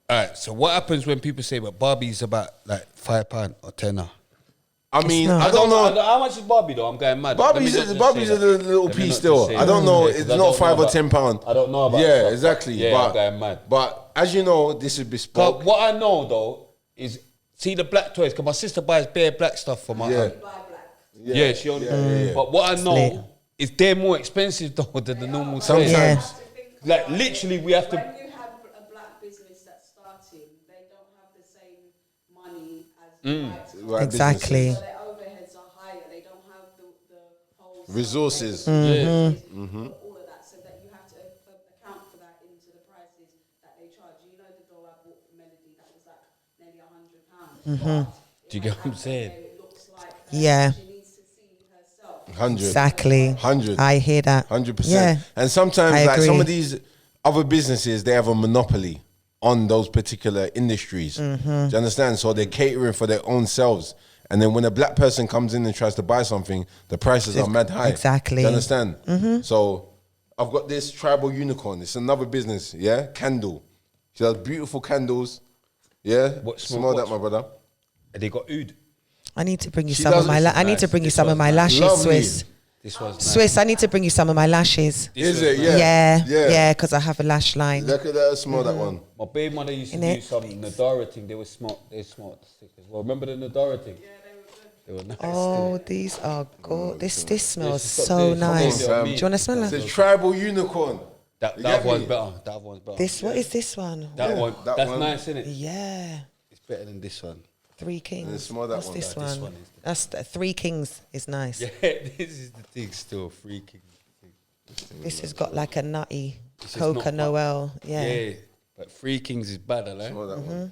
All right, so what happens when people say, but Barbie's about like £5 or £10? I mean, not. I don't know. How much is Barbie though? I'm going mad. Barbie's a little piece still. I don't know. It's not £5 or £10. I don't know about Yeah, stuff. exactly. Yeah, but, I'm going mad. But as you know, this is bespoke. But what I know though is see the black toys because my sister buys bare black stuff for my aunt. Yeah, she only. Yeah. But what I know Slate. is they're more expensive though than the normal toys. Sometimes. Yeah. Like literally, we have to. When you have a black business that's starting, they don't have the same money as the white. Exactly. So their overheads are higher. They don't have the whole Resources. Yeah. all of that, so that you have to account for that into the prices that they charge. You know, the doll I bought for Melody that was like nearly £100. Do you get what I'm saying? It looks like Yeah. she needs to see herself. 100. Exactly. 100. I hear that. 100%. Yeah. And sometimes, I like some agree. of these other businesses, they have a monopoly on those particular industries. Do you understand? So they're catering for their own selves. And then when a black person comes in and tries to buy something, the prices are mad high. Exactly. Do you understand? So I've got this tribal unicorn. It's another business, yeah? Candle. She does beautiful candles. Yeah? Smell that, my brother. And they got oud. I need to bring you She some of does- my. This I need to bring you some of my lashes, Lovely. Swiss. This was Swiss. I need to bring you some of my lashes. Is it? Yeah. Yeah, because I have a lash line. Look at that. Smell that one. My baby mother used to Innit? do some Nadara thing. They smart sick as well. Remember the Nadara thing? They were nice. Oh, these are good. This smells Stop so there. nice. Come on, Do you want to smell It's that? a tribal unicorn. That You get one's me? better. That one's better. This. What is this one? That one. that That's one. nice, isn't it? Yeah. It's better than this one. Three Kings. And smell that What's one. this Nah, one? this one is the- That's Three Kings is nice. Yeah, this is the thing. Still freaking. This has got like a nutty This is Coca not Noel. Yeah. Yeah. But Three Kings is bad, right? Smell that one.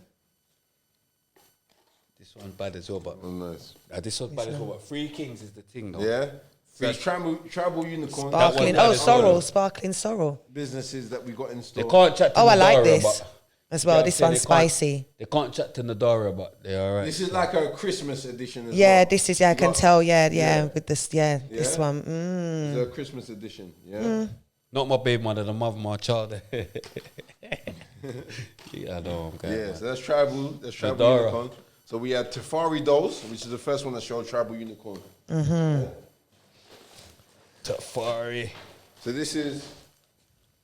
This one's bad as well, but Oh, nice. this one's bad as well. But Three Kings is the thing, though. Yeah. So it's tribal unicorn. Sparkling. one Oh, is good. sorrel. Sparkling sorrel. Businesses that we got in They store. can't chat to Oh, I Nadara, like this but as well. Yeah, This I'm one's saying spicy. they can't chat to Nadara, but they're alright. This is like a Christmas edition as Yeah, well. this is. Yeah, I You can got- tell. Yeah, Yeah. with this. Yeah, this Yeah? one. It's a Christmas edition. Yeah. Not my baby mother, the mother of my child. Yeah, I know. I'm going Yeah. mad. So that's tribal. That's tribal Nadara. unicorn. So we had Tafari dolls, which is the first one that showed tribal unicorn. Tafari. So this is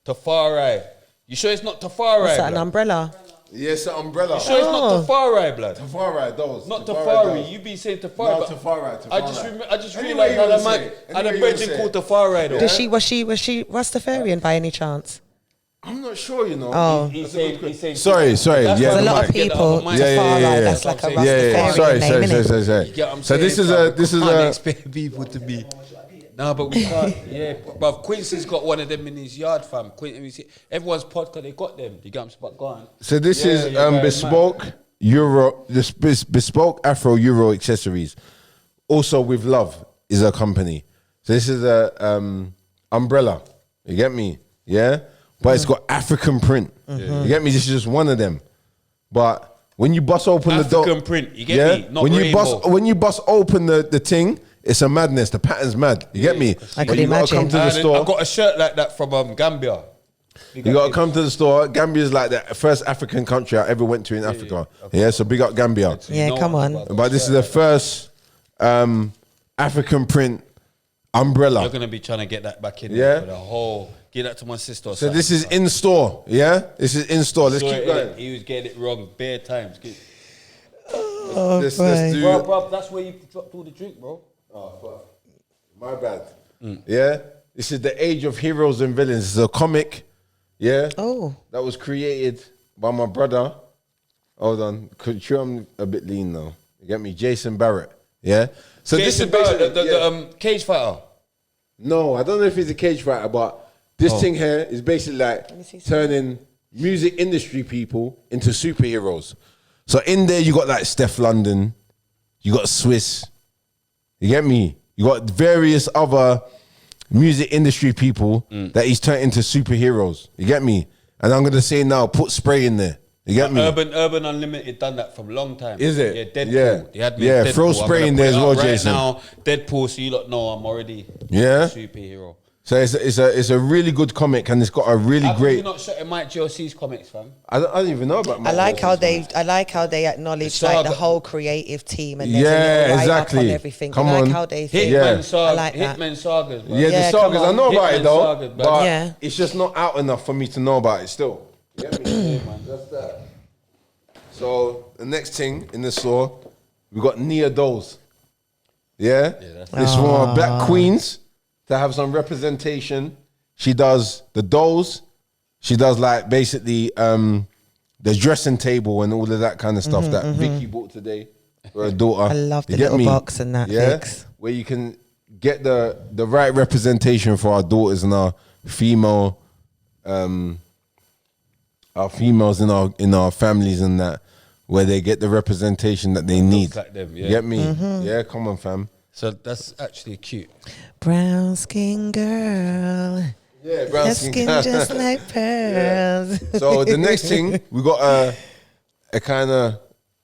Tafari. You sure it's not Tafari? What's that? An blood? umbrella? yes, an umbrella. You sure it's not Tafari, blood? Tafari dolls. Not Tafari Tafari. dolls. You been saying Tafari. No, but Tafari. I just Any realized way how you the wanna man say it. had Any a way you virgin wanna called say it. Tafari though. Was she Rastafarian by any chance? I'm not sure, you know. Oh. He's saying. Sorry. That's Yeah, There's a the lot of mic. people. Yeah, Tafari, yeah. that's like a Yeah, Rastafarian Sorry. name, innit? Sorry. You get what I'm So this saying, is bruv? this is Can't a. expect people to be. No, but we can't. Yeah, bruv. Quincy's got one of them in his yard, fam. Everyone's podcast, they got them. You get what I'm saying? Go on. So this is right, bespoke Euro, this bespoke Afro Euro accessories. Also with Love is a company. So this is a umbrella. You get me? Yeah, but it's got African print. You get me? This is just one of them. But when you bust open the door, African print. You get me? Not when rainbow. you bust open the thing, it's a madness. The pattern's mad. You get me? I But could you gotta imagine. come to the store. I got a shirt like that from Gambia. You gotta come to the store. Gambia is like the first African country I ever went to in Africa. Yeah, so big up Gambia. Yeah, come on. But this is the first African print umbrella. You're gonna be trying to get that back in Yeah. there for the whole. Give that to my sister. Or So something. this is in store. Yeah, this is in store. Let's Sorry, keep going. He was getting it wrong bare times. Oh, Let's boy. do. Bro, that's where you dropped all the drink, bro. Oh, fuck. My bad. Yeah, this is the Age of Heroes and Villains. It's a comic. Yeah. Oh. That was created by my brother. Hold on, could you? I'm a bit lean now. You get me, Jason Barrett. Yeah. So this is basically the cage fighter. No, I don't know if he's a cage fighter, but this thing here is basically like turning music industry people into superheroes. So in there, you got like Steph London, you got Swiss, you get me? You got various other music industry people that he's turned into superheroes. You get me? And I'm going to say now, put spray in there. You get me? Urban Unlimited done that from a long time. Is it? Yeah, Deadpool. Yeah. They had me Yeah, in Deadpool. throw I'm spray gonna in put there it as up well, right Jason. now, Deadpool, so you lot know I'm already Yeah? a superhero. So it's a really good comic, and it's got a really How come great. you not shutting Mike GLC's comics, fam? I don't even know about. I like how they acknowledge The like saga. the whole creative team and there's Yeah, a little write-up exactly. on everything. Come I like on. how they Hitman, think. Yeah. I like that. Hitman sagas, bro. Yeah, Yeah, the sagas. come I know on. about it Hitman though, sagas, bro. but Yeah. it's just not out enough for me to know about it still. You get me? Just that. So the next thing in the store, we got Nia Dolls. Yeah, this one Black Queens to have some representation. She does the dolls. She does like basically the dressing table and all of that kind of stuff that Vicky bought today for her daughter. I love the You get little me? box and that, Yeah, Vix. where you can get the right representation for our daughters and our female, our females in our families and that, where they get the representation that they need. like them, yeah. You get me? Yeah, come on, fam. So that's actually cute. Brown skin girl. Yeah, brown Her skin skin girl. just like pearls. So the next thing, we got a kind of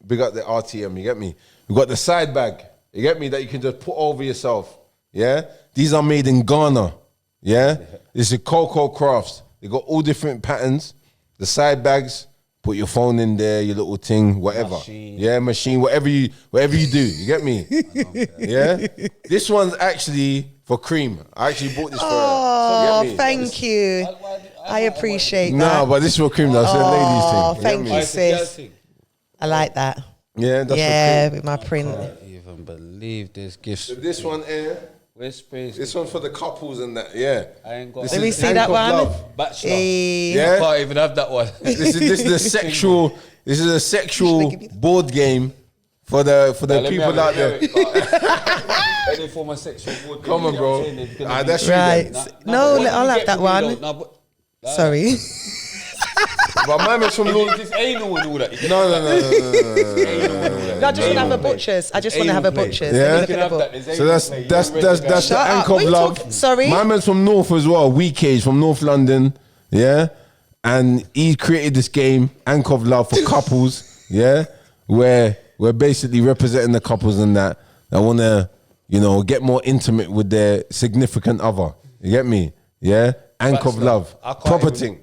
big up the RTM, you get me? We got the side bag, you get me, that you can just put over yourself, yeah? These are made in Ghana, yeah? This is Coco Crafts. They got all different patterns. The side bags, put your phone in there, your little thing, whatever. Machine. Yeah, machine, whatever you do, you get me? Yeah? This one's actually for Cream. I actually bought this for her. Oh, You get me? thank you. I appreciate No, that. but this is for Cream, that's a ladies thing. Oh, you get thank me? you, It's a girl sis. thing. I like that. Yeah, that's Yeah, for with my print. I can't even believe this gifts. Cream. This one here, Where's space? this one's for the couples and that, yeah. I ain't got. This Let me is see Ank that of one. Love. Bachelor. Hey. Yeah. I can't even have that one. This is the sexual. This is a sexual board game for the people out there. Ready for my sexual board. Come on, bro. That's you Right. then. No, what I'll you have get that from me, one. though? No, but Sorry. But mine was from Lord. it's anal and all that. You get No. I just want to have a butcher's. I just want to have a butcher's. Yeah. Let me You look can at have the that. book. There's So anal play. that's You're the ready to Shut up. Ank of What are you Love. talking- sorry? My man's from North as well. Cage from North London. Yeah, and he created this game, Ank of Love, for couples. Yeah, where we're basically representing the couples and that want to, get more intimate with their significant other. You get me? Yeah, Ank of Bachelor. Love, I can't proper even- thing.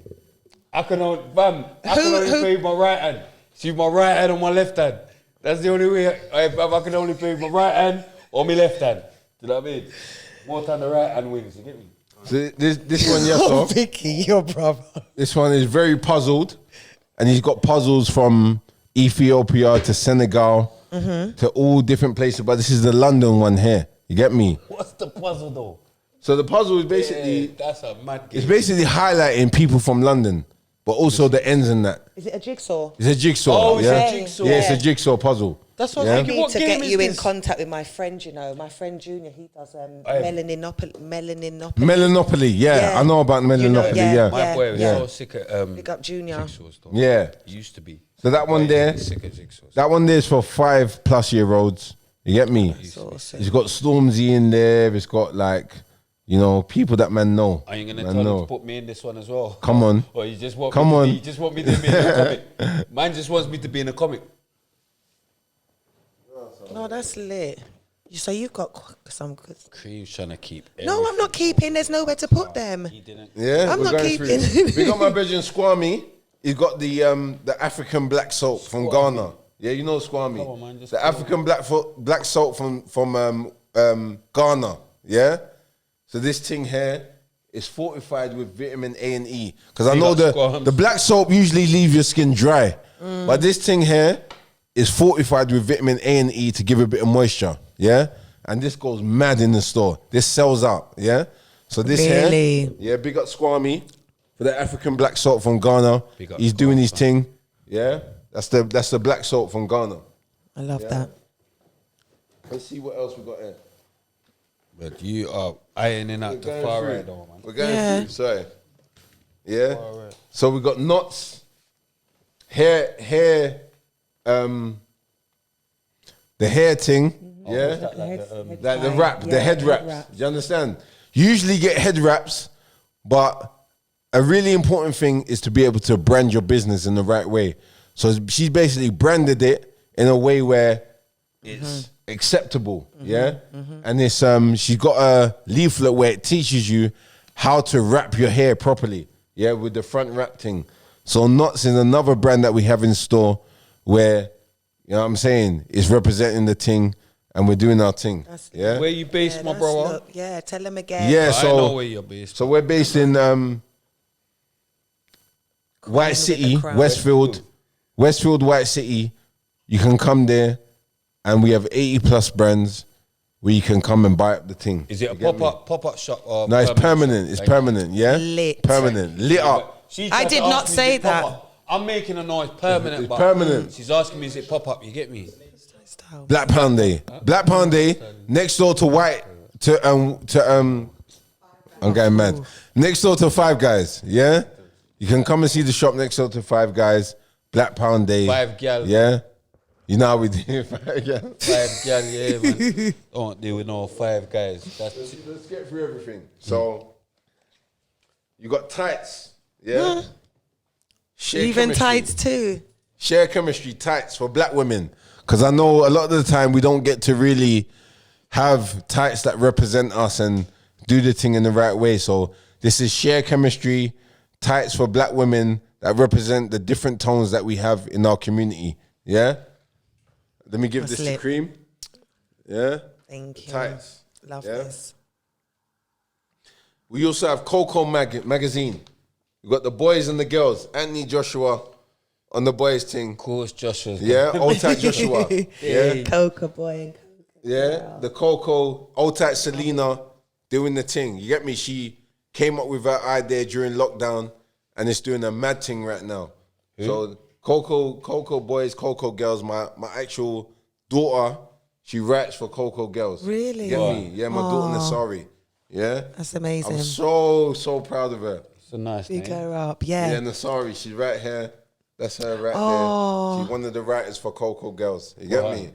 I can only, I can only play with my right hand. See my right hand or my left hand. That's the only way. I can only play with my right hand or my left hand. Do you know what I mean? More time the right hand wins. You get me? So this one, yes, Oh, sir. Vicky, your brother. This one is very puzzled, and he's got puzzles from Ethiopia to Senegal to all different places. But this is the London one here. You get me? What's the puzzle though? So the puzzle is basically that's a mad game. it's basically highlighting people from London, but also the ends and that. Is it a jigsaw? It's a jigsaw. Oh, it's yeah? a jigsaw. Yeah, it's a jigsaw puzzle. That's what Yeah? I'm I thinking. need What to game get is you in this? contact with my friend, you know. My friend Junior, he does melaninopoly. Melanopoly, yeah. Yeah. I know about Melanopoly, yeah. yeah. My boy was Yeah. so sick at Pick up Junior. jigsaws. Though. Yeah. He used to be. So that one He's there, sick at jigsaws. that one there is for 5+-year-olds. You get me? That's awesome. It's got Stormzy in there. It's got like, you know, people that man know. Are you gonna Man tell him know. to put me in this one as well? Come on. Or you just want Come me to on. Be, you just want me to be in a comic. Man just wants me to be in a comic. No, that's lit. So you've got some good. Cream's trying to keep. No, I'm not keeping. There's nowhere to put them. He didn't. Yeah, I'm we're not going keeping. through. We got my brethren Squammy. He's got the African black salt from Ghana. Yeah, you know Squammy. Come on, man, just the come African black salt from Ghana. Yeah. So this thing here is fortified with vitamin A and E. Because I Big know up Squams. the black soap usually leave your skin dry, but this thing here is fortified with vitamin A and E to give a bit of moisture. Yeah. And this goes mad in the store. This sells out. Yeah. So this Really? here, yeah, big up Squammy for the African black salt from Ghana. Big up He's doing Squam, his fam. thing. Yeah. That's the black salt from Ghana. I love that. Let's see what else we got here. But you are ironing out the far through. right, though, man. We're going Yeah. through. Sorry. Yeah. Far right. So we got knots, hair, the hair thing. Yeah. Like the wrap, the head wraps. Do you understand? You usually get head wraps, but a really important thing is to be able to brand your business in the right way. So she's basically branded it in a way where it's acceptable, yeah? And it's she's got a leaflet where it teaches you how to wrap your hair properly, yeah, with the front wrap thing. So Knots is another brand that we have in store where, you know what I'm saying, it's representing the thing and we're doing our thing, That's- yeah? Where you based, my that's brother? look- yeah, tell them again. Yeah, I so know where you're based. so we're based in White with City, the crowd. Westfield, White City. You can come there, and we have 80+ brands where you can come and buy up the thing. Is it a You get me? pop-up shop? Or No, it's permanent. shop? It's Like- permanent. Yeah, Lit. permanent, lit up. She I tried did to not ask me, say is it that. pop-up? I'm making a noise permanent. It's but permanent. She's asking me, is it pop-up? You get me? Style. Black Pound Day. Black Pound Day. Next door to I'm getting mad. Next door to Five Guys. Yeah, you can come and see the shop next door to Five Guys. Black Pound Day. Five gal. Yeah, you know how we do. Five Gal. Five gal, yeah, man. Don't deal with no five guys. That's Let's get through everything. So, you got tights, yeah? Share Even chemistry. tights too. Share chemistry tights for black women. Because I know a lot of the time we don't get to really have tights that represent us and do the thing in the right way. So, this is share chemistry tights for black women that represent the different tones that we have in our community, yeah? Let me give That's this to lit. Cream. Yeah? Thank you. Tights. Love Yeah? this. We also have Coco magazine. We got the boys and the girls. Anthony Joshua on the boys thing. course, Joshua. Yeah, old tight Joshua. Yeah, Coca boy and Coca. yeah. The Coco, old tight Selena doing the thing. You get me? She came up with her idea during lockdown, and it's doing a mad thing right now. So Coco boys, Coco girls. My actual daughter, she writes for Coco girls. Really? You get me? Yeah, my daughter Nasari. Yeah, That's amazing. I'm so proud of her. It's a nice Big name. her up. Yeah, Yeah. Nasari, she's right here. That's her right Oh. there. She's one of the writers for Coco Girls. You get Wow. me?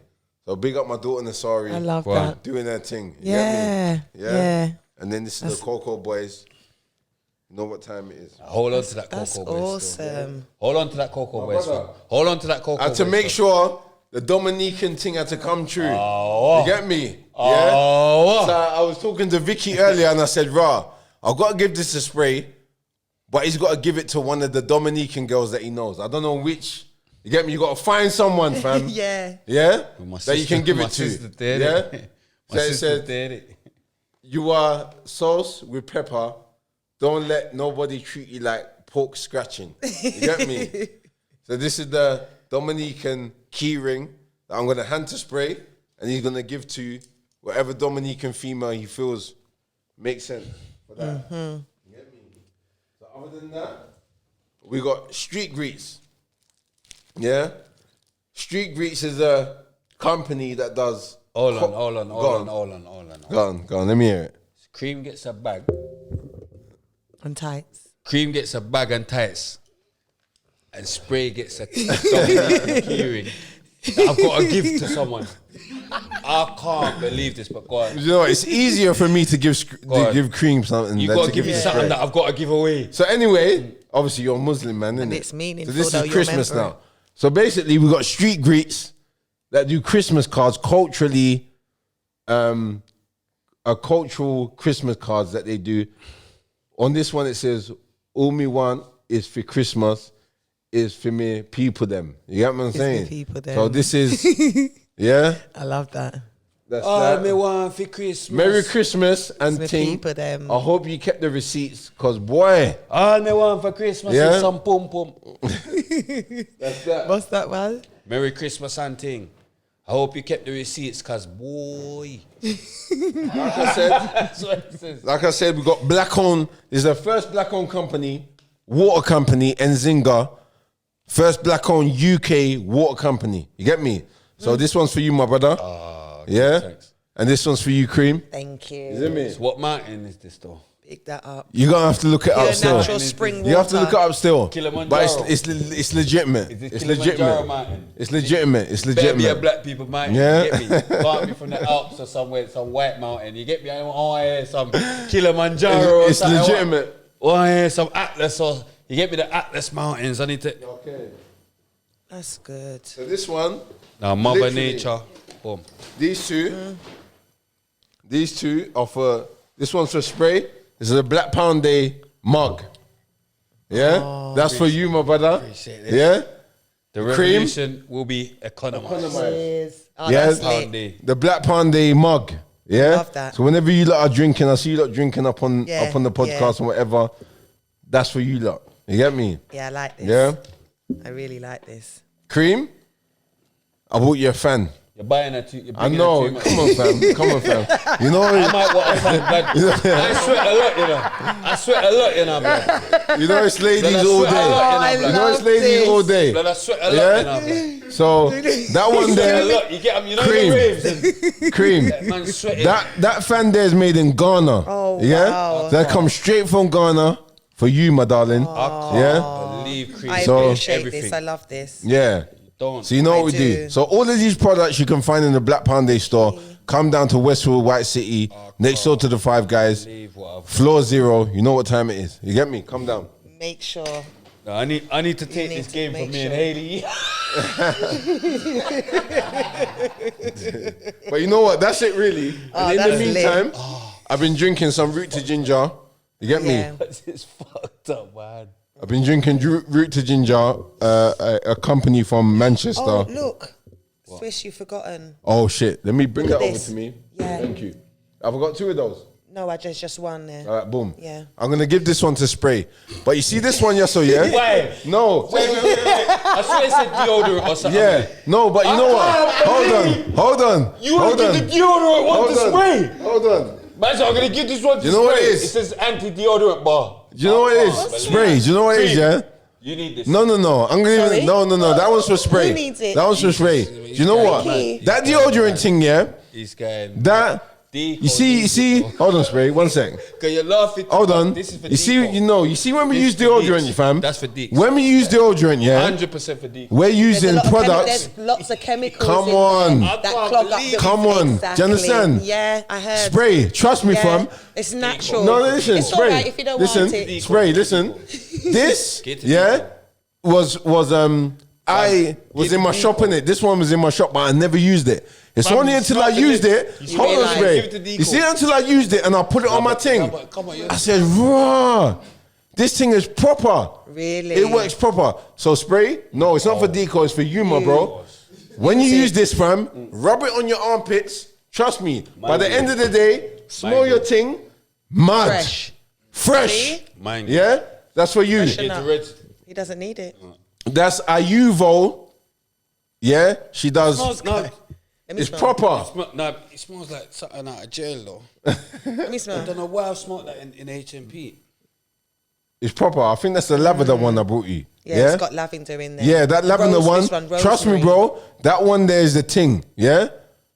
So big up my daughter Nasari. I love Wow. that. Doing her thing. You Yeah. get me? Yeah. And then this is the Coco Boys. You know what time it is. Hold on to that That's Coco boy. still. awesome. Hold on to that Coco boy. brother. still. Hold on to that Coco. I had to boy, make still. sure the Dominican thing had to come true. Oh. You get me? Yeah? Oh. So I was talking to Vicky earlier and I said, Rah, I've got to give this a spray, but he's got to give it to one of the Dominican girls that he knows. I don't know which. You get me? You got to find someone, fam. Yeah. Yeah? My That you can give my it to. sister did Yeah? it. So My it sister said, did it. you are sauce with pepper. Don't let nobody treat you like pork scratching. You get me? So this is the Dominican key ring that I'm going to hand to Spray, and he's going to give to whatever Dominican female he feels makes sense for that. You get me? So other than that, we got Street Greets. Yeah? Street Greets is a company that does... Hold on. Go on, let me hear it. Cream gets a bag. And tights. Cream gets a bag and tights. And Spray gets a keyring. I've got to give to someone. I can't believe this, but go on. You know what? It's easier for me to give Cream something You than got to to give me Spray. something that I've got to give away. So anyway, obviously you're a Muslim man, innit? And it's meaningful, So this though, is you're Christmas remembering. now. So basically we got Street Greets that do Christmas cards culturally, a cultural Christmas cards that they do. On this one it says, all me want is for Christmas is for me people them. You get what I'm saying? people them. So this is, yeah? I love that. That's Oh, that. me want for Christmas. Merry Christmas and the ting. people them. I hope you kept the receipts, cause boy, All me want for Christmas Yeah? is some pum pum. that's that. What's that, man? Merry Christmas and ting. I hope you kept the receipts, cause boy. Like I said, That's what it says. like I said, we got black owned. This is the first black owned company, water company, Nzinga. First black owned UK water company. You get me? So this one's for you, my brother. Yeah, thanks. and this one's for you, Cream. Thank Is you. it me? What mountain is this though? Pick that up. You're gonna have to look it Pure up still. natural spring water. You have to look it up still. Kilimanjaro. But it's legitimate. Is it It's Kilimanjaro legitimate. mountain? It's legitimate. It's Better be a legitimate. black people mountain. Yeah. You get me? Can't be from the Alps or somewhere, some white mountain. You get me? Oh, yeah, some Kilimanjaro. It's or something. legitimate. Oh, yeah, some Atlas or you get me the Atlas Mountains. I need to. Okay. That's good. So this one, Now, Mother Literally. Nature. Boom. these two are for. This one's for Spray. This is a Black Pound Day mug. Yeah, that's for you, my brother. Appreciate it. Yeah. The Cream. revolution will be economized. Oh, Yeah. that's Pound lit. Day. The Black Pound Day mug. Yeah. Love that. So whenever you lot are drinking, I see you lot drinking up on Yeah, the podcast and whatever. That's for you lot. You get me? Yeah, I like this. Yeah. I really like this. Cream. I bought you a fan. You're buying a too. I know. Come on, fam. Come on, fam. You know. I might want a fan, blood. I sweat a lot, you know. I sweat a lot, you know, blood. You know it's ladies Blood, I all sweat a day. lot, I you know, You blood. know it's ladies all day. Blood, I sweat a lot, Yeah? you know, blood. So that one Sweat a there, lot. You get 'em, you know Cream. the raves. And Cream. man sweating. That fan there is made in Ghana. Oh, yeah? wow. That comes straight from Ghana for you, my darling. Yeah? Believe Cream. I So- appreciate everything. this. I love this. Yeah. Don't. So you know what I we do. do. So all of these products you can find in the Black Pound Day store. Come down to Westwood White City, next door to the Five Guys. Believe what I've. Floor 0. You know what time it is. You get me? Come down. Make sure. No, I need to take need this to game from make me and sure. Haley. But you know what? That's it really. And in the that's lit. meantime, I've been drinking some root to ginger. You get me? Yeah. It's fucked up, man. I've been drinking root to ginger, a company from Manchester. Oh, look. Swish, you've forgotten. Oh shit! Let me bring Look that at over this. to me. Yeah. Thank you. Have I got 2 of those? No, I just one there. All right, boom. Yeah. I'm gonna give this one to Spray. But you see this one, yes or yeah? Why? No. Wait. I swear it said deodorant or something. Yeah. No, but you know what? Hold on. You Hold want to on. give the deodorant one to spray? Hold on. Man, so I'm going to give this one to You know what spray. it is? It says anti-deodorant bar. Do you know what it is? Believe Spray. Do you know what it is? Cream. Yeah. You need this. No. I'm gonna Sorry? no. That one's for Spray. Who needs it? That one's for Spray. Do you know what? Okay. That deodorant thing, yeah. He's going. That. You see. Hold on, Spray. 1 sec. Because you're laughing. Hold on. This is for You see, deco. you see when we This use is for deodorant, deeks. fam. That's for deeks. When we use deodorant, yeah, 100% for deco. we're There's using products. There's lots of chemicals. Come in on. there I that can't clog up believe the. it. Come on. Do you Exactly. understand? Yeah, I heard. Spray. Trust me, Yeah, fam. it's natural. No, listen, It's Spray. alright if you don't listen, want it. Spray. Listen. This, Get it. yeah, was I was in my shop innit. This one was in my shop, but I never used it. It's Fam, only you until I start to used live- it. you Hold on, realise- Spray. Give it to You see, until I used it and I put it on my thing. Come on, I said, raw. This thing is proper. Really? It works proper. So Spray, no, it's not for deco, it's for you, my bro. When you use this, fam, rub it on your armpits. Trust me, by the end of the day, smell your thing, mad. Fresh. See? Mind you. Yeah? That's for you. Freshen up. Red. He doesn't need it. That's Ayuvo. Yeah? She does. No, Let me It's smell. proper. Nah, it smells like something out of jail though. Let me I smell. don't know why I've smelled that in HMP. It's proper. I think that's the lavender one I brought you. Yeah, it's got lavender in there. Yeah, that lavender Rose, one. this Trust me, rosemary. bro. That one there is the ting. Yeah.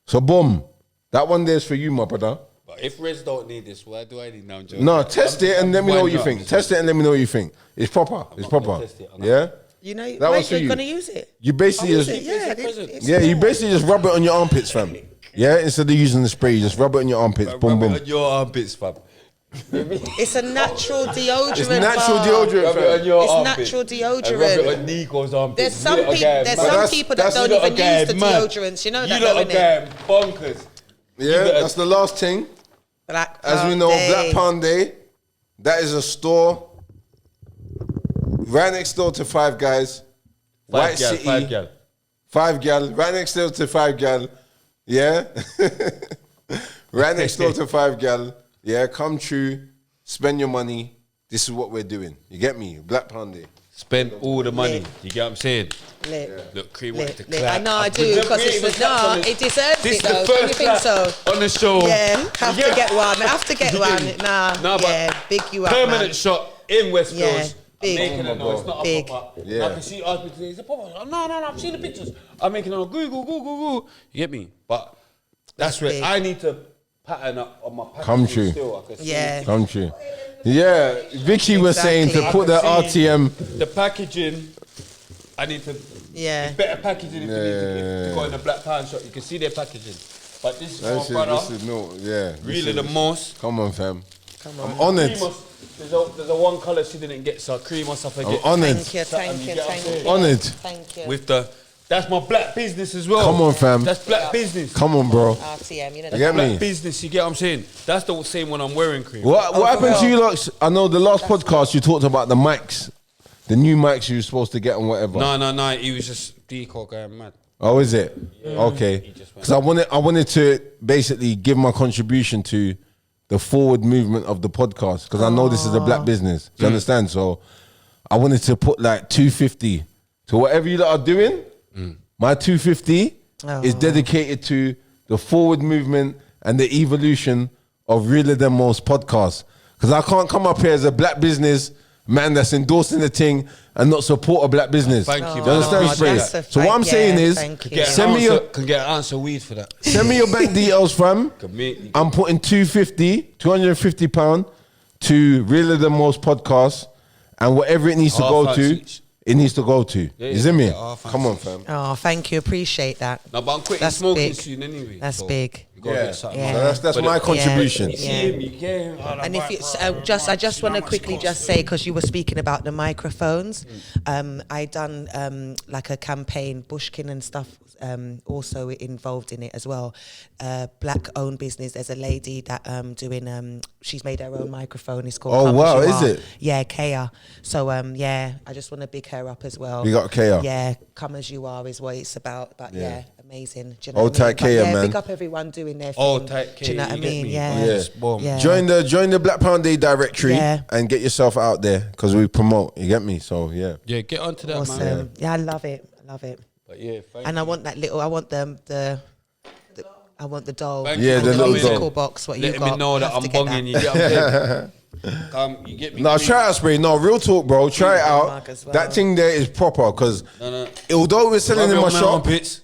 So boom, that one there's for you, my brother. But if Reds don't need this, why do I need now? Joe? No, test it and let me know what you think. Test it and let me know what you think. It's proper. It's not gonna proper. test it. I'm not. Yeah. You know, That one's wait, for you're you. gonna use it. You basically Use just it, yeah. yeah, you basically just rub it on your armpits, fam. Yeah, instead of using the spray, you just rub it on your armpits. Boom, boom. Your armpits, fam. It's a natural deodorant. It's natural bar. deodorant, Rub it on fam. your It's armpits. natural And rub it deodorant. on Nico's armpits. There's some You lot are people. going There's mad. some people that that's- don't you lot even are use the going mad. deodorants. You know You that, lot though, are innit? going bonkers. Yeah, that's the last thing. Black As we know, Pound Black Day. Pound Day, that is a store right next door to Five Guys, White City, Five Gal, right next door to Five Gal, yeah, right next door to Five Gal, yeah. Come true, spend your money. This is what we're doing. You get me? Black Pound Day. Spend all the money. Lit. You get what I'm saying? Lit. Look, Cream Lit, wants to lit. clap. I know I I've do been because creating it's the claps on it this. deserves This it is the though. Don't you first think clap so? on the show. Yeah, have to get one. Have to get one. Nah, Nah, but yeah, big you up, Permanent man. shot in Westfields. Yeah, I'm big. making a no, it's not a Big. pop-up. Yeah. I can see asked me today, it's a pop-up. No, I've seen the pictures. I'm making a Google. You get me? But that's where big. I need to pattern up on my packaging Come true. still. I can see Yeah. it. Come true. Yeah, Vicky was saying to Exactly. put the I can see RTM. The packaging, I need to. Yeah. It's better packaging if you need to go in the Black Pound shop. You can see their packaging. But this is This my brother. is no, yeah. this Really is- the most. Come on, fam. Come I'm on. honoured. There's a one colour she didn't get, so cream or something. I'm honoured. Thank you, thank you, thank you. Honoured. Thank you. With the, that's my black business as well. Come on, fam. That's black business. Come on, bro. RTM, you know You get Black me? business, you get what I'm saying? That's the same one I'm wearing, cream. What happened for to real? you, lot? I know the last podcast you talked about the mics, the new mics you were supposed to get and whatever. No, he was just deco going mad. Oh, is it? Okay. just went- Because I wanted to basically give my contribution to the forward movement of the podcast because I know this is a black business. Do you understand? So I wanted to put like 250. So whatever you lot are doing, my 250 is dedicated to the forward movement and the evolution of Realer Than Most podcast. Because I can't come up here as a black business man that's endorsing the thing and not support a black business. Thank you, Do you understand, man. Spray? That's a So what I'm fact, saying yeah, is, thank you. Get send me your can get an answer weed for that. send me your bank details, fam. Commit. I'm putting 250 pound to Realer Than Most podcast, and whatever it needs to Half go ounce to, each. it needs to go to. Yeah, You see me? yeah, half Come on, ounce fam. Oh, thank you. Appreciate that. No, but I'm quitting That's smoking big. soon anyway. That's so big. you gotta get something. Yeah. So that's But my it- contribution. You see Yeah. him, you get him. And if it's I just want to quickly just say because you were speaking about the microphones, I done like a campaign, Bushkin and stuff. Also involved in it as well. Black owned business. There's a lady that doing. She's made her own microphone. It's called. Oh, Come As wow, You is Are. it? Yeah, Kea. So yeah, I just want to big her up as well. You got Kea? Yeah, Come As You Are is what it's about. But yeah, amazing. Do you know Hold what I mean? tight, But Kea, yeah, man. big up everyone doing their thing. Hold tight, Do you know Kea, what I you get mean? me? Yeah. Yeah. Boom. Yeah. Join the Black Pound Day directory Yeah. and get yourself out there because we promote. You get me? So yeah. Yeah, get onto that, Awesome. man. Yeah, I love it. I love it. But yeah, thank And I you. want that little. I want the I want the doll. Thank Yeah, you the for little coming in. doll. Musical box. What you Letting got? me know that Have I'm to get bonging. that. You get what I'm saying? Come, you get me. No, Cream. try it out, Spray. No, real talk, bro. Try it out. Mug as well. That thing there is proper because No. although we're selling Rub in it my on my shop, armpits.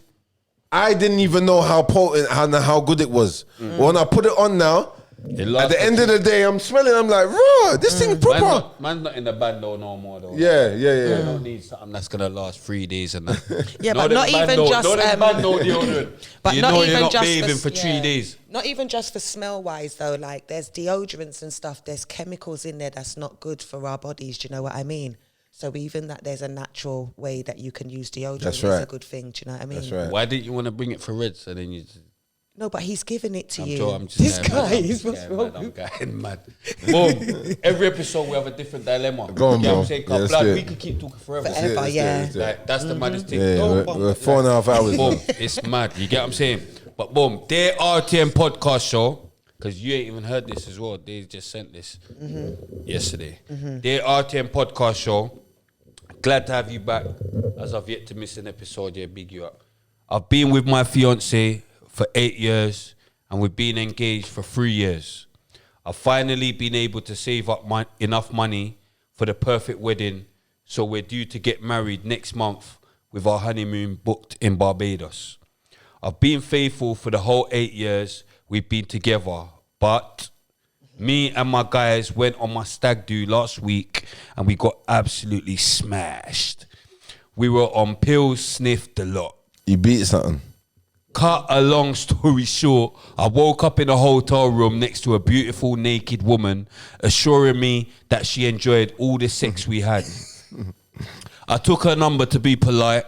I didn't even know how potent and how good it was. When I put it on now, It at lasts the end of the day, I'm smelling. I'm like, raw. This thing's proper. Man's not in the band though no more though. Yeah. You don't need something that's gonna last 3 days and that. Yeah, No, but them not band even don't- just, No, them band don't deodorant. But You not know even you're not just bathing for yeah. 3 days. Not even just for smell wise though. Like there's deodorants and stuff. There's chemicals in there that's not good for our bodies. Do you know what I mean? So even that there's a natural way that you can use deodorant That's is right. a good thing. Do you know what I mean? That's right. Why didn't you want to bring it for Reds? And then you just, No, but he's giving it to you. I'm just This going guy mad. I'm is just what's going wrong. mad. I'm going mad. Boom. Every episode we have a different dilemma. Go on, You know bro. what I'm saying? 'Cause Yeah, let's blood, do it. we could keep talking forever. Forever, Let's do it, yeah. let's do it. Like, that's the maddest thing. Yeah, Don't we're 4.5 hours. Boom. now. It's mad. You get what I'm saying? But boom, their RTM podcast show, because you ain't even heard this as well. They just sent this yesterday. Their RTM podcast show. Glad to have you back. As I've yet to miss an episode, yeah, big you up. I've been with my fiance for 8 years, and we've been engaged for 3 years. I've finally been able to save up enough money for the perfect wedding, so we're due to get married next month with our honeymoon booked in Barbados. I've been faithful for the whole 8 years we've been together, but me and my guys went on my stag do last week and we got absolutely smashed. We were on pills, sniffed a lot. You beat something. Cut a long story short, I woke up in a hotel room next to a beautiful naked woman assuring me that she enjoyed all the sex we had. I took her number to be polite,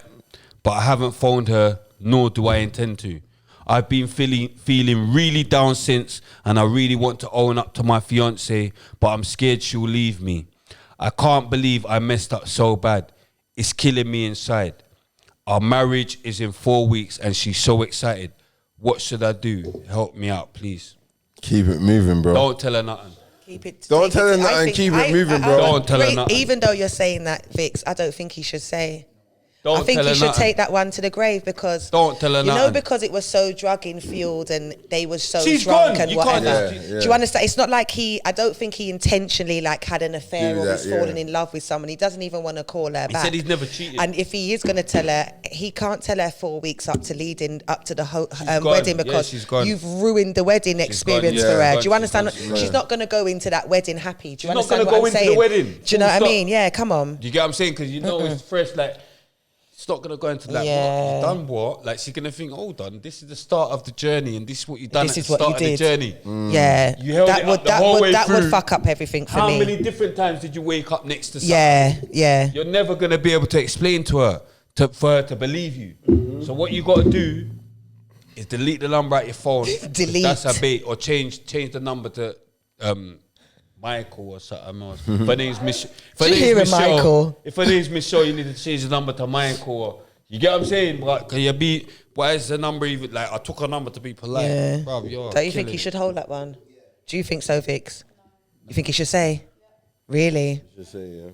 but I haven't phoned her, nor do I intend to. I've been feeling really down since, and I really want to own up to my fiance, but I'm scared she'll leave me. I can't believe I messed up so bad. It's killing me inside. Our marriage is in 4 weeks and she's so excited. What should I do? Help me out, please. Keep it moving, bro. Don't tell her nothing. Keep it. Don't tell her nothing, keep it moving, bro. Don't tell her nothing. Even though you're saying that, Vix, I don't think he should say. Don't I think tell he her should nothing. take that one to the grave because Don't tell her you know, nothing. because it was so drugging fueled and they were so She's drunk gone. and You can't- whatever. Yeah, yeah. Do you understand? It's not like I don't think he intentionally like had an affair Do or that, was yeah. falling in love with someone. He doesn't even want to call her He back. said he's never cheated. And if he is going to tell her, he can't tell her 4 weeks up to leading up to the gone. wedding Yeah, because she's gone. you've ruined the wedding experience Yeah. for her. She's Do you gone, understand? she's gone, She's not going to go into that wedding happy. Do you She's not understand gonna what go I'm into the saying? wedding. Do you know what I Full mean? Yeah, come on. Do you get what I'm saying? Because you know it's fresh, like, it's not going to go into that. Yeah. What, you done what? Like, she's going to think, hold on, this is the start of the journey and this is what you've done This at is the what start you of the did. journey. Yeah, You held it up the whole way that through. would fuck up everything for How me. many different times did you wake up next to someone? Yeah, yeah. You're never going to be able to explain to her, for her to believe you. So what you got to do is delete the number out your phone. 'cause Delete. That's a bait. Or change the number to Michael or something else. If her name's Michelle. Did you hear it, Michael? If her name's Michelle, you need to change the number to Michael. Or, you get what I'm saying? But can you be? Why is the number even like? I took her number to be polite. Yeah. Bruv, you're Don't you think killing he it. should hold that one? Do you think so, Vix? You think he should say? Really? Just say, yeah.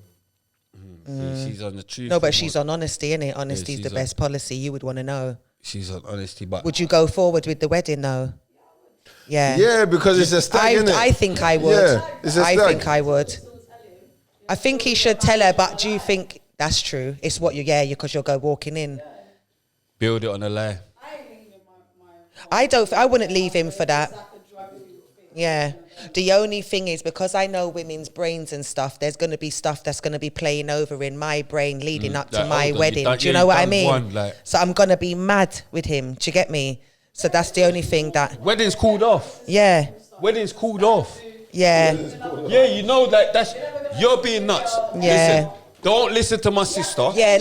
She's on the truth. No, but she's on honesty, innit? Honesty is she's the on- best policy. You would want to know. She's on honesty, but Would you go forward with the wedding, though? Yeah. Yeah, because it's a stag, innit? I think I would. Yeah, it's a I stag. think I would. I think he should tell her, but do you think that's true? It's what because you'll go walking in. build it on a lie. I wouldn't leave him for that. Yeah. The only thing is, because I know women's brains and stuff, there's going to be stuff that's going to be playing over in my brain leading up to like, my hold on, wedding. you done- Do you yeah, know you what I done mean? one, like- So I'm going to be mad with him. Do you get me? So that's the only thing that, Wedding's called off. yeah, Wedding's called off. yeah. Yeah, you know that that's you're being nuts. Yeah. Listen, don't listen to my sister. Yeah,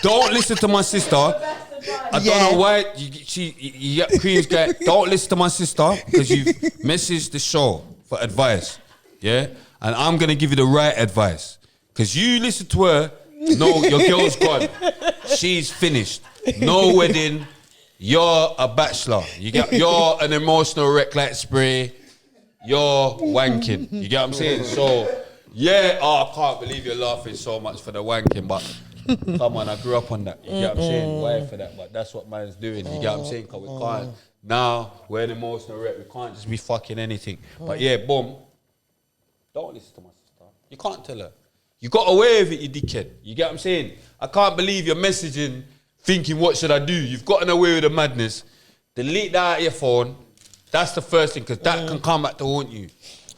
Don't listen to my sister. I don't Yeah. know why you get Queen's guy. Don't listen to my sister because you've messaged the show for advice. Yeah? And I'm gonna give you the right advice. Cause you listen to her, no, your girl's gone. She's finished. No wedding. You're a bachelor. You're an emotional wreck like Spray. You're wanking. You get what I'm saying? So, yeah, I can't believe you're laughing so much for the wanking, but come on, I grew up on that. You get what I'm saying? Why for that? But that's what man's doing. You get what I'm saying? Because we can't, now we're an emotional wreck. We can't just be fucking anything. But yeah, boom. Don't listen to my sister. You can't tell her. You got away with it, you dickhead. You get what I'm saying? I can't believe you're messaging, thinking, what should I do? You've gotten away with the madness. Delete that out of your phone. That's the first thing, because that can come back to haunt you.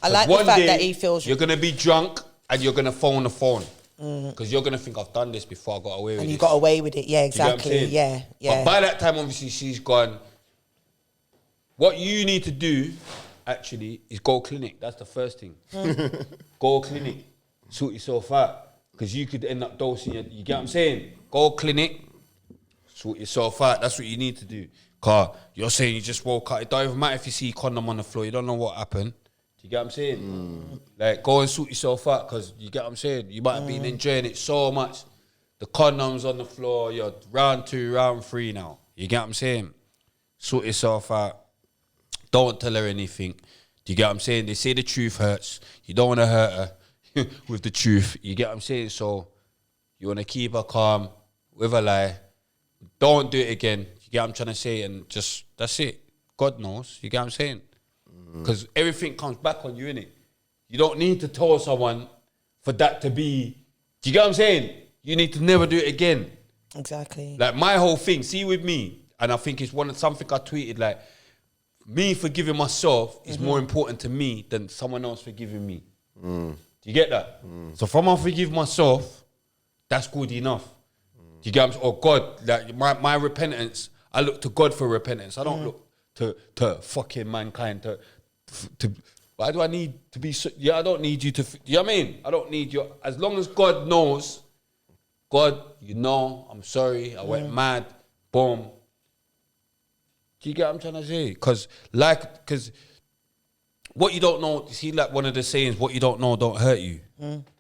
I 'Cause like the one fact day, that he feels, you're going to be drunk and you're going to phone the phone. Because you're going to think, I've done this before, I got away with and it. you got away with it. Yeah, You get what I'm exactly. saying? Yeah, yeah. But by that time, obviously, she's gone. What you need to do, actually, is go clinic. That's the first thing. Go clinic. Sort yourself out. Because you could end up dosing you get what I'm saying? Go clinic. Sort yourself out. That's what you need to do. Car, you're saying you just woke up. It don't even matter if you see a condom on the floor. You don't know what happened. Do you get what I'm saying? Like, go and sort yourself out, because you get what I'm saying? You might have been enjoying it so much. The condom's on the floor. You're round 2, round 3 now. You get what I'm saying? Sort yourself out. Don't tell her anything. Do you get what I'm saying? They say the truth hurts. You don't want to hurt her with the truth. You get what I'm saying? So you want to keep her calm with a lie. Don't do it again. You get what I'm trying to say? And just, that's it. God knows. You get what I'm saying? Because everything comes back on you, innit? You don't need to tell someone for that to be, do you get what I'm saying? You need to never do it again. Exactly. Like my whole thing, see with me, and I think it's something I tweeted, like, me forgiving myself is more important to me than someone else forgiving me. Do you get that? So from I forgive myself, that's good enough. Do you get what I'm saying? Or God, like my repentance, I look to God for repentance. I don't look to fucking mankind to why do I need to be so, I don't need you to, you know what I mean? I don't need you, as long as God knows, God, you know, I'm sorry, I went mad, boom. Do you get what I'm trying to say? Because what you don't know, see, like one of the sayings, what you don't know don't hurt you.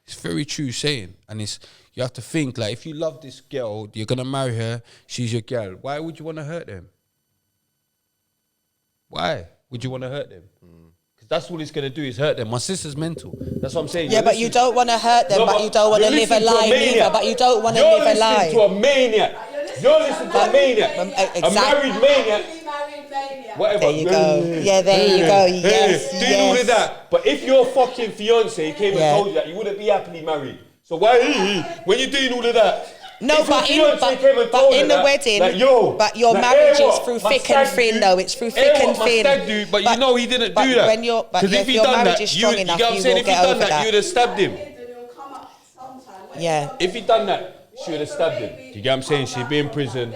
It's very true saying. And you have to think, like, if you love this girl, you're going to marry her, she's your girl. Why would you want to hurt them? Why would you want to hurt them? Because that's all it's going to do is hurt them. My sister's mental. That's what I'm saying. Yeah, but you don't want to hurt them, but you don't want to live a lie either. But you don't want to live a lie. You're listening to a maniac. You're listening to a maniac. A married maniac. Whatever. There you go. Yeah, there you go. Yes, doing all of that. But if your fucking fiance came and told you that, you wouldn't be happily married. So why, when you're doing all of that? No, but in the wedding, like, but your marriage is through thick and thin, though. It's through thick and thin. But you know he didn't do that. Because if your marriage is strong enough, you will get over that. You would have stabbed him. Yeah. If he'd done that, she would have stabbed him. Do you get what I'm saying? She'd be in prison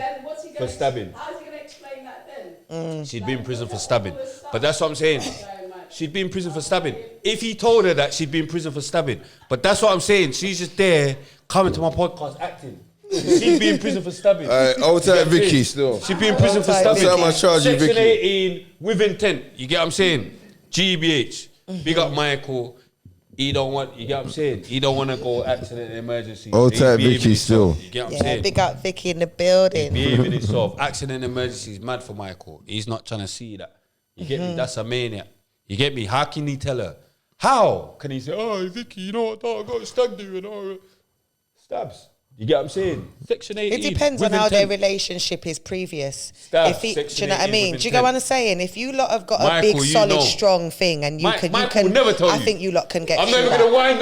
for stabbing. How's he going to explain that then? She'd be in prison for stabbing. But that's what I'm saying. She'd be in prison for stabbing. If he told her that, she'd be in prison for stabbing. But that's what I'm saying. She's just there, coming to my podcast, acting. She'd be in prison for stabbing. Old time Vicky still. She'd be in prison for stabbing. Section Vicky. 18 with intent. You get what I'm saying? GBH. Big up Michael. He don't want, you get what I'm saying? He don't want to go accident and emergency. Old time Vicky still. You get what I'm saying? Big up Vicky in the building. He's behaving himself. Accident and emergency is mad for Michael. He's not trying to see that. You get me? That's a maniac. You get me? How can he tell her? How can he say, oh, Vicky, you know what, I got a stag do and all stabs? You get what I'm saying? Section 18. It depends on how their relationship is previous. Stabs, do you Section know what I 18 mean? with Do you get what I'm saying? If you lot have got a big, solid, strong thing, and Michael will never tell I you. think you lot can get. I'm never gonna wind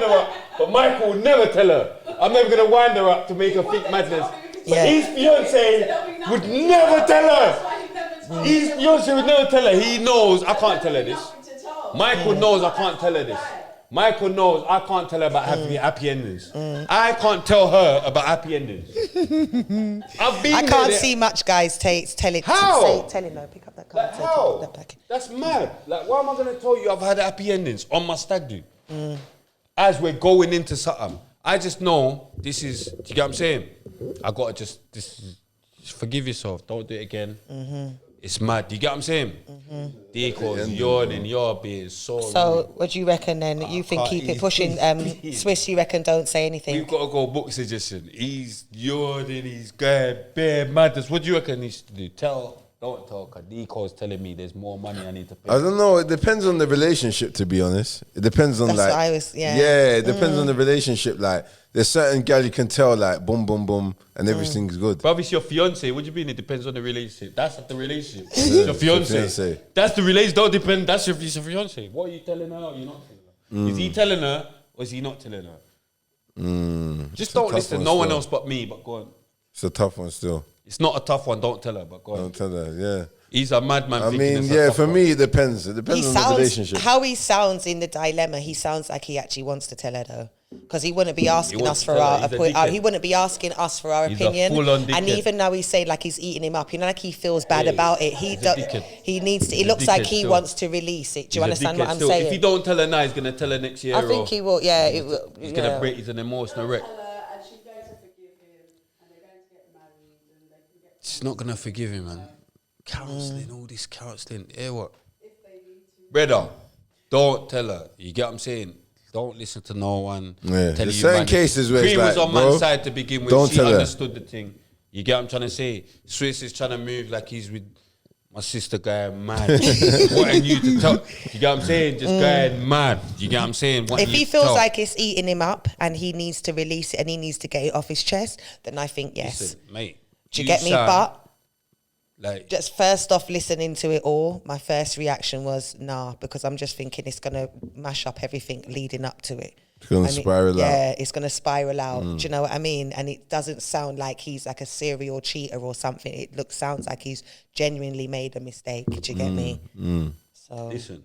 her up, but Michael will never tell her. I'm never gonna wind her up to make her think madness. But his fiance would never tell her. His fiance would never tell her. He knows I can't tell her this. Michael knows I can't tell her this. Michael knows I can't tell her about happy endings. I can't tell her about happy endings. I can't see much guys telling. How? Telling her, pick up that card. Like how? That's mad. Like, why am I going to tell you I've had happy endings on my stag do? As we're going into something. I just know this is, do you get what I'm saying? I got to just forgive yourself. Don't do it again. It's mad. Do you get what I'm saying? Because you're being so... So, what do you reckon then? You think keep it pushing? Swiss, you reckon don't say anything? We've got to go book suggestion. He's yawning, he's going bare madness. What do you reckon he needs to do? Don't tell, because Nico's telling me there's more money I need to pay. I don't know. It depends on the relationship, to be honest. It depends on That's what I was, yeah. Yeah, it depends on the relationship. Like, there's certain gal you can tell, like, boom, boom, boom, and everything's good. But obviously your fiance, what do you mean it depends on the relationship? That's the relationship. It's your fiance. That's the relationship. Don't depend. That's your fiance. What are you telling her or you're not telling her? Is he telling her or is he not telling her? Just don't listen to no one else but me, but go on. It's a tough one still. It's not a tough one, don't tell her, but go on. Don't tell her, yeah. He's a madman. I mean, yeah, for me, it depends. It depends on the relationship. How he sounds in the dilemma, he sounds like he actually wants to tell her though. Because he wouldn't be asking us for our he wouldn't be asking us for our opinion. And even now he's saying like he's eating him up, you know, like he feels bad about it. He needs to. It looks like he wants to release it. Do you understand what I'm saying? If he don't tell her now, he's gonna tell her next year. I think he will. Yeah, he's gonna break. He's an emotional wreck. And she's going to forgive him, and they're going to get married, and they can get. She's not gonna forgive him, man. Counselling, all this counselling. Hear what? Brother, don't tell her. You get what I'm saying? Don't listen to no one. Yeah. There's certain cases where it's like, was on bro, man's side to begin with. don't she tell her. understood the thing. You get what I'm trying to say? Swiss is trying to move like he's with my sister going mad. Wanting you to tell. You get what I'm saying? Just going mad. You get what I'm saying? If he feels like it's eating him up and he needs to release it and he needs to get it off his chest, then I think yes. Listen, mate. Do you get me? But Like, Just first off, listening to it all, my first reaction was nah, because I'm just thinking it's gonna mash up everything leading up to it. It's gonna And spiral out. Yeah, it's gonna spiral out. Do you know what I mean? And it doesn't sound like he's like a serial cheater or something. It sounds like he's genuinely made a mistake. Do you get me? So listen,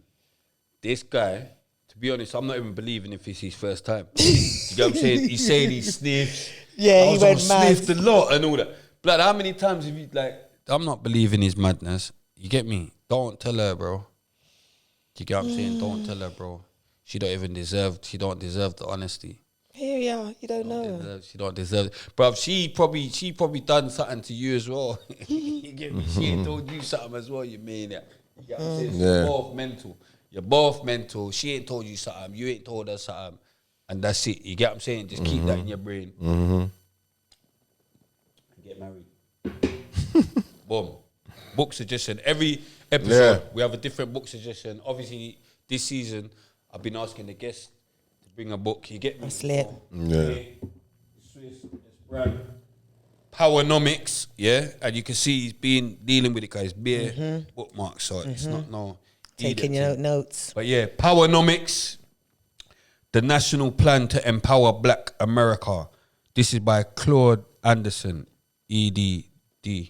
this guy, to be honest, I'm not even believing if it's his first time. You get what I'm saying? He's saying he sniffs. Yeah, he went mad. Sniffed a lot and all that. Blood, how many times have you, like, I'm not believing his madness. You get me? Don't tell her, bro. You get what I'm saying? Don't tell her, bro. She don't deserve the honesty. here we are. You don't know. She don't deserve it. Bruv, she probably done something to you as well. You get me? She ain't told you something as well, you mean it. You get what I'm saying? Yeah. You're both mental. You're both mental. She ain't told you something. You ain't told her something. And that's it. You get what I'm saying? Just keep that in your brain. Get married. Boom. Book suggestion. Every episode, we have a different book suggestion. Obviously, this season, I've been asking the guests to bring a book. You get me? That's lit. Yeah. Swiss, brand. Powernomics, yeah? And you can see he's been dealing with it, guys. Beer bookmarks, so it's not no... Taking your notes. But yeah, Powernomics, the national plan to empower Black America. This is by Claude Anderson, EDD.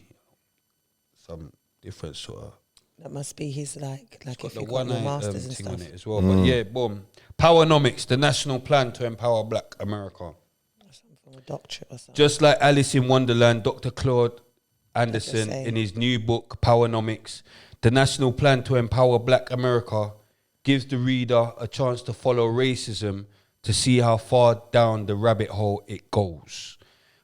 Some different sort of... That must be his like Got if the you got one your eye masters and thing stuff. on it as well. But yeah, boom. Powernomics, the national plan to empower Black America. From a doctorate or something. Just like Alice in Wonderland, Dr. Claude Anderson, say. in his new book, Powernomics, the national plan to empower Black America, gives the reader a chance to follow racism to see how far down the rabbit hole it goes.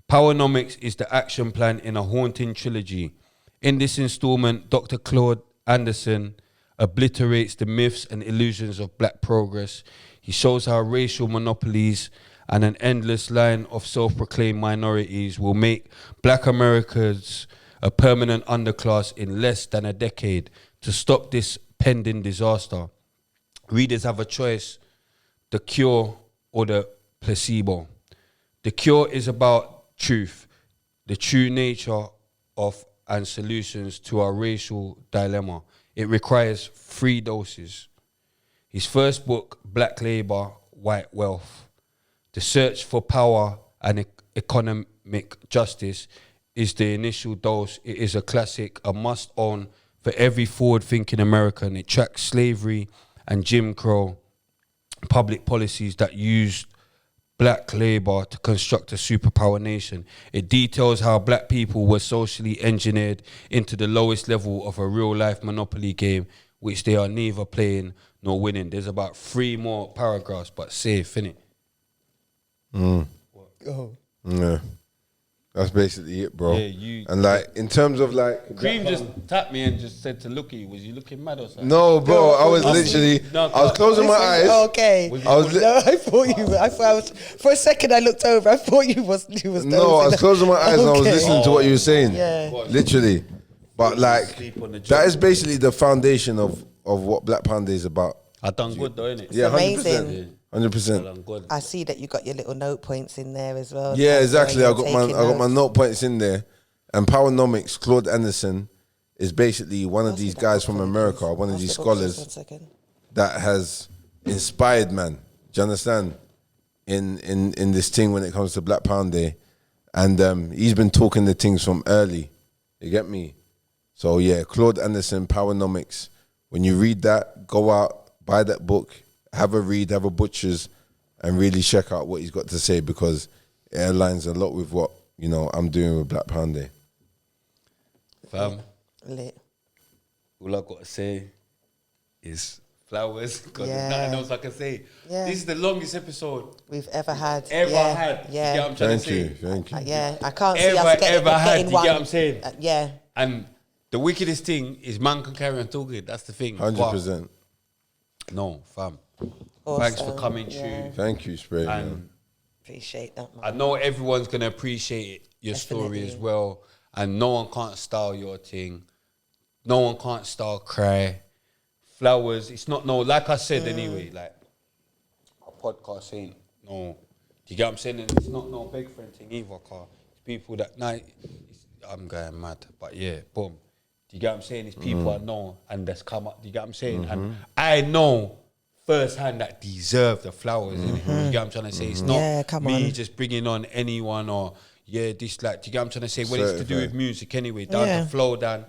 Powernomics is the action plan in a haunting trilogy. In this installment, Dr. Claude Anderson obliterates the myths and illusions of Black progress. He shows how racial monopolies and an endless line of self-proclaimed minorities will make Black Americans a permanent underclass in less than a decade. To stop this pending disaster, readers have a choice: the cure or the placebo. The cure is about truth, the true nature of and solutions to our racial dilemma. It requires 3 doses. His first book, Black Labour, White Wealth, the search for power and economic justice, is the initial dose. It is a classic, a must-own for every forward-thinking American. It tracks slavery and Jim Crow public policies that used Black labor to construct a superpower nation. It details how Black people were socially engineered into the lowest level of a real-life monopoly game, which they are neither playing nor winning. There's about 3 more paragraphs, but safe, innit? Yeah. That's basically it, bro. Yeah, you- and like in terms of like Cream just tapped me and just said to look at you. Was you looking mad or something? no, bro, I was literally I was closing my eyes. Okay. I was No, I thought I was for a second I looked over. I thought you was No, I was dozing. closing my eyes and I was Okay. listening to what you were saying. Yeah. Literally. But like Sleep on the job. that is basically the foundation of what Black Panda is about. I done good though, innit? Yeah, amazing. 100%. I done good. I see that you got your little note points in there as well. Yeah, That's exactly. where I you're got taking my notes. note points in there. And Powernomics, Claude Anderson is basically one of Pass me these that guys book from for me, America, please. one of Pass these the book, just scholars 1 second. that has inspired man. Do you understand? In this thing when it comes to Black Pound Day. And he's been talking the things from early. You get me? So yeah, Claude Anderson, Powernomics. When you read that, go out, buy that book, have a read, have a butcher's, and really check out what he's got to say, because it aligns a lot with what, you know, I'm doing with Black Pound Day. Fam, Lit. all I got to say is flowers. Because Yeah. there's nothing else I can say. Yeah. This is the longest episode We've ever had. ever yeah. had. Yeah. You get what I'm trying Thank to you, say? thank you. Yeah. I can't see Ever, us ever had, getting you one. get what I'm saying? Yeah. And the wickedest thing is man can carry on talking. That's the thing. 100%. But no, fam. Awesome. Thanks for coming Yeah. through. Thank you, Spray, man. And Appreciate that, man. I know everyone's going to appreciate your story Definitely. as well. And no one can't style your thing. No one can't style Cry. Flowers. It's not no, like I said anyway, like, our podcast ain't no, you get what I'm saying? And it's not no big friend thing either, car. It's people that, I'm going mad. But yeah, boom. Do you get what I'm saying? It's people I know and that's come up. Do you get what I'm saying? And I know firsthand that deserve the flowers. Innit? You get what I'm trying to say? It's not me just bringing on anyone or this like. Do you get what I'm trying to say? Well, it's to do with music anyway. Down to Flow, down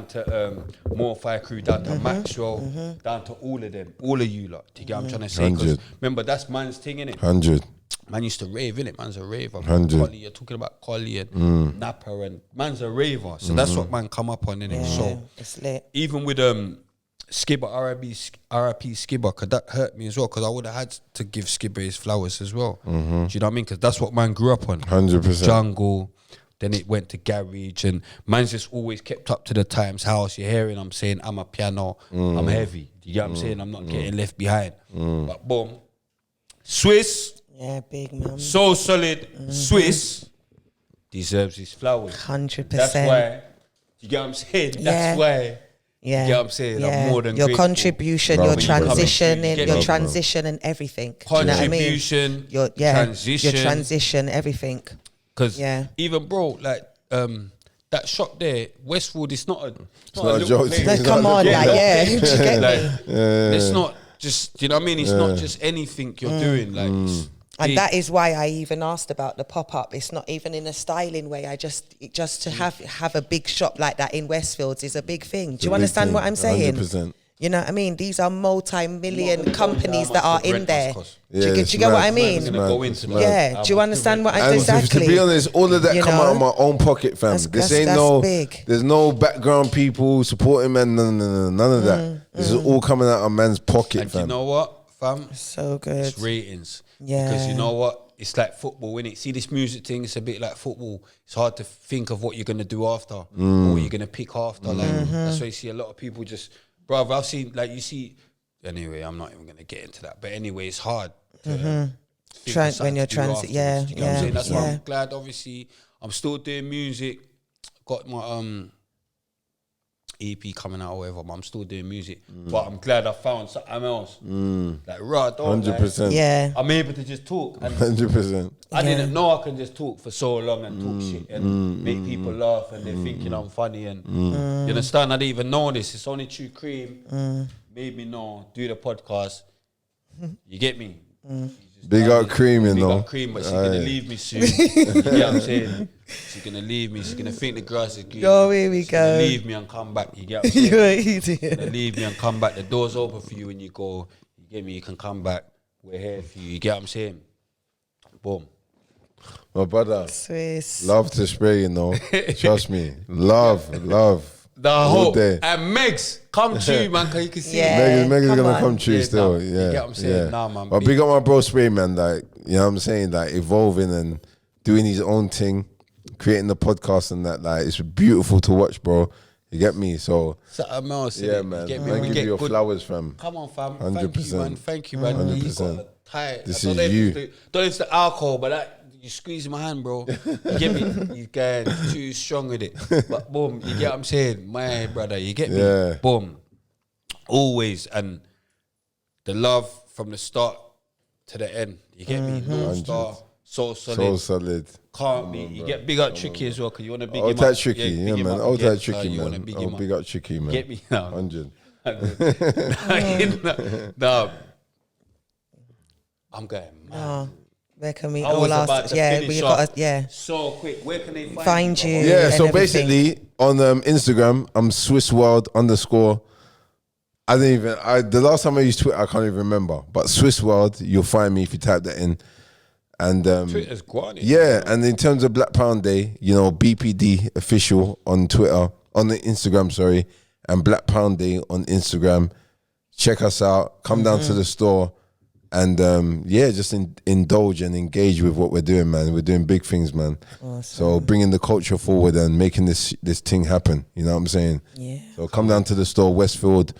to More Fire Crew, down to Maxwell, down to all of them, all of you lot. Do you get what I'm trying to say? 'Cause remember, that's man's thing, innit? 100. Man used to rave, innit? Man's a raver. 100. Collie, you're talking about Collie and Napper, and man's a raver. So that's what man come up on, innit? So it's lit. even with Skibber, RIP Skibber, cause that hurt me as well, cause I would have had to give Skibber his flowers as well. Do you know what I mean? Cause that's what man grew up on. 100%. Jungle, then it went to garage, and man's just always kept up to the times. House, you're hearing I'm saying I'm a piano, I'm heavy. Do you get what I'm saying? I'm not getting left behind. But boom, Swiss. Yeah, big man. So solid. Swiss deserves his flowers. 100%. That's why. You get what I'm saying? That's why. Yeah. You get what I'm saying? I'm more than your grateful. contribution, your transition, and everything. Contribution, Do you know what I mean? Your transition, everything. Because even bro, like that shop there, Westwood, it's not a not a joke. Come on, like, yeah. Do you get me? It's not just, do you know what I mean? It's not just anything you're doing. Like, it's and big. that is why I even asked about the pop-up. It's not even in a styling way. I just to have a big shop like that in Westfields is a big thing. Do you understand what I'm saying? 100%. You know what I mean? These are multi-million companies that are in there. Do Yeah, you get what I mean? Yeah, do you understand what I'm And exactly? to be honest, all of that come out of my own pocket, fam. That's big. There's no background people supporting man. None of that. This is all coming out of man's pocket, And fam. you know what, fam? So good. It's ratings. Yeah. Because you know what? It's like football, innit? See this music thing, it's a bit like football. It's hard to think of what you're going to do after or what you're going to pick after. Like, that's why you see a lot of people just... Bruv, I've seen, like, you see... Anyway, I'm not even going to get into that. But anyway, it's hard to think of something when you're to do transit, yeah, afterwards. You know what I'm saying? That's why yeah. I'm glad, obviously, I'm still doing music. Got my EP coming out or whatever, but I'm still doing music. But I'm glad I found something else. Like, right, 100%. Yeah. I'm able to just talk. And 100%. I didn't know I can just talk for so long and talk shit and make people laugh and they're thinking I'm funny and you understand? I didn't even know this. It's only True Cream made me know, do the podcast. You get me? Big up Cream, you know. Big up Cream, but she's going to leave me soon. You get what I'm saying? She's going to leave me. She's going to think the grass is green. Oh, here we She's going go. to leave me and come back. You get what I'm saying? You're an idiot. She's going to leave me and come back. The door's open for you when you go. You get me? You can come back. We're here for you. You get what I'm saying? Boom. My brother, Swiss. love to spray, you know. Trust me. Love. The All whole day. and Megs, come true, man, because you can see Yeah. Megan's come gonna on. come true Yeah, still. nah, Yeah. you get what I'm saying? Yeah. Nah, man, But big- big up my bro Spray, man. Like, you know what I'm saying? Like, evolving and doing his own thing, creating the podcast and that. Like, it's beautiful to watch, bro. You get me? So, something else. yeah, innit? man. You get me? Man, We give get you your good- flowers, fam. Come on, fam. 100%. Thank you, man. 100%. You got a tight. This I don't is know if you. it's the- don't know if it's the alcohol, but that you squeeze my hand, bro. You get me? You going too strong with it. But boom, you get what I'm saying, my brother. You get me? Yeah. Boom. Always and the love from the start to the end. You get me? No star, so solid. So solid. Can't be. You get big up Tricky as well, because you want to big him Old up. that tricky, big yeah, him man. up Old again, that tricky, You want to man. big Oh, him up. big up tricky, man. Get me now. 100. No. I'm going mad. Oh, where can we I was all about ask? to Yeah, finish we got off yeah. so quick. Where can they Find you. Yeah, and so everything. basically on Instagram, I'm SwissWorld_. I didn't even. The last time I used Twitter, I can't even remember. But SwissWorld, you'll find me if you type that in. And Twitter's gone. yeah, and in terms of Black Pound Day, you know, BPD official on Twitter, on the Instagram, sorry, and Black Pound Day on Instagram. Check us out. Come down to the store, and yeah, just indulge and engage with what we're doing, man. We're doing big things, man. Awesome. So bringing the culture forward and making this thing happen. You know what I'm saying? Yeah. So come down to the store, Westfield,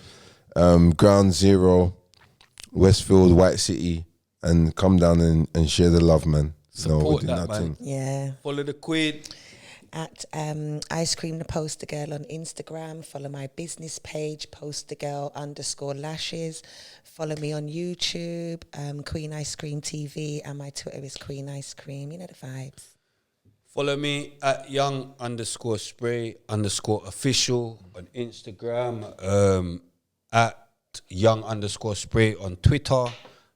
Ground Zero, Westfield, White City, and come down and share the love, man. Support we're doing that, man. thing. Yeah. Follow the queen. At Ice Cream the Poster Girl on Instagram. Follow my business page, postergirl_lashes. Follow me on YouTube, Queen Ice Cream TV, and my Twitter is Queen Ice Cream. You know the vibes. Follow me at young_spray_official on Instagram, at young_spray on Twitter.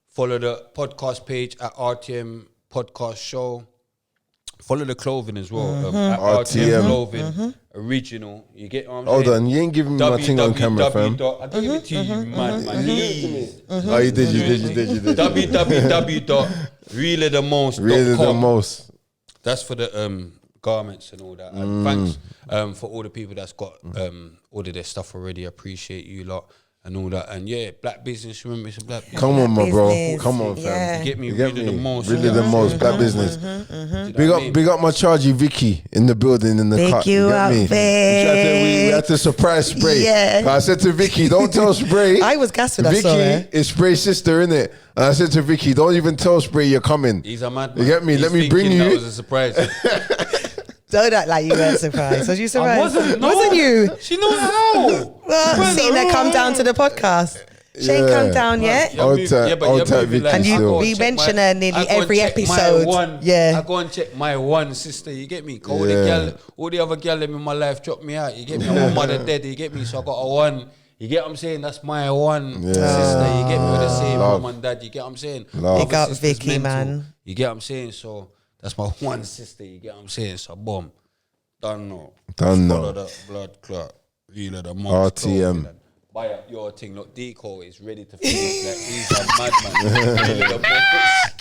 Follow the podcast page at RTM Podcast Show. Follow the clothing as well. At RTM Clothing Original. You get what I'm saying? Hold on, you ain't giving me my thing on camera, fam. I gave it to you, man. Oh, you did. www.reallythemost.com. Really the most. That's for the garments and all that. And thanks for all the people that's got ordered their stuff already. I appreciate you lot and all that. And yeah, black business. Remember, it's a black business. Come on, my bro. Business. Come on, fam. Yeah. You get me? You get Really the me? most. Really the most. Black business. Big up my chargy Vicky in the building in the Big cut. you get up, me? We had to surprise Spray. Yeah. I said to Vicky, don't tell Spray. I was gassed when I saw her. Vicky is Spray's sister, innit? And I said to Vicky, don't even tell Spray you're coming. He's a madman. You get me? He's Let me bring thinking you. That was a surprise. Don't act like you weren't surprised. Was you surprised? wasn't. No. Wasn't you? She knows how. Well, seen her come down to the podcast. She ain't come down yet. Old type Vicky And still. we mention her nearly I go every and check my episode. one. Yeah. I go and check my one sister. You get me? All the other girl in my life dropped me out. You get me? My mother dead. You get me? So I got a one. You get what I'm saying? That's my one sister. You get me? With the same mom and dad. You get what I'm saying? Love. Big up Sister's Vicky, mental. man. You get what I'm saying? So that's my one sister. You get what I'm saying? So boom. Done now. Follow the blood clot. Really the most. RTM. Buy up your thing. Look, Deco is ready to finish. Like he's a madman. Really the most.